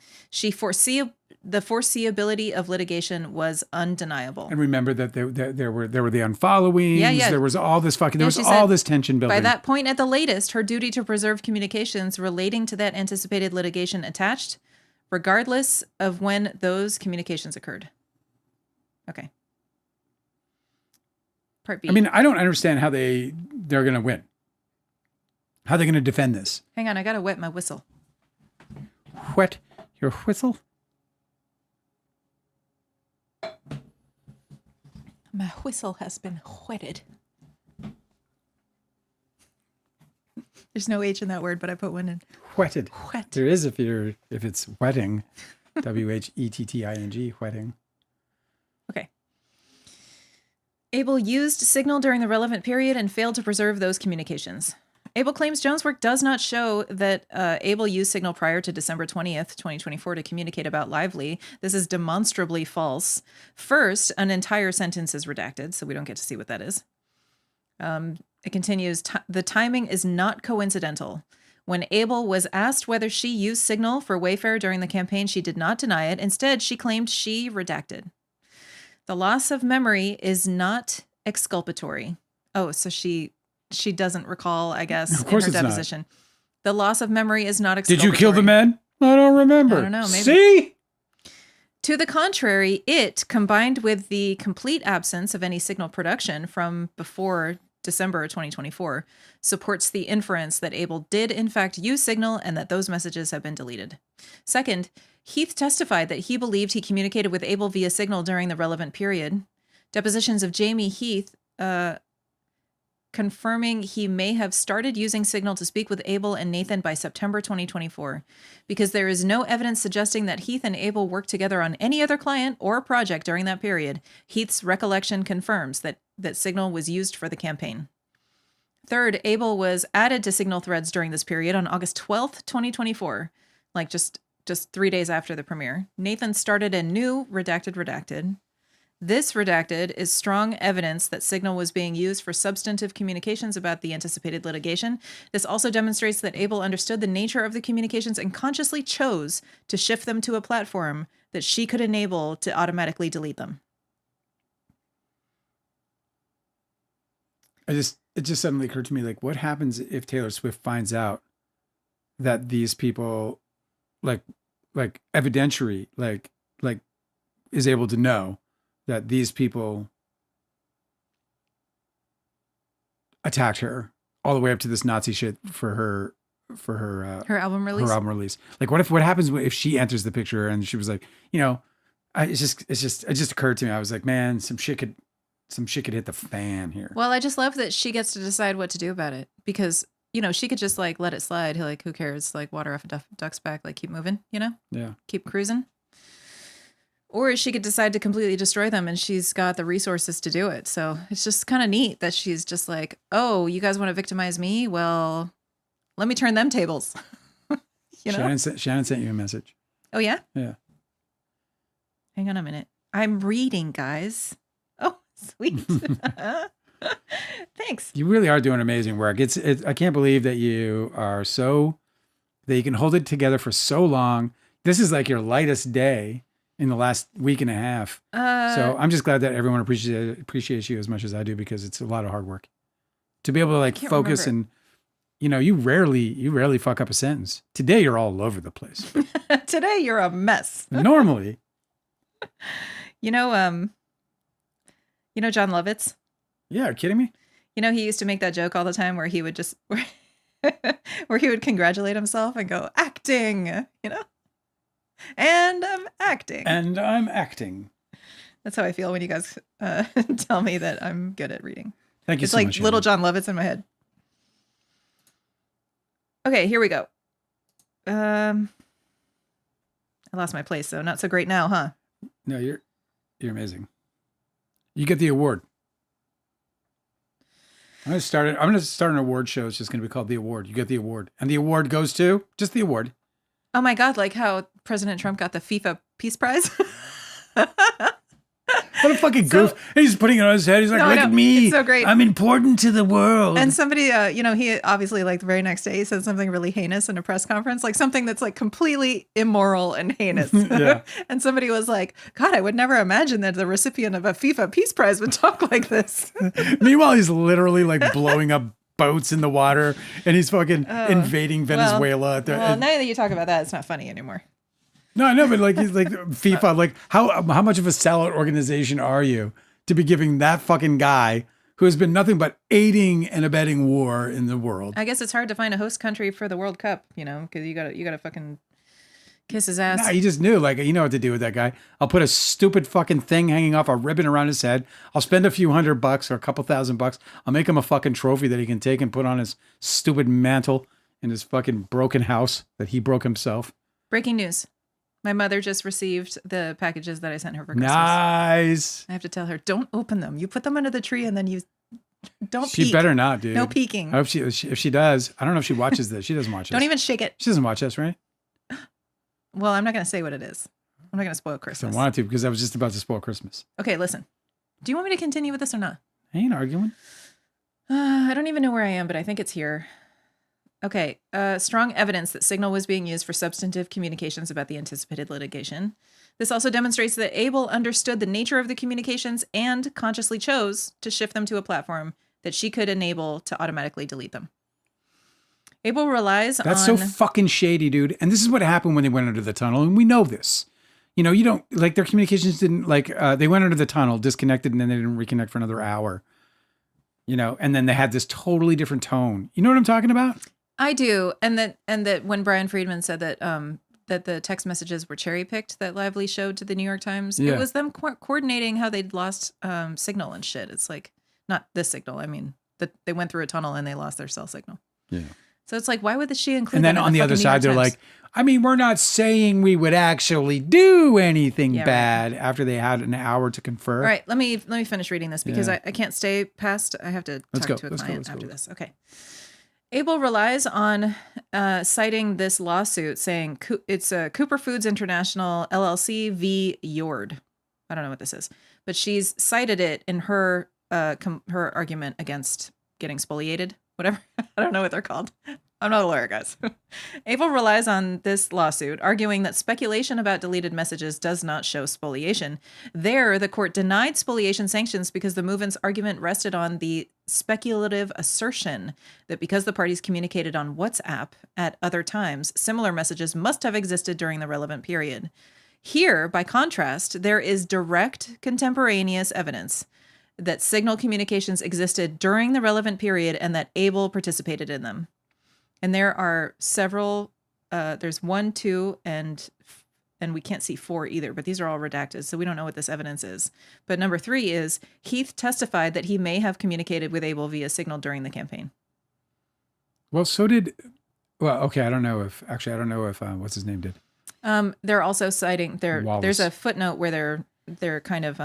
the foreseeability of litigation was undeniable. And remember that there were the unfollowings. Yeah. There was all this this tension building. By that point, at the latest, her duty to preserve communications relating to that anticipated litigation attached, regardless of when those communications occurred. Okay. Part B. I mean, I don't understand how they're going to win. How are they going to defend this? Hang on, I got to wet my whistle. Wet your whistle? My whistle has been whetted. There's no H in that word, but I put one in. Whetted. Wet. There is if it's wetting. WHETTING, wetting. Okay. Abel used Signal during the relevant period and failed to preserve those communications. Abel claims Jones' work does not show that Abel used Signal prior to December 20th, 2024 to communicate about Lively. This is demonstrably false. First, an entire sentence is redacted, so we don't get to see what that is. It continues, the timing is not coincidental. When Abel was asked whether she used Signal for Wayfair during the campaign, she did not deny it. Instead, she claimed she redacted. The loss of memory is not exculpatory. Oh, so she doesn't recall, I guess, in her deposition. Not. The loss of memory is not exculpatory. Did you kill the men? I don't remember. I don't know. Maybe. See? To the contrary, it, combined with the complete absence of any Signal production from before December 2024, supports the inference that Abel did, in fact, use Signal and that those messages have been deleted. Second, Heath testified that he believed he communicated with Abel via Signal during the relevant period. Depositions of Jamey Heath confirming he may have started using Signal to speak with Abel and Nathan by September 2024, because there is no evidence suggesting that Heath and Abel worked together on any other client or project during that period. Heath's recollection confirms that Signal was used for the campaign. Third, Abel was added to Signal threads during this period on August 12th, 2024, like just 3 days after the premiere. Nathan started a new redacted. This redacted is strong evidence that Signal was being used for substantive communications about the anticipated litigation. This also demonstrates that Abel understood the nature of the communications and consciously chose to shift them to a platform that she could enable to automatically delete them. It just suddenly occurred to me, like, what happens if Taylor Swift finds out that these people, like evidentiary, like is able to know that these people attacked her all the way up to this Nazi shit for her album release. Her album release. Like, what happens if she enters the picture and she was like, it just occurred to me. I was like, man, some shit could hit the fan here. Well, I just love that she gets to decide what to do about it because, she could just like let it slide. Like, who cares? Like, water off a duck's back, like keep moving, Yeah. Keep cruising. Or she could decide to completely destroy them and she's got the resources to do it. So it's just kind of neat that she's just like, oh, you guys want to victimize me? Well, let me turn them tables. Shannon sent you a message. Oh, yeah? Yeah. Hang on a minute. I'm reading, guys. Oh, sweet. Thanks. You really are doing amazing work. I can't believe that you can hold it together for so long. This is like your lightest day in the last week and a half. So I'm just glad that everyone appreciates you as much as I do because it's a lot of hard work to be able to like focus and, you rarely fuck up a sentence. Today, you're all over the place. Today, you're a mess. Normally. John Lovitz? Yeah, are you kidding me? He used to make that joke all the time where he would just, where he would congratulate himself and go, acting, And I'm acting. And I'm acting. That's how I feel when you guys tell me that I'm good at reading. Thank you it's so like much. little John Lovitz in my head. Okay, here we go. I lost my place, so not so great now, huh? No, you're amazing. You get the award. I'm going to start an award show. It's just going to be called The Award. You get the award. And the award goes to just the award. Oh my God, like how President Trump got the FIFA Peace Prize. What a fucking goof. He's putting it on his head. He's like, look at me. It's so great. I'm important to the world. And somebody, he obviously like the very next day he said something really heinous in a press conference, like something that's like completely immoral and heinous. Yeah. And somebody was like, God, I would never imagine that the recipient of a FIFA Peace Prize would talk like this. Meanwhile, he's literally like blowing up boats in the water and he's fucking invading Venezuela. Well, now that you talk about that, it's not funny anymore. No, I know, but like he's like FIFA, like how much of a sellout organization are you to be giving that fucking guy who has been nothing but aiding and abetting war in the world? I guess it's hard to find a host country for the World Cup, because you gotta fucking kiss his ass. Nah, you just knew, like, you know what to do with that guy. I'll put a stupid fucking thing hanging off a ribbon around his head. I'll spend a few $100 or a couple $1,000. I'll make him a fucking trophy that he can take and put on his stupid mantle in his fucking broken house that he broke himself. Breaking news. My mother just received the packages that I sent her for Christmas. Nice. I have to tell her, don't open them. You put them under the tree and then you don't She peek. better not, dude. No peeking. I hope if she does, I don't know if she watches this. She doesn't watch this. Don't even shake it. She doesn't watch this, right? Well, I'm not going to say what it is. I'm not going to spoil Christmas. I wanted to because I was just about to spoil Christmas. Okay, listen. Do you want me to continue with this or not? I ain't arguing. I don't even know where I am, but I think it's here. Okay, strong evidence that Signal was being used for substantive communications about the anticipated litigation. This also demonstrates that Abel understood the nature of the communications and consciously chose to shift them to a platform that she could enable to automatically delete them. Abel relies on... That's so fucking shady, dude. And this is what happened when they went under the tunnel, and we know this. You don't, like, their communications didn't, like, they went under the tunnel, disconnected, and then they didn't reconnect for another hour. And then they had this totally different tone. You know what I'm talking about? I do, and that when Brian Friedman said that that the text messages were cherry picked that Lively showed to the New York Times, it was them coordinating how they'd lost signal and shit. It's like not this signal. I mean, they went through a tunnel and they lost their cell signal. Yeah. So it's like, why would she include? And then on the other side, they're like, I mean, we're not saying we would actually do anything bad after they had an hour to confer. All right, let me finish reading this because I can't stay past. I have to talk to a client after this. Okay. Abel relies on citing this lawsuit saying it's Cooper Foods International LLC v. Yord. I don't know what this is, but she's cited it in her her argument against getting spoliated, whatever. I don't know what they're called. I'm not a lawyer, guys. Abel relies on this lawsuit, arguing that speculation about deleted messages does not show spoliation. There, the court denied spoliation sanctions because the movement's argument rested on the speculative assertion that because the parties communicated on WhatsApp at other times, similar messages must have existed during the relevant period. Here, by contrast, there is direct contemporaneous evidence that signal communications existed during the relevant period and that Abel participated in them. And there are several, there's 1, 2, and we can't see 4 either, but these are all redacted, so we don't know what this evidence is. But number 3 is Heath testified that he may have communicated with Abel via signal during the campaign. Well, so did, well, okay, I don't know if what's his name did. They're also citing, Wallace. there's a footnote where they're kind of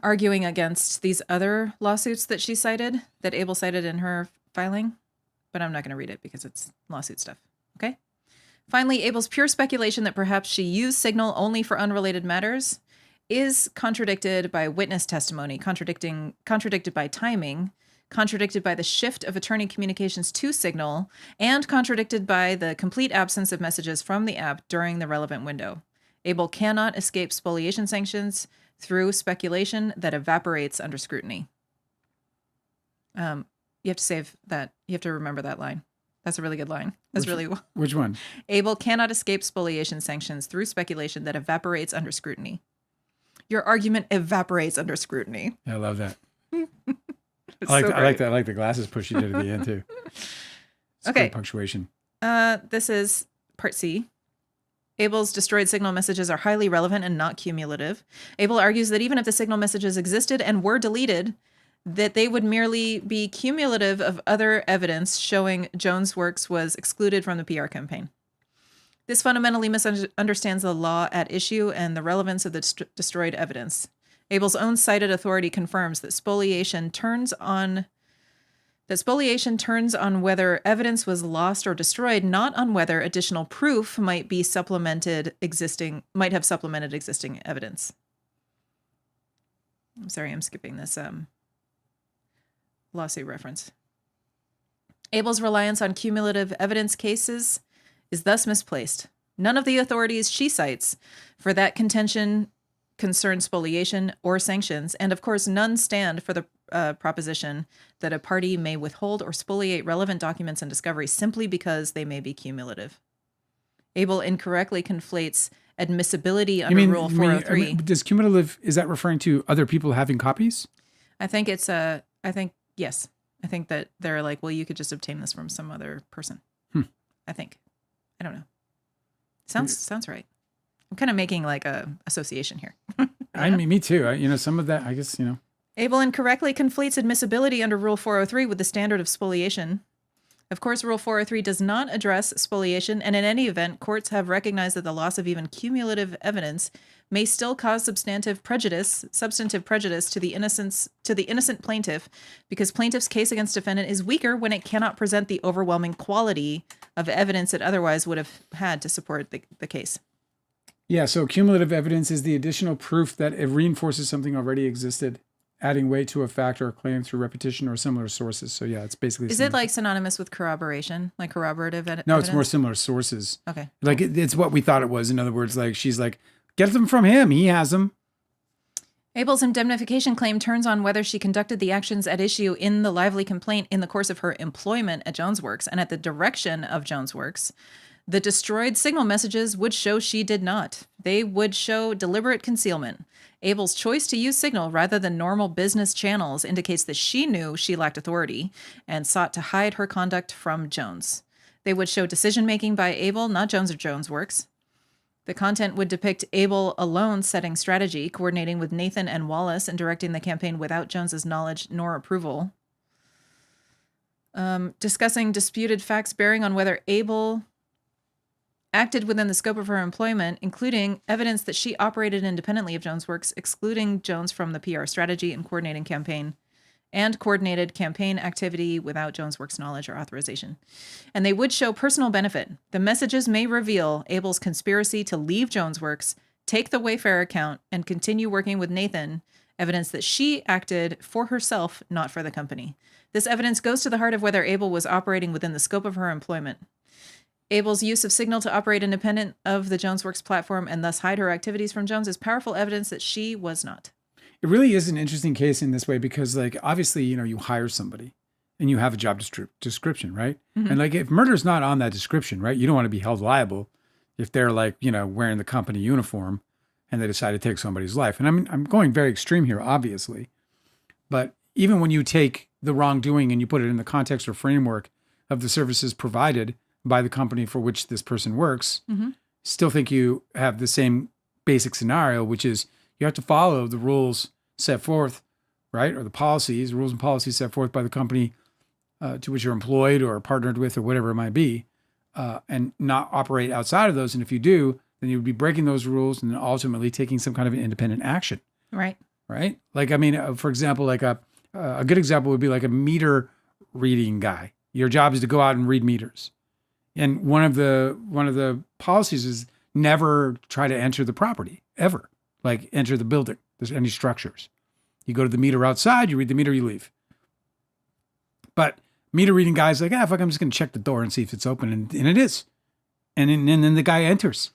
arguing against these other lawsuits that she cited, that Abel cited in her filing, but I'm not going to read it because it's lawsuit stuff, okay? Finally, Abel's pure speculation that perhaps she used signal only for unrelated matters is contradicted by witness testimony, contradicted by timing, contradicted by the shift of attorney communications to signal, and contradicted by the complete absence of messages from the app during the relevant window. Abel cannot escape spoliation sanctions through speculation that evaporates under scrutiny. You have to save that. You have to remember that line. That's a really good line. Which one? Abel cannot escape spoliation sanctions through speculation that evaporates under scrutiny. Your argument evaporates under scrutiny. Yeah, I love that. I like that. I like the glasses push you did at the end too. It's okay. Great punctuation. This is part C. Abel's destroyed signal messages are highly relevant and not cumulative. Abel argues that even if the signal messages existed and were deleted, that they would merely be cumulative of other evidence showing Jones' works was excluded from the PR campaign. This fundamentally misunderstands the law at issue and the relevance of the destroyed evidence. Abel's own cited authority confirms that spoliation turns on whether evidence was lost or destroyed, not on whether additional proof might have supplemented existing evidence. I'm sorry, I'm skipping this lawsuit reference. Abel's reliance on cumulative evidence cases is thus misplaced. None of the authorities she cites for that contention concern spoliation or sanctions, and of course none stand for the proposition that a party may withhold or spoliate relevant documents and discoveries simply because they may be cumulative. Abel incorrectly conflates admissibility under Rule 403. Does cumulative, is that referring to other people having copies? I think yes. I think that they're like, well, you could just obtain this from some other person. I think. I don't know. Sounds right. I'm kind of making like a association here. I mean, me too. Some of that, I guess, Abel incorrectly conflates admissibility under Rule 403 with the standard of spoliation. Of course, Rule 403 does not address spoliation, and in any event, courts have recognized that the loss of even cumulative evidence may still cause substantive prejudice to the innocent plaintiff, because plaintiff's case against defendant is weaker when it cannot present the overwhelming quality of evidence it otherwise would have had to support the case. Yeah, so cumulative evidence is the additional proof that it reinforces something already existed, adding weight to a fact or a claim through repetition or similar sources. So yeah, it's basically... Is it like synonymous with corroboration, like corroborative evidence? No, it's more similar sources. Okay. Like it's what we thought it was. In other words, like she's like, get them from him. He has them. Abel's indemnification claim turns on whether she conducted the actions at issue in the lively complaint in the course of her employment at Jones Works and at the direction of Jones Works. The destroyed signal messages would show she did not. They would show deliberate concealment. Abel's choice to use signal rather than normal business channels indicates that she knew she lacked authority and sought to hide her conduct from Jones. They would show decision-making by Abel, not Jones or Jones Works. The content would depict Abel alone setting strategy, coordinating with Nathan and Wallace, and directing the campaign without Jones's knowledge nor approval. Discussing disputed facts bearing on whether Abel acted within the scope of her employment, including evidence that she operated independently of Jones Works, excluding Jones from the PR strategy and coordinated campaign activity without Jones Works' knowledge or authorization. And they would show personal benefit. The messages may reveal Abel's conspiracy to leave Jones Works, take the Wayfair account, and continue working with Nathan, evidence that she acted for herself, not for the company. This evidence goes to the heart of whether Abel was operating within the scope of her employment. Abel's use of signal to operate independent of the Jones Works platform and thus hide her activities from Jones is powerful evidence that she was not. It really is an interesting case in this way because, like, obviously, you hire somebody and you have a job description, right? Mm-hmm. And like, if murder's not on that description, right, you don't want to be held liable if they're like, wearing the company uniform and they decide to take somebody's life. And I'm going very extreme here, obviously. But even when you take the wrongdoing and you put it in the context or framework of the services provided by the company for which this person works, still think you have the same basic scenario, which is you have to follow the rules set forth, right? Or the rules and policies set forth by the company to which you're employed or partnered with or whatever it might be, and not operate outside of those. And if you do, then you would be breaking those rules and then ultimately taking some kind of independent action. Right. Right. Like, I mean, for example, like a good example would be like a meter reading guy. Your job is to go out and read meters. And one of the policies is never try to enter the property ever, like enter the building. There's any structures. You go to the meter outside, you read the meter, you leave. But meter reading guys like, fuck, I'm just going to check the door and see if it's open. And it is. And then the guy enters.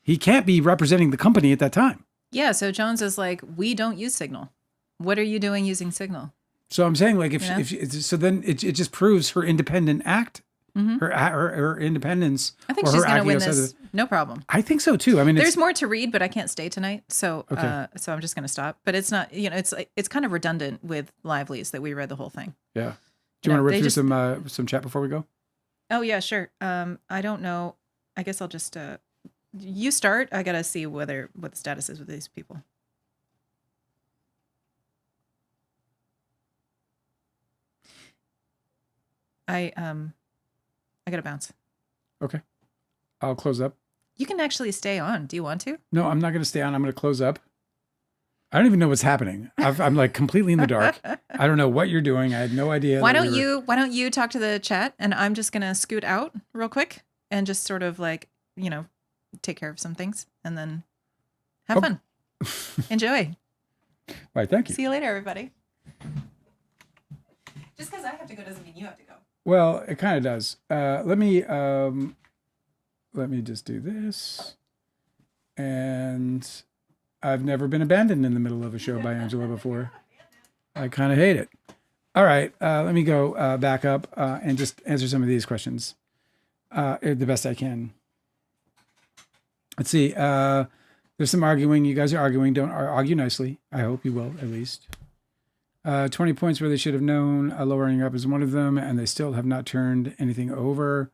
He can't be representing the company at that time. Yeah. So Jones is like, we don't use Signal. What are you doing using Signal? So I'm saying like, so then it just proves her independent act. Her independence. I think she's going to win this. No problem. I think so too. I mean, there's more to read, but I can't stay tonight, so so I'm just going to stop. But it's not, it's kind of redundant with Lively's that we read the whole thing. Yeah. Do you want to rip through some chat before we go? Oh yeah, sure. I don't know. I guess I'll just you start. I got to see what the status is with these people. I got to bounce. Okay. I'll close up. You can actually stay on. Do you want to? No, I'm not going to stay on. I'm going to close up. I don't even know what's happening. I'm like completely in the dark. I don't know what you're doing. I had no idea. Why don't you talk to the chat and I'm just going to scoot out real quick and just sort of like, take care of some things and then have fun. Enjoy. All right. Thank you. See you later, everybody. Just because I have to go doesn't mean you have to go. Well, it kind of does. Let me just do this. And I've never been abandoned in the middle of a show by Angela before. I kind of hate it. All right. Let me go back up and just answer some of these questions the best I can. Let's see. There's some arguing. You guys are arguing. Don't argue nicely. I hope you will, at least. 20 points where they should have known. Lowering up is one of them, and they still have not turned anything over.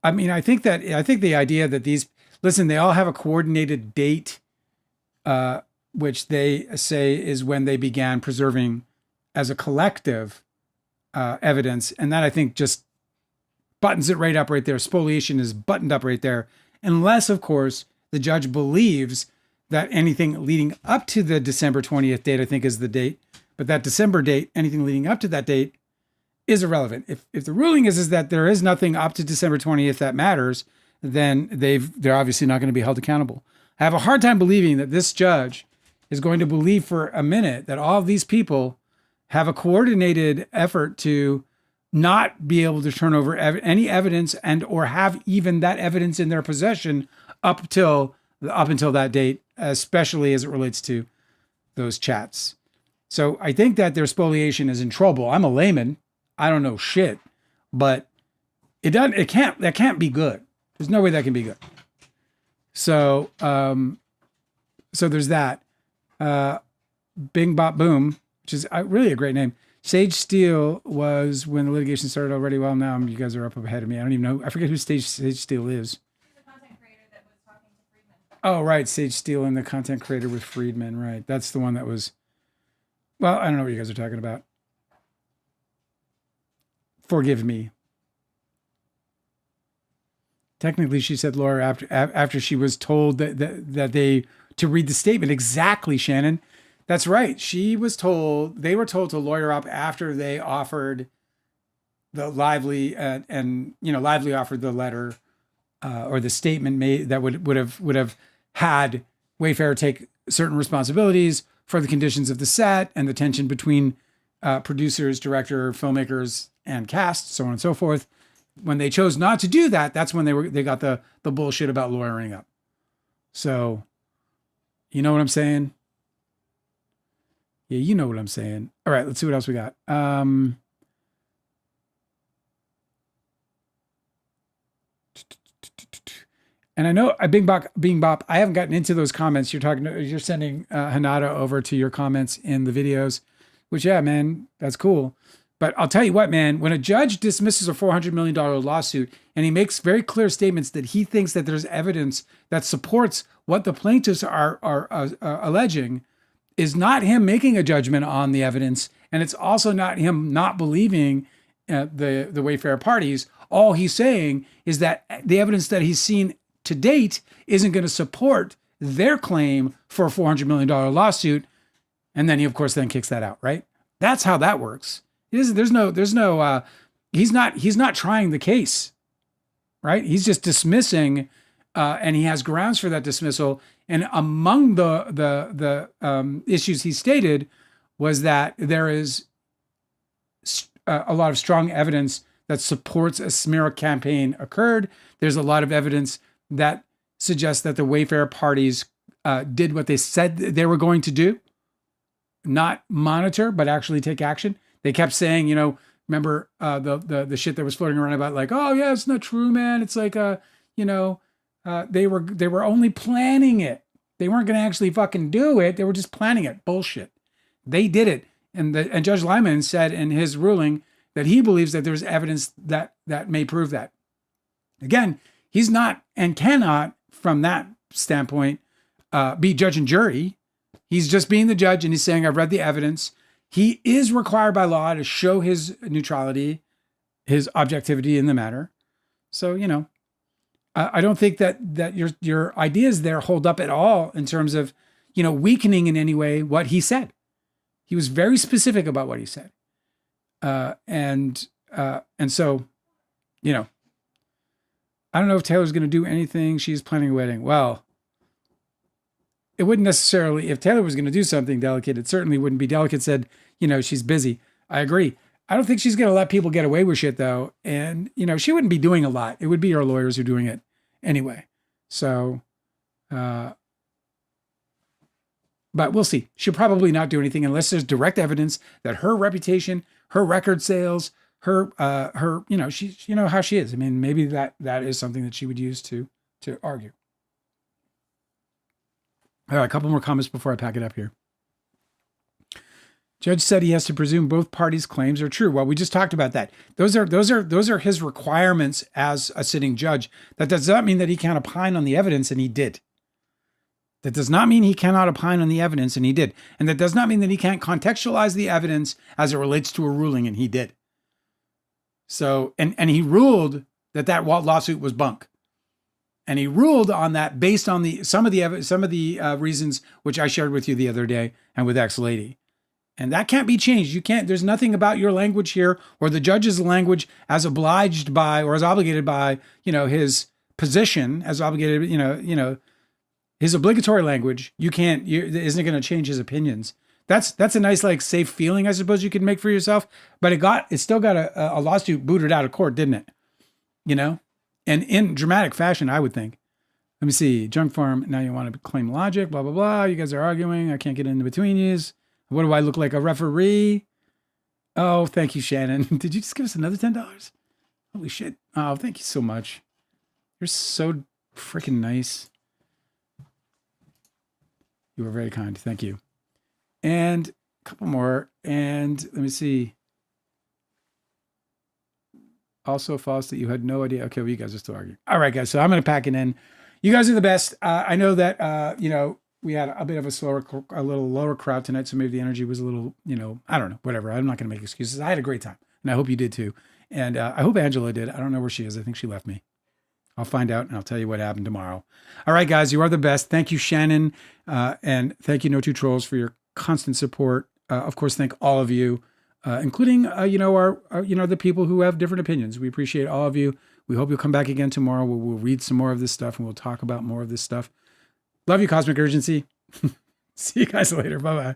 I mean, I think the idea that they all have a coordinated date, which they say is when they began preserving as a collective evidence. And that I think just buttons it right up right there. Spoliation is buttoned up right there. Unless, of course, the judge believes that anything leading up to the December 20th date, I think is the date. But that December date, anything leading up to that date is irrelevant. If the ruling is that there is nothing up to December 20th that matters, then they're obviously not going to be held accountable. I have a hard time believing that this judge is going to believe for a minute that all of these people have a coordinated effort to not be able to turn over any evidence and or have even that evidence in their possession up until that date, especially as it relates to those chats. So I think that their spoliation is in trouble. I'm a layman. I don't know shit, but that can't be good. There's no way that can be good. So, so there's that. Bing Bop Boom, which is really a great name. Sage Steele was when the litigation started already. Well, now you guys are up ahead of me. I don't even know. I forget who Sage Steele is. He's the content creator that was talking to Friedman. Oh, right. Sage Steele and the content creator with Friedman. Right. That's the one that was. Well, I don't know what you guys are talking about. Forgive me. Technically, she said lawyer after she was told that they to read the statement. Exactly, Shannon. That's right. They were told to lawyer up after they offered the Lively and Lively offered the letter or the statement made that would have had Wayfair take certain responsibilities for the conditions of the set and the tension between producers, director, filmmakers, and cast, so on and so forth. When they chose not to do that, that's when they got the bullshit about lawyering up. So, you know what I'm saying? Yeah, you know what I'm saying. All right, let's see what else we got. And I know Bing Bop, I haven't gotten into those comments. You're sending Hanada over to your comments in the videos, which, yeah, man, that's cool. But I'll tell you what, man, when a judge dismisses a $400 million lawsuit and he makes very clear statements that he thinks that there's evidence that supports what the plaintiffs are alleging, is not him making a judgment on the evidence. And it's also not him not believing the Wayfair parties. All he's saying is that the evidence that he's seen to date isn't going to support their claim for a $400 million lawsuit. And then he, of course, then kicks that out, right? That's how that works. He's not trying the case, right? He's just dismissing, and he has grounds for that dismissal. And among the issues he stated was that there is a lot of strong evidence that supports a smear campaign occurred. There's a lot of evidence that suggests that the Wayfair parties did what they said they were going to do, not monitor, but actually take action. They kept saying, remember the shit that was floating around about like, oh yeah, it's not true, man. It's like, they were only planning it. They weren't going to actually fucking do it. They were just planning it. Bullshit. They did it. And Judge Lyman said in his ruling that he believes that there's evidence that may prove that. Again, he's not and cannot, from that standpoint, be judge and jury. He's just being the judge, and he's saying, I've read the evidence. He is required by law to show his neutrality, his objectivity in the matter. So, I don't think that your ideas there hold up at all in terms of, weakening in any way what he said. He was very specific about what he said. And so, I don't know if Taylor's going to do anything. She's planning a wedding. Well, it wouldn't necessarily, if Taylor was going to do something delicate, it certainly wouldn't be delicate. Said, she's busy. I agree. I don't think she's going to let people get away with shit though. And, she wouldn't be doing a lot. It would be her lawyers who are doing it anyway. So, but we'll see. She'll probably not do anything unless there's direct evidence that her reputation, her record sales, her, she, how she is. I mean, maybe that is something that she would use to argue. All right, a couple more comments before I pack it up here. Judge said he has to presume both parties' claims are true. Well, we just talked about that. Those are his requirements as a sitting judge. That does not mean that he can't opine on the evidence, and he did. That does not mean he cannot opine on the evidence, and he did. And that does not mean that he can't contextualize the evidence as it relates to a ruling, and he did. So, and he ruled that lawsuit was bunk. And he ruled on that based on some of the reasons which I shared with you the other day and with X-Lady. And that can't be changed. There's nothing about your language here or the judge's language as obliged by or as obligated by, his position, as obligated, his obligatory language. Isn't going to change his opinions. That's a nice, like, safe feeling, I suppose you could make for yourself. But it still got a lawsuit booted out of court, didn't it? And in dramatic fashion, I would think. Let me see. Junk farm. Now you want to claim logic, blah, blah, blah. You guys are arguing. I can't get in between yous. What do I look like, a referee? Oh, thank you, Shannon. Did you just give us another $10? Holy shit. Oh, thank you so much. You're so freaking nice. You were very kind. Thank you. And a couple more. And let me see. Also false that you had no idea. Okay, well, you guys are still arguing. All right, guys. So I'm going to pack it in. You guys are the best. I know that, we had a bit of a little lower crowd tonight. So maybe the energy was a little, I don't know, whatever. I'm not going to make excuses. I had a great time and I hope you did too. And I hope Angela did. I don't know where she is. I think she left me. I'll find out and I'll tell you what happened tomorrow. All right, guys, you are the best. Thank you, Shannon. And thank you, No Two Trolls, for your constant support. Of course, thank all of you, including, our the people who have different opinions. We appreciate all of you. We hope you'll come back again tomorrow. We'll read some more of this stuff and we'll talk about more of this stuff. Love you, Cosmic Urgency. See you guys later. Bye-bye.